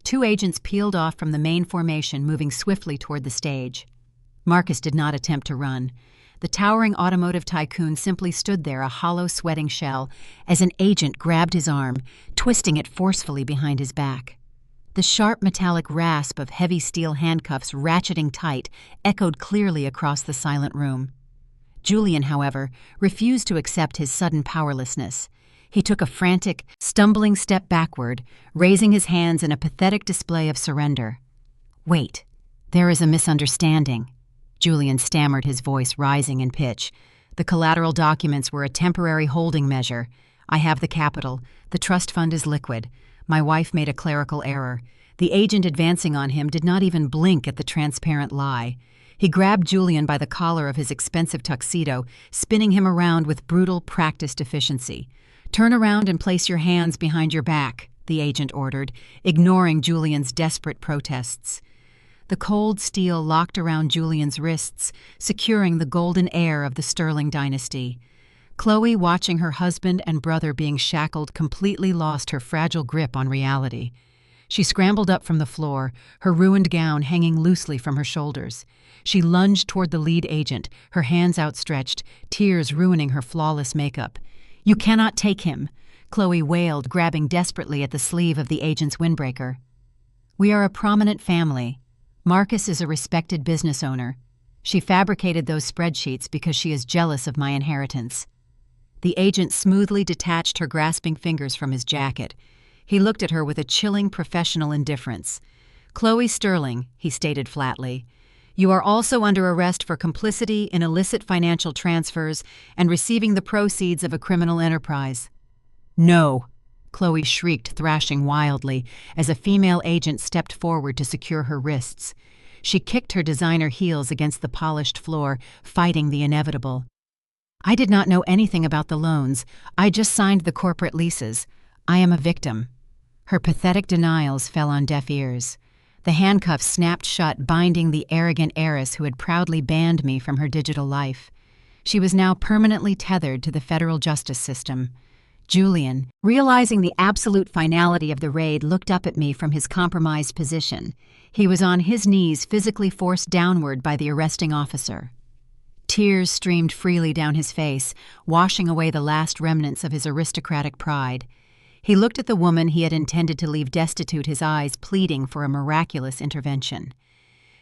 Two agents peeled off from the main formation, moving swiftly toward the stage. Marcus did not attempt to run. The towering automotive tycoon simply stood there, a hollow, sweating shell, as an agent grabbed his arm, twisting it forcefully behind his back. The sharp metallic rasp of heavy steel handcuffs ratcheting tight echoed clearly across the silent room. Julian, however, refused to accept his sudden powerlessness. He took a frantic, stumbling step backward, raising his hands in a pathetic display of surrender. "Wait, there is a misunderstanding," Julian stammered, his voice rising in pitch. "The collateral documents were a temporary holding measure. I have the capital. The trust fund is liquid. My wife made a clerical error." The agent advancing on him did not even blink at the transparent lie. He grabbed Julian by the collar of his expensive tuxedo, spinning him around with brutal, practiced efficiency. "Turn around and place your hands behind your back," the agent ordered, ignoring Julian's desperate protests. The cold steel locked around Julian's wrists, securing the golden heir of the Sterling dynasty. Chloe, watching her husband and brother being shackled, completely lost her fragile grip on reality. She scrambled up from the floor, her ruined gown hanging loosely from her shoulders. She lunged toward the lead agent, her hands outstretched, tears ruining her flawless makeup. "You cannot take him," Chloe wailed, grabbing desperately at the sleeve of the agent's windbreaker. "We are a prominent family. Marcus is a respected business owner. She fabricated those spreadsheets because she is jealous of my inheritance." The agent smoothly detached her grasping fingers from his jacket. He looked at her with a chilling professional indifference. "Chloe Sterling," he stated flatly, "you are also under arrest for complicity in illicit financial transfers and receiving the proceeds of a criminal enterprise." "No!" Chloe shrieked, thrashing wildly, as a female agent stepped forward to secure her wrists. She kicked her designer heels against the polished floor, fighting the inevitable. "I did not know anything about the loans. I just signed the corporate leases. I am a victim." Her pathetic denials fell on deaf ears. The handcuffs snapped shut, binding the arrogant heiress who had proudly banned me from her digital life. She was now permanently tethered to the federal justice system. Julian, realizing the absolute finality of the raid, looked up at me from his compromised position. He was on his knees, physically forced downward by the arresting officer. Tears streamed freely down his face, washing away the last remnants of his aristocratic pride. He looked at the woman he had intended to leave destitute, his eyes pleading for a miraculous intervention.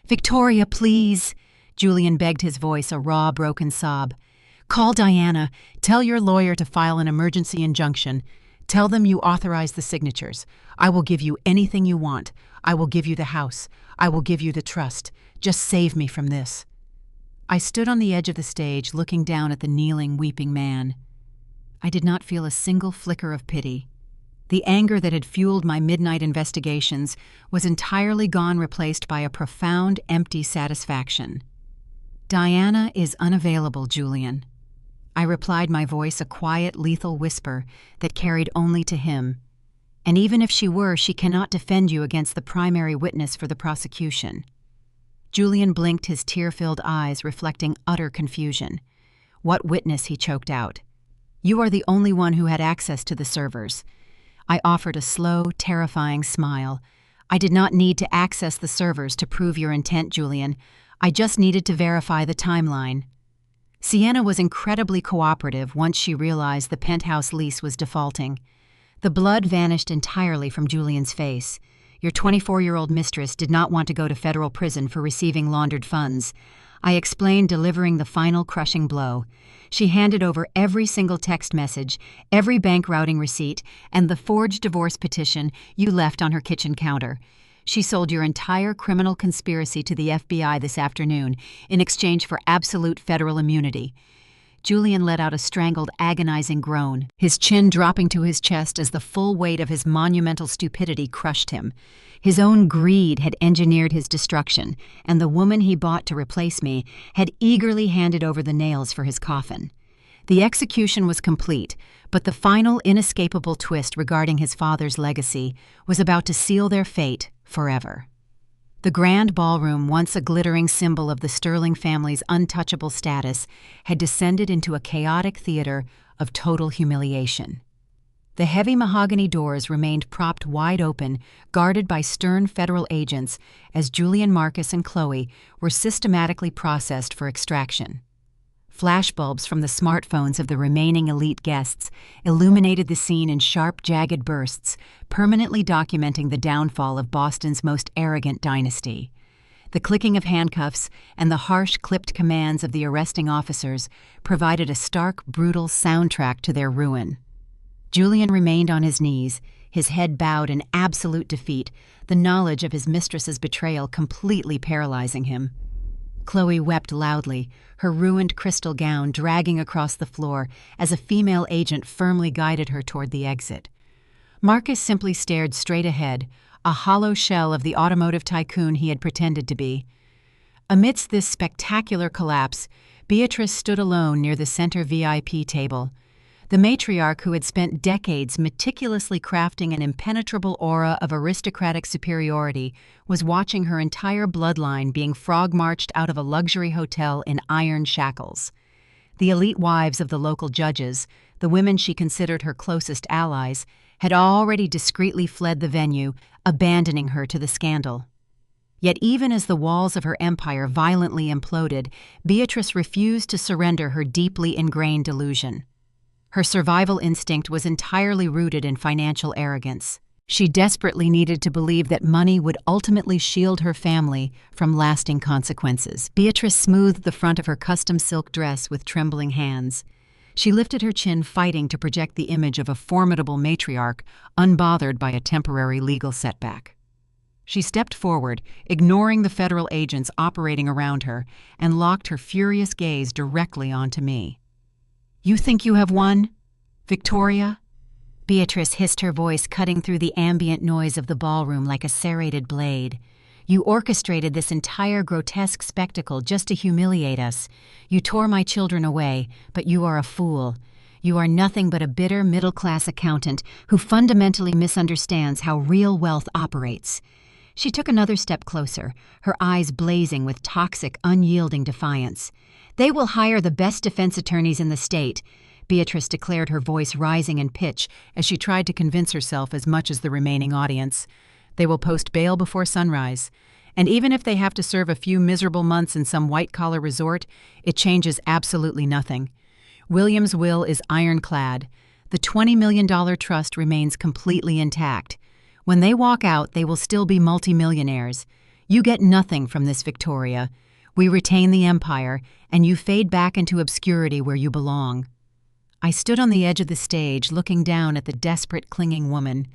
"Victoria, please," Julian begged, his voice a raw, broken sob. "Call Diana. Tell your lawyer to file an emergency injunction. Tell them you authorize the signatures. I will give you anything you want. I will give you the house. I will give you the trust. Just save me from this." I stood on the edge of the stage, looking down at the kneeling, weeping man. I did not feel a single flicker of pity. The anger that had fueled my midnight investigations was entirely gone, replaced by a profound, empty satisfaction. "Diana is unavailable, Julian." I replied, my voice a quiet, lethal whisper that carried only to him. "And even if she were, she cannot defend you against the primary witness for the prosecution." Julian blinked, his tear-filled eyes reflecting utter confusion. "What witness?" he choked out. "You are the only one who had access to the servers." I offered a slow, terrifying smile. "I did not need to access the servers to prove your intent, Julian. I just needed to verify the timeline." Sienna was incredibly cooperative once she realized the penthouse lease was defaulting. The blood vanished entirely from Julian's face. "Your 24-year-old mistress did not want to go to federal prison for receiving laundered funds." I explained, delivering the final crushing blow. She handed over every single text message, every bank routing receipt, and the forged divorce petition you left on her kitchen counter. She sold your entire criminal conspiracy to the FBI this afternoon in exchange for absolute federal immunity. Julian let out a strangled, agonizing groan, his chin dropping to his chest as the full weight of his monumental stupidity crushed him. His own greed had engineered his destruction, and the woman he bought to replace me had eagerly handed over the nails for his coffin. The execution was complete, but the final inescapable twist regarding his father's legacy was about to seal their fate forever. The grand ballroom, once a glittering symbol of the Sterling family's untouchable status, had descended into a chaotic theater of total humiliation. The heavy mahogany doors remained propped wide open, guarded by stern federal agents, as Julian, Marcus, and Chloe were systematically processed for extraction. Flashbulbs from the smartphones of the remaining elite guests illuminated the scene in sharp, jagged bursts, permanently documenting the downfall of Boston's most arrogant dynasty. The clicking of handcuffs and the harsh, clipped commands of the arresting officers provided a stark, brutal soundtrack to their ruin. Julian remained on his knees, his head bowed in absolute defeat, the knowledge of his mistress's betrayal completely paralyzing him. Chloe wept loudly, her ruined crystal gown dragging across the floor as a female agent firmly guided her toward the exit. Marcus simply stared straight ahead, a hollow shell of the automotive tycoon he had pretended to be. Amidst this spectacular collapse, Beatrice stood alone near the center VIP table. The matriarch who had spent decades meticulously crafting an impenetrable aura of aristocratic superiority was watching her entire bloodline being frog-marched out of a luxury hotel in iron shackles. The elite wives of the local judges, the women she considered her closest allies, had already discreetly fled the venue, abandoning her to the scandal. Yet even as the walls of her empire violently imploded, Beatrice refused to surrender her deeply ingrained delusion. Her survival instinct was entirely rooted in financial arrogance. She desperately needed to believe that money would ultimately shield her family from lasting consequences. Beatrice smoothed the front of her custom silk dress with trembling hands. She lifted her chin, fighting to project the image of a formidable matriarch, unbothered by a temporary legal setback. She stepped forward, ignoring the federal agents operating around her, and locked her furious gaze directly onto me. "You think you have won, Victoria?" Beatrice hissed, her voice cutting through the ambient noise of the ballroom like a serrated blade. "You orchestrated this entire grotesque spectacle just to humiliate us. You tore my children away, but you are a fool. You are nothing but a bitter middle-class accountant who fundamentally misunderstands how real wealth operates." She took another step closer, her eyes blazing with toxic, unyielding defiance. "They will hire the best defense attorneys in the state," Beatrice declared, her voice rising in pitch as she tried to convince herself as much as the remaining audience. "They will post bail before sunrise. And even if they have to serve a few miserable months in some white-collar resort, it changes absolutely nothing. William's will is ironclad. The $20 million trust remains completely intact. When they walk out, they will still be multimillionaires. You get nothing from this, Victoria. We retain the empire, and you fade back into obscurity where you belong." I stood on the edge of the stage, looking down at the desperate, clinging woman.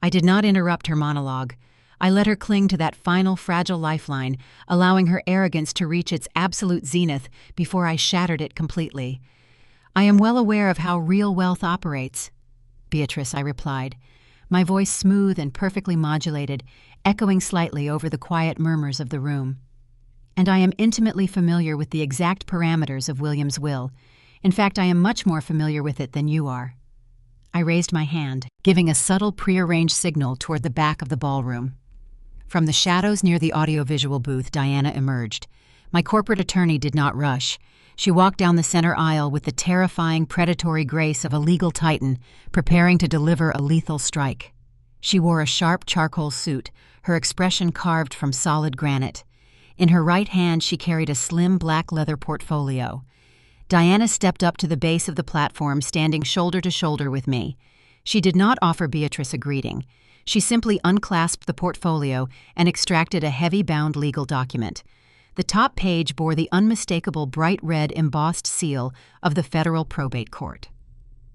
I did not interrupt her monologue. I let her cling to that final fragile lifeline, allowing her arrogance to reach its absolute zenith before I shattered it completely. "I am well aware of how real wealth operates, Beatrice," I replied, my voice smooth and perfectly modulated, echoing slightly over the quiet murmurs of the room. "And I am intimately familiar with the exact parameters of William's will. In fact, I am much more familiar with it than you are." I raised my hand, giving a subtle prearranged signal toward the back of the ballroom. From the shadows near the audiovisual booth, Diana emerged. My corporate attorney did not rush. She walked down the center aisle with the terrifying, predatory grace of a legal titan, preparing to deliver a lethal strike. She wore a sharp charcoal suit, her expression carved from solid granite. In her right hand, she carried a slim black leather portfolio. Diana stepped up to the base of the platform, standing shoulder to shoulder with me. She did not offer Beatrice a greeting. She simply unclasped the portfolio and extracted a heavy-bound legal document. The top page bore the unmistakable bright red embossed seal of the Federal Probate Court.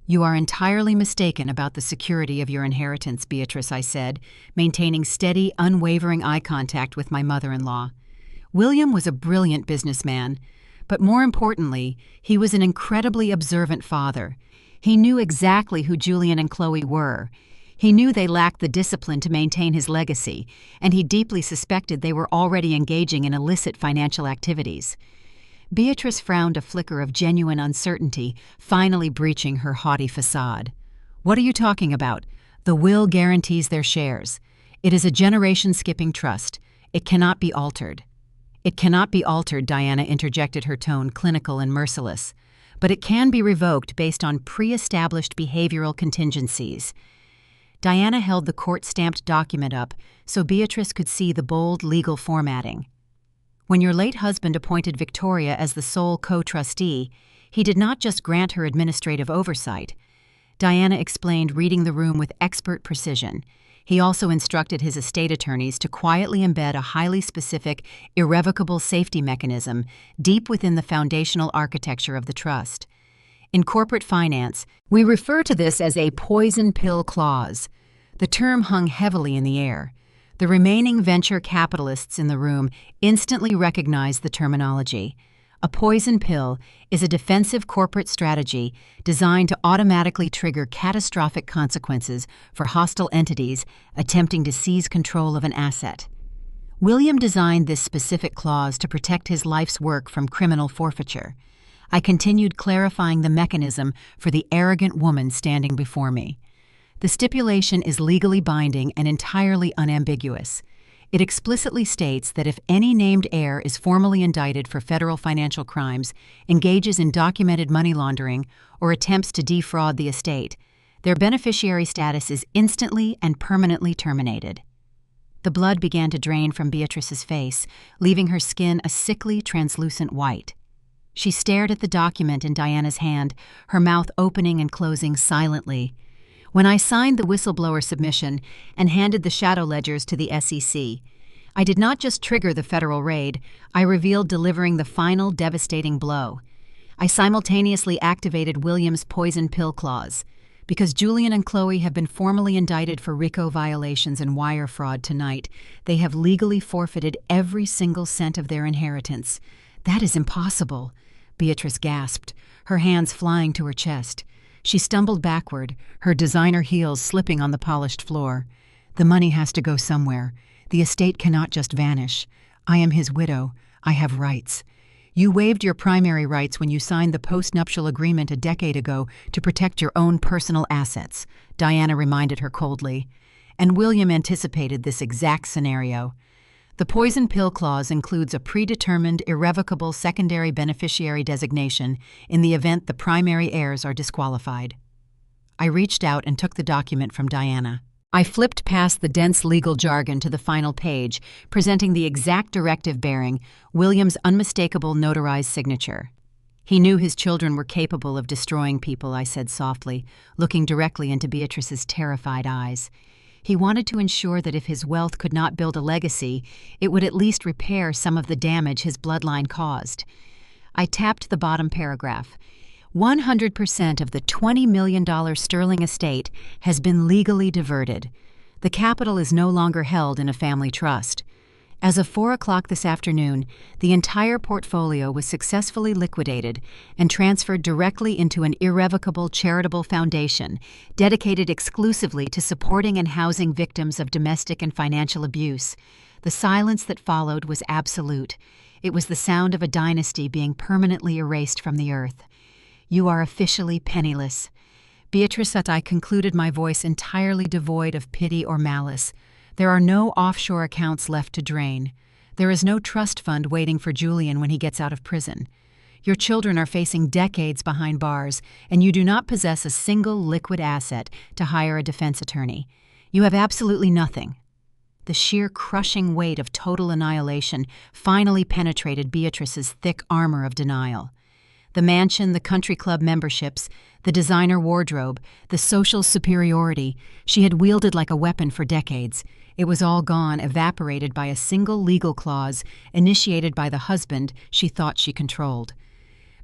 "You are entirely mistaken about the security of your inheritance, Beatrice," I said, maintaining steady, unwavering eye contact with my mother-in-law. "William was a brilliant businessman, but more importantly, he was an incredibly observant father. He knew exactly who Julian and Chloe were. He knew they lacked the discipline to maintain his legacy, and he deeply suspected they were already engaging in illicit financial activities." Beatrice frowned, a flicker of genuine uncertainty, finally breaching her haughty facade. "What are you talking about? The will guarantees their shares. It is a generation-skipping trust. It cannot be altered." "It cannot be altered," Diana interjected, her tone clinical and merciless. "But it can be revoked based on pre-established behavioral contingencies." Diana held the court-stamped document up so Beatrice could see the bold legal formatting. "When your late husband appointed Victoria as the sole co-trustee, he did not just grant her administrative oversight," Diana explained, reading the room with expert precision. He also instructed his estate attorneys to quietly embed a highly specific, irrevocable safety mechanism deep within the foundational architecture of the trust. In corporate finance, we refer to this as a poison pill clause. The term hung heavily in the air. The remaining venture capitalists in the room instantly recognized the terminology. A poison pill is a defensive corporate strategy designed to automatically trigger catastrophic consequences for hostile entities attempting to seize control of an asset. William designed this specific clause to protect his life's work from criminal forfeiture. I continued clarifying the mechanism for the arrogant woman standing before me. The stipulation is legally binding and entirely unambiguous. It explicitly states that if any named heir is formally indicted for federal financial crimes, engages in documented money laundering, or attempts to defraud the estate, their beneficiary status is instantly and permanently terminated. The blood began to drain from Beatrice's face, leaving her skin a sickly, translucent white. She stared at the document in Diana's hand, her mouth opening and closing silently. When I signed the whistleblower submission and handed the shadow ledgers to the SEC, I did not just trigger the federal raid, I revealed delivering the final devastating blow. I simultaneously activated William's poison pill clause. Because Julian and Chloe have been formally indicted for RICO violations and wire fraud tonight, they have legally forfeited every single cent of their inheritance. That is impossible, Beatrice gasped, her hands flying to her chest. She stumbled backward, her designer heels slipping on the polished floor. The money has to go somewhere. The estate cannot just vanish. I am his widow. I have rights. You waived your primary rights when you signed the post-nuptial agreement a decade ago to protect your own personal assets, Diana reminded her coldly. And William anticipated this exact scenario. The poison pill clause includes a predetermined, irrevocable secondary beneficiary designation in the event the primary heirs are disqualified. I reached out and took the document from Diana. I flipped past the dense legal jargon to the final page, presenting the exact directive bearing William's unmistakable notarized signature. He knew his children were capable of destroying people, I said softly, looking directly into Beatrice's terrified eyes. He wanted to ensure that if his wealth could not build a legacy, it would at least repair some of the damage his bloodline caused. I tapped the bottom paragraph. 100% of the $20 million sterling estate has been legally diverted. The capital is no longer held in a family trust. As of 4 o'clock this afternoon, the entire portfolio was successfully liquidated and transferred directly into an irrevocable charitable foundation dedicated exclusively to supporting and housing victims of domestic and financial abuse. The silence that followed was absolute. It was the sound of a dynasty being permanently erased from the earth. You are officially penniless. Beatrice, I concluded, my voice entirely devoid of pity or malice. There are no offshore accounts left to drain. There is no trust fund waiting for Julian when he gets out of prison. Your children are facing decades behind bars, and you do not possess a single liquid asset to hire a defense attorney. You have absolutely nothing. The sheer crushing weight of total annihilation finally penetrated Beatrice's thick armor of denial. The mansion, the country club memberships, the designer wardrobe, the social superiority she had wielded like a weapon for decades. It was all gone, evaporated by a single legal clause initiated by the husband she thought she controlled.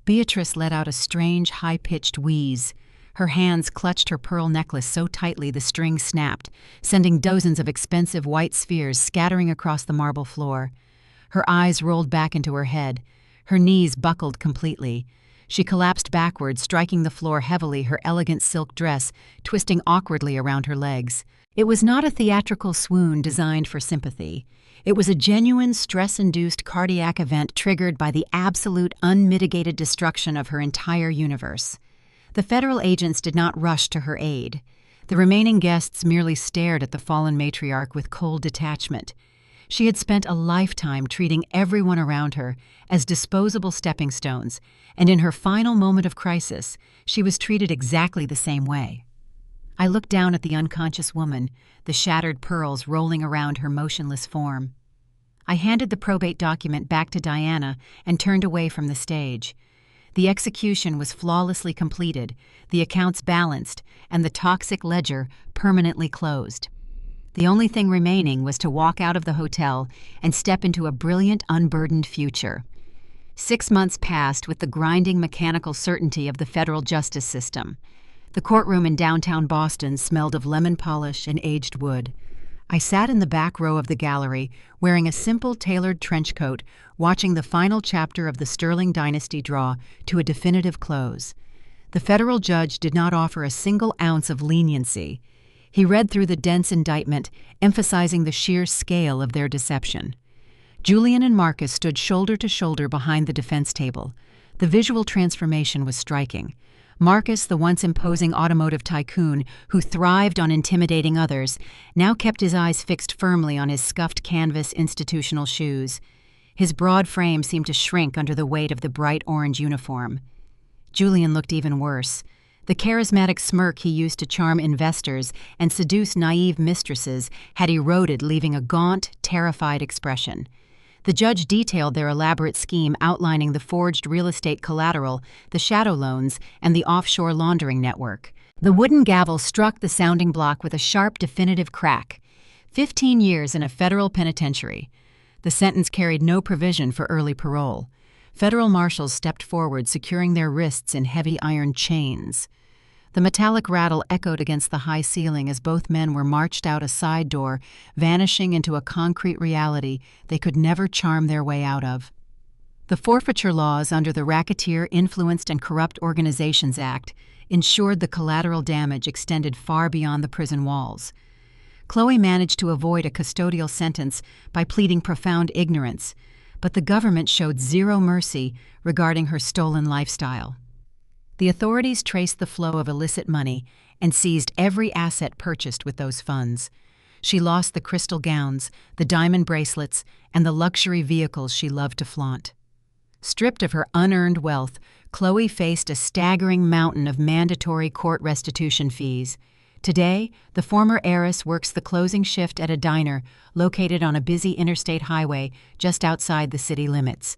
Beatrice let out a strange, high-pitched wheeze. Her hands clutched her pearl necklace so tightly the string snapped, sending dozens of expensive white spheres scattering across the marble floor. Her eyes rolled back into her head. Her knees buckled completely. She collapsed backward, striking the floor heavily, her elegant silk dress twisting awkwardly around her legs. It was not a theatrical swoon designed for sympathy. It was a genuine stress-induced cardiac event triggered by the absolute, unmitigated destruction of her entire universe. The federal agents did not rush to her aid. The remaining guests merely stared at the fallen matriarch with cold detachment. She had spent a lifetime treating everyone around her as disposable stepping stones, and in her final moment of crisis, she was treated exactly the same way. I looked down at the unconscious woman, the shattered pearls rolling around her motionless form. I handed the probate document back to Diana and turned away from the stage. The execution was flawlessly completed, the accounts balanced, and the toxic ledger permanently closed. The only thing remaining was to walk out of the hotel and step into a brilliant, unburdened future. 6 months passed with the grinding mechanical certainty of the federal justice system. The courtroom in downtown Boston smelled of lemon polish and aged wood. I sat in the back row of the gallery, wearing a simple tailored trench coat, watching the final chapter of the Sterling dynasty draw to a definitive close. The federal judge did not offer a single ounce of leniency. He read through the dense indictment, emphasizing the sheer scale of their deception. Julian and Marcus stood shoulder to shoulder behind the defense table. The visual transformation was striking. Marcus, the once imposing automotive tycoon who thrived on intimidating others, now kept his eyes fixed firmly on his scuffed canvas institutional shoes. His broad frame seemed to shrink under the weight of the bright orange uniform. Julian looked even worse. The charismatic smirk he used to charm investors and seduce naive mistresses had eroded, leaving a gaunt, terrified expression. The judge detailed their elaborate scheme outlining the forged real estate collateral, the shadow loans, and the offshore laundering network. The wooden gavel struck the sounding block with a sharp, definitive crack. 15 years in a federal penitentiary. The sentence carried no provision for early parole. Federal marshals stepped forward, securing their wrists in heavy iron chains. The metallic rattle echoed against the high ceiling as both men were marched out a side door, vanishing into a concrete reality they could never charm their way out of. The forfeiture laws under the Racketeer, Influenced, and Corrupt Organizations Act ensured the collateral damage extended far beyond the prison walls. Chloe managed to avoid a custodial sentence by pleading profound ignorance, but the government showed zero mercy regarding her stolen lifestyle. The authorities traced the flow of illicit money and seized every asset purchased with those funds. She lost the crystal gowns, the diamond bracelets, and the luxury vehicles she loved to flaunt. Stripped of her unearned wealth, Chloe faced a staggering mountain of mandatory court restitution fees. Today, the former heiress works the closing shift at a diner located on a busy interstate highway just outside the city limits.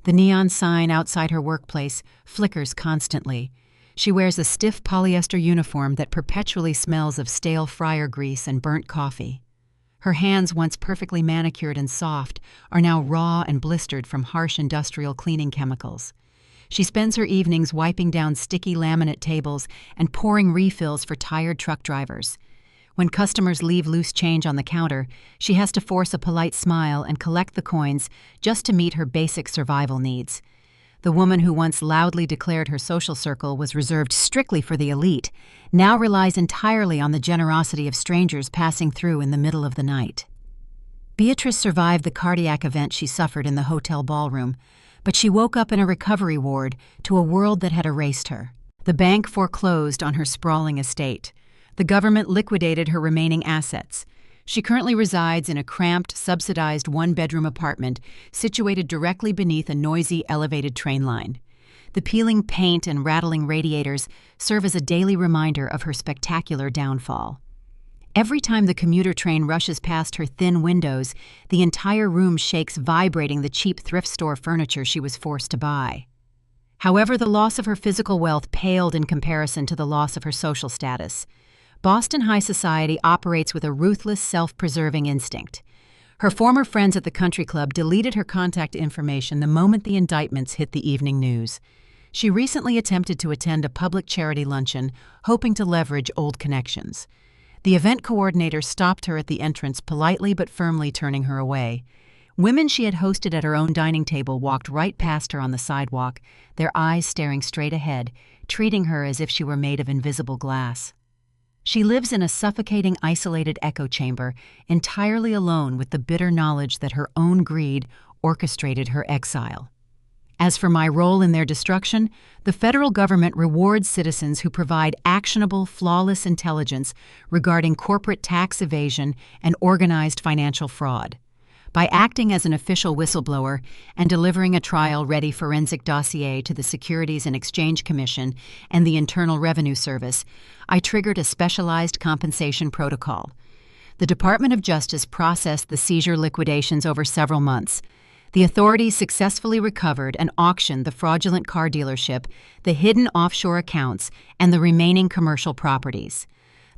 The neon sign outside her workplace flickers constantly. She wears a stiff polyester uniform that perpetually smells of stale fryer grease and burnt coffee. Her hands, once perfectly manicured and soft, are now raw and blistered from harsh industrial cleaning chemicals. She spends her evenings wiping down sticky laminate tables and pouring refills for tired truck drivers. When customers leave loose change on the counter, she has to force a polite smile and collect the coins just to meet her basic survival needs. The woman who once loudly declared her social circle was reserved strictly for the elite now relies entirely on the generosity of strangers passing through in the middle of the night. Beatrice survived the cardiac event she suffered in the hotel ballroom, but she woke up in a recovery ward to a world that had erased her. The bank foreclosed on her sprawling estate. The government liquidated her remaining assets. She currently resides in a cramped, subsidized one-bedroom apartment situated directly beneath a noisy, elevated train line. The peeling paint and rattling radiators serve as a daily reminder of her spectacular downfall. Every time the commuter train rushes past her thin windows, the entire room shakes, vibrating the cheap thrift store furniture she was forced to buy. However, the loss of her physical wealth paled in comparison to the loss of her social status. Boston high society operates with a ruthless, self-preserving instinct. Her former friends at the country club deleted her contact information the moment the indictments hit the evening news. She recently attempted to attend a public charity luncheon, hoping to leverage old connections. The event coordinator stopped her at the entrance, politely but firmly turning her away. Women she had hosted at her own dining table walked right past her on the sidewalk, their eyes staring straight ahead, treating her as if she were made of invisible glass. She lives in a suffocating, isolated echo chamber, entirely alone with the bitter knowledge that her own greed orchestrated her exile. As for my role in their destruction, the federal government rewards citizens who provide actionable, flawless intelligence regarding corporate tax evasion and organized financial fraud. By acting as an official whistleblower and delivering a trial-ready forensic dossier to the Securities and Exchange Commission and the Internal Revenue Service, I triggered a specialized compensation protocol. The Department of Justice processed the seizure liquidations over several months. The authorities successfully recovered and auctioned the fraudulent car dealership, the hidden offshore accounts, and the remaining commercial properties.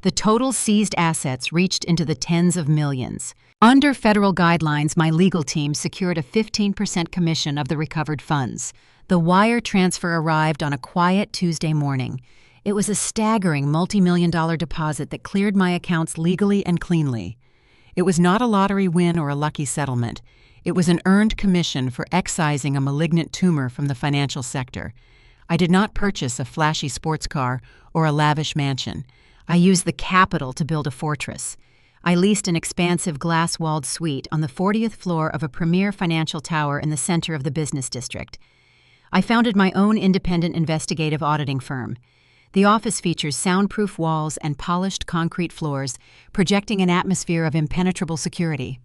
The total seized assets reached into the tens of millions. Under federal guidelines, my legal team secured a 15% commission of the recovered funds. The wire transfer arrived on a quiet Tuesday morning. It was a staggering multi-million-dollar deposit that cleared my accounts legally and cleanly. It was not a lottery win or a lucky settlement. It was an earned commission for excising a malignant tumor from the financial sector. I did not purchase a flashy sports car or a lavish mansion. I used the capital to build a fortress. I leased an expansive glass-walled suite on the 40th floor of a premier financial tower in the center of the business district. I founded my own independent investigative auditing firm. The office features soundproof walls and polished concrete floors, projecting an atmosphere of impenetrable security.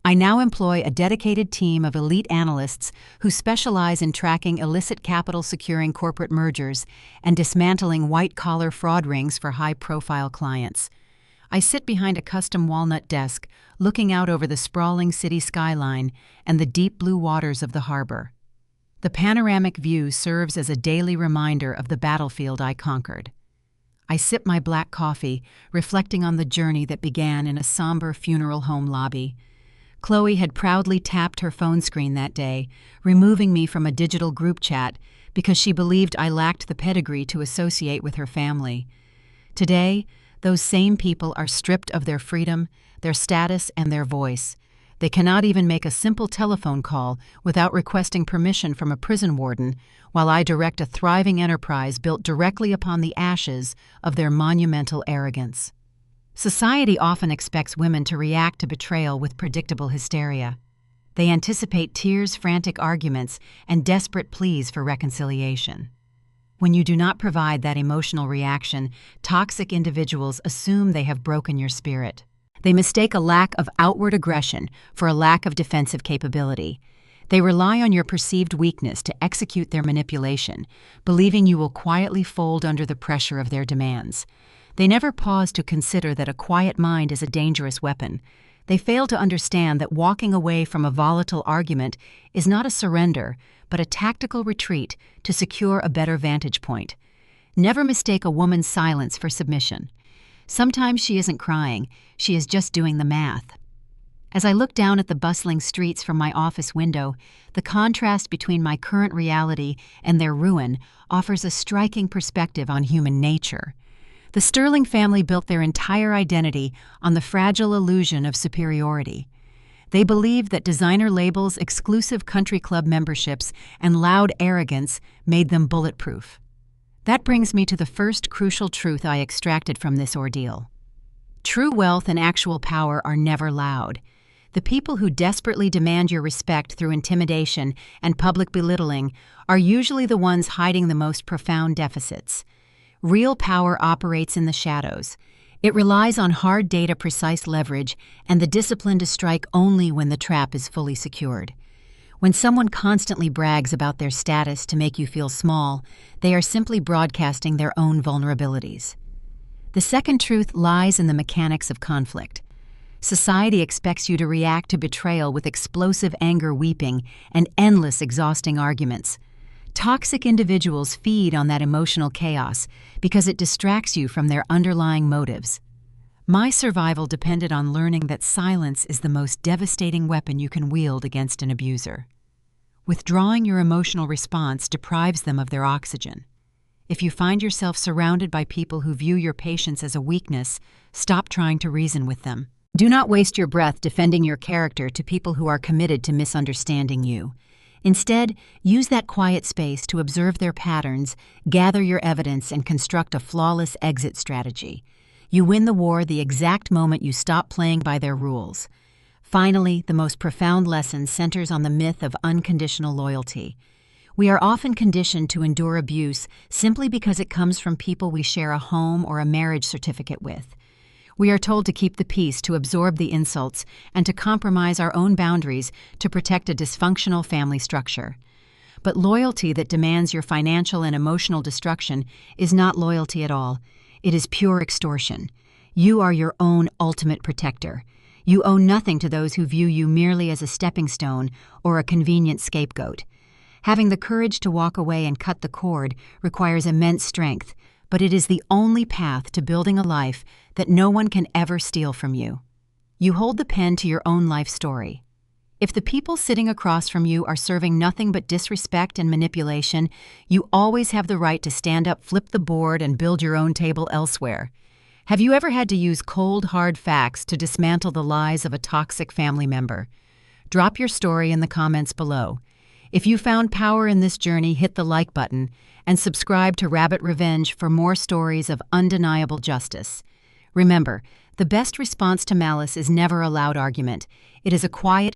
I now employ a dedicated team of elite analysts who specialize in tracking illicit capital-securing corporate mergers and dismantling white-collar fraud rings for high-profile clients. I sit behind a custom walnut desk, looking out over the sprawling city skyline and the deep blue waters of the harbor. The panoramic view serves as a daily reminder of the battlefield I conquered. I sip my black coffee, reflecting on the journey that began in a somber funeral home lobby. Chloe had proudly tapped her phone screen that day, removing me from a digital group chat because she believed I lacked the pedigree to associate with her family. Today, those same people are stripped of their freedom, their status, and their voice. They cannot even make a simple telephone call without requesting permission from a prison warden, while I direct a thriving enterprise built directly upon the ashes of their monumental arrogance. Society often expects women to react to betrayal with predictable hysteria. They anticipate tears, frantic arguments, and desperate pleas for reconciliation. When you do not provide that emotional reaction, toxic individuals assume they have broken your spirit. They mistake a lack of outward aggression for a lack of defensive capability. They rely on your perceived weakness to execute their manipulation, believing you will quietly fold under the pressure of their demands. They never pause to consider that a quiet mind is a dangerous weapon. They fail to understand that walking away from a volatile argument is not a surrender, but a tactical retreat to secure a better vantage point. Never mistake a woman's silence for submission. Sometimes she isn't crying, she is just doing the math. As I look down at the bustling streets from my office window, the contrast between my current reality and their ruin offers a striking perspective on human nature. The Sterling family built their entire identity on the fragile illusion of superiority. They believed that designer labels, exclusive country club memberships, and loud arrogance made them bulletproof. That brings me to the first crucial truth I extracted from this ordeal. True wealth and actual power are never loud. The people who desperately demand your respect through intimidation and public belittling are usually the ones hiding the most profound deficits. Real power operates in the shadows. It relies on hard data, precise leverage, and the discipline to strike only when the trap is fully secured. When someone constantly brags about their status to make you feel small, they are simply broadcasting their own vulnerabilities. The second truth lies in the mechanics of conflict. Society expects you to react to betrayal with explosive anger, weeping, and endless, exhausting arguments. Toxic individuals feed on that emotional chaos because it distracts you from their underlying motives. My survival depended on learning that silence is the most devastating weapon you can wield against an abuser. Withdrawing your emotional response deprives them of their oxygen. If you find yourself surrounded by people who view your patience as a weakness, stop trying to reason with them. Do not waste your breath defending your character to people who are committed to misunderstanding you. Instead, use that quiet space to observe their patterns, gather your evidence, and construct a flawless exit strategy. You win the war the exact moment you stop playing by their rules. Finally, the most profound lesson centers on the myth of unconditional loyalty. We are often conditioned to endure abuse simply because it comes from people we share a home or a marriage certificate with. We are told to keep the peace, to absorb the insults, and to compromise our own boundaries to protect a dysfunctional family structure. But loyalty that demands your financial and emotional destruction is not loyalty at all. It is pure extortion. You are your own ultimate protector. You owe nothing to those who view you merely as a stepping stone or a convenient scapegoat. Having the courage to walk away and cut the cord requires immense strength, but it is the only path to building a life that no one can ever steal from you. You hold the pen to your own life story. If the people sitting across from you are serving nothing but disrespect and manipulation, you always have the right to stand up, flip the board, and build your own table elsewhere. Have you ever had to use cold, hard facts to dismantle the lies of a toxic family member? Drop your story in the comments below. If you found power in this journey, hit the like button and subscribe to Rabbit Revenge for more stories of undeniable justice. Remember, the best response to malice is never a loud argument. It is a quiet,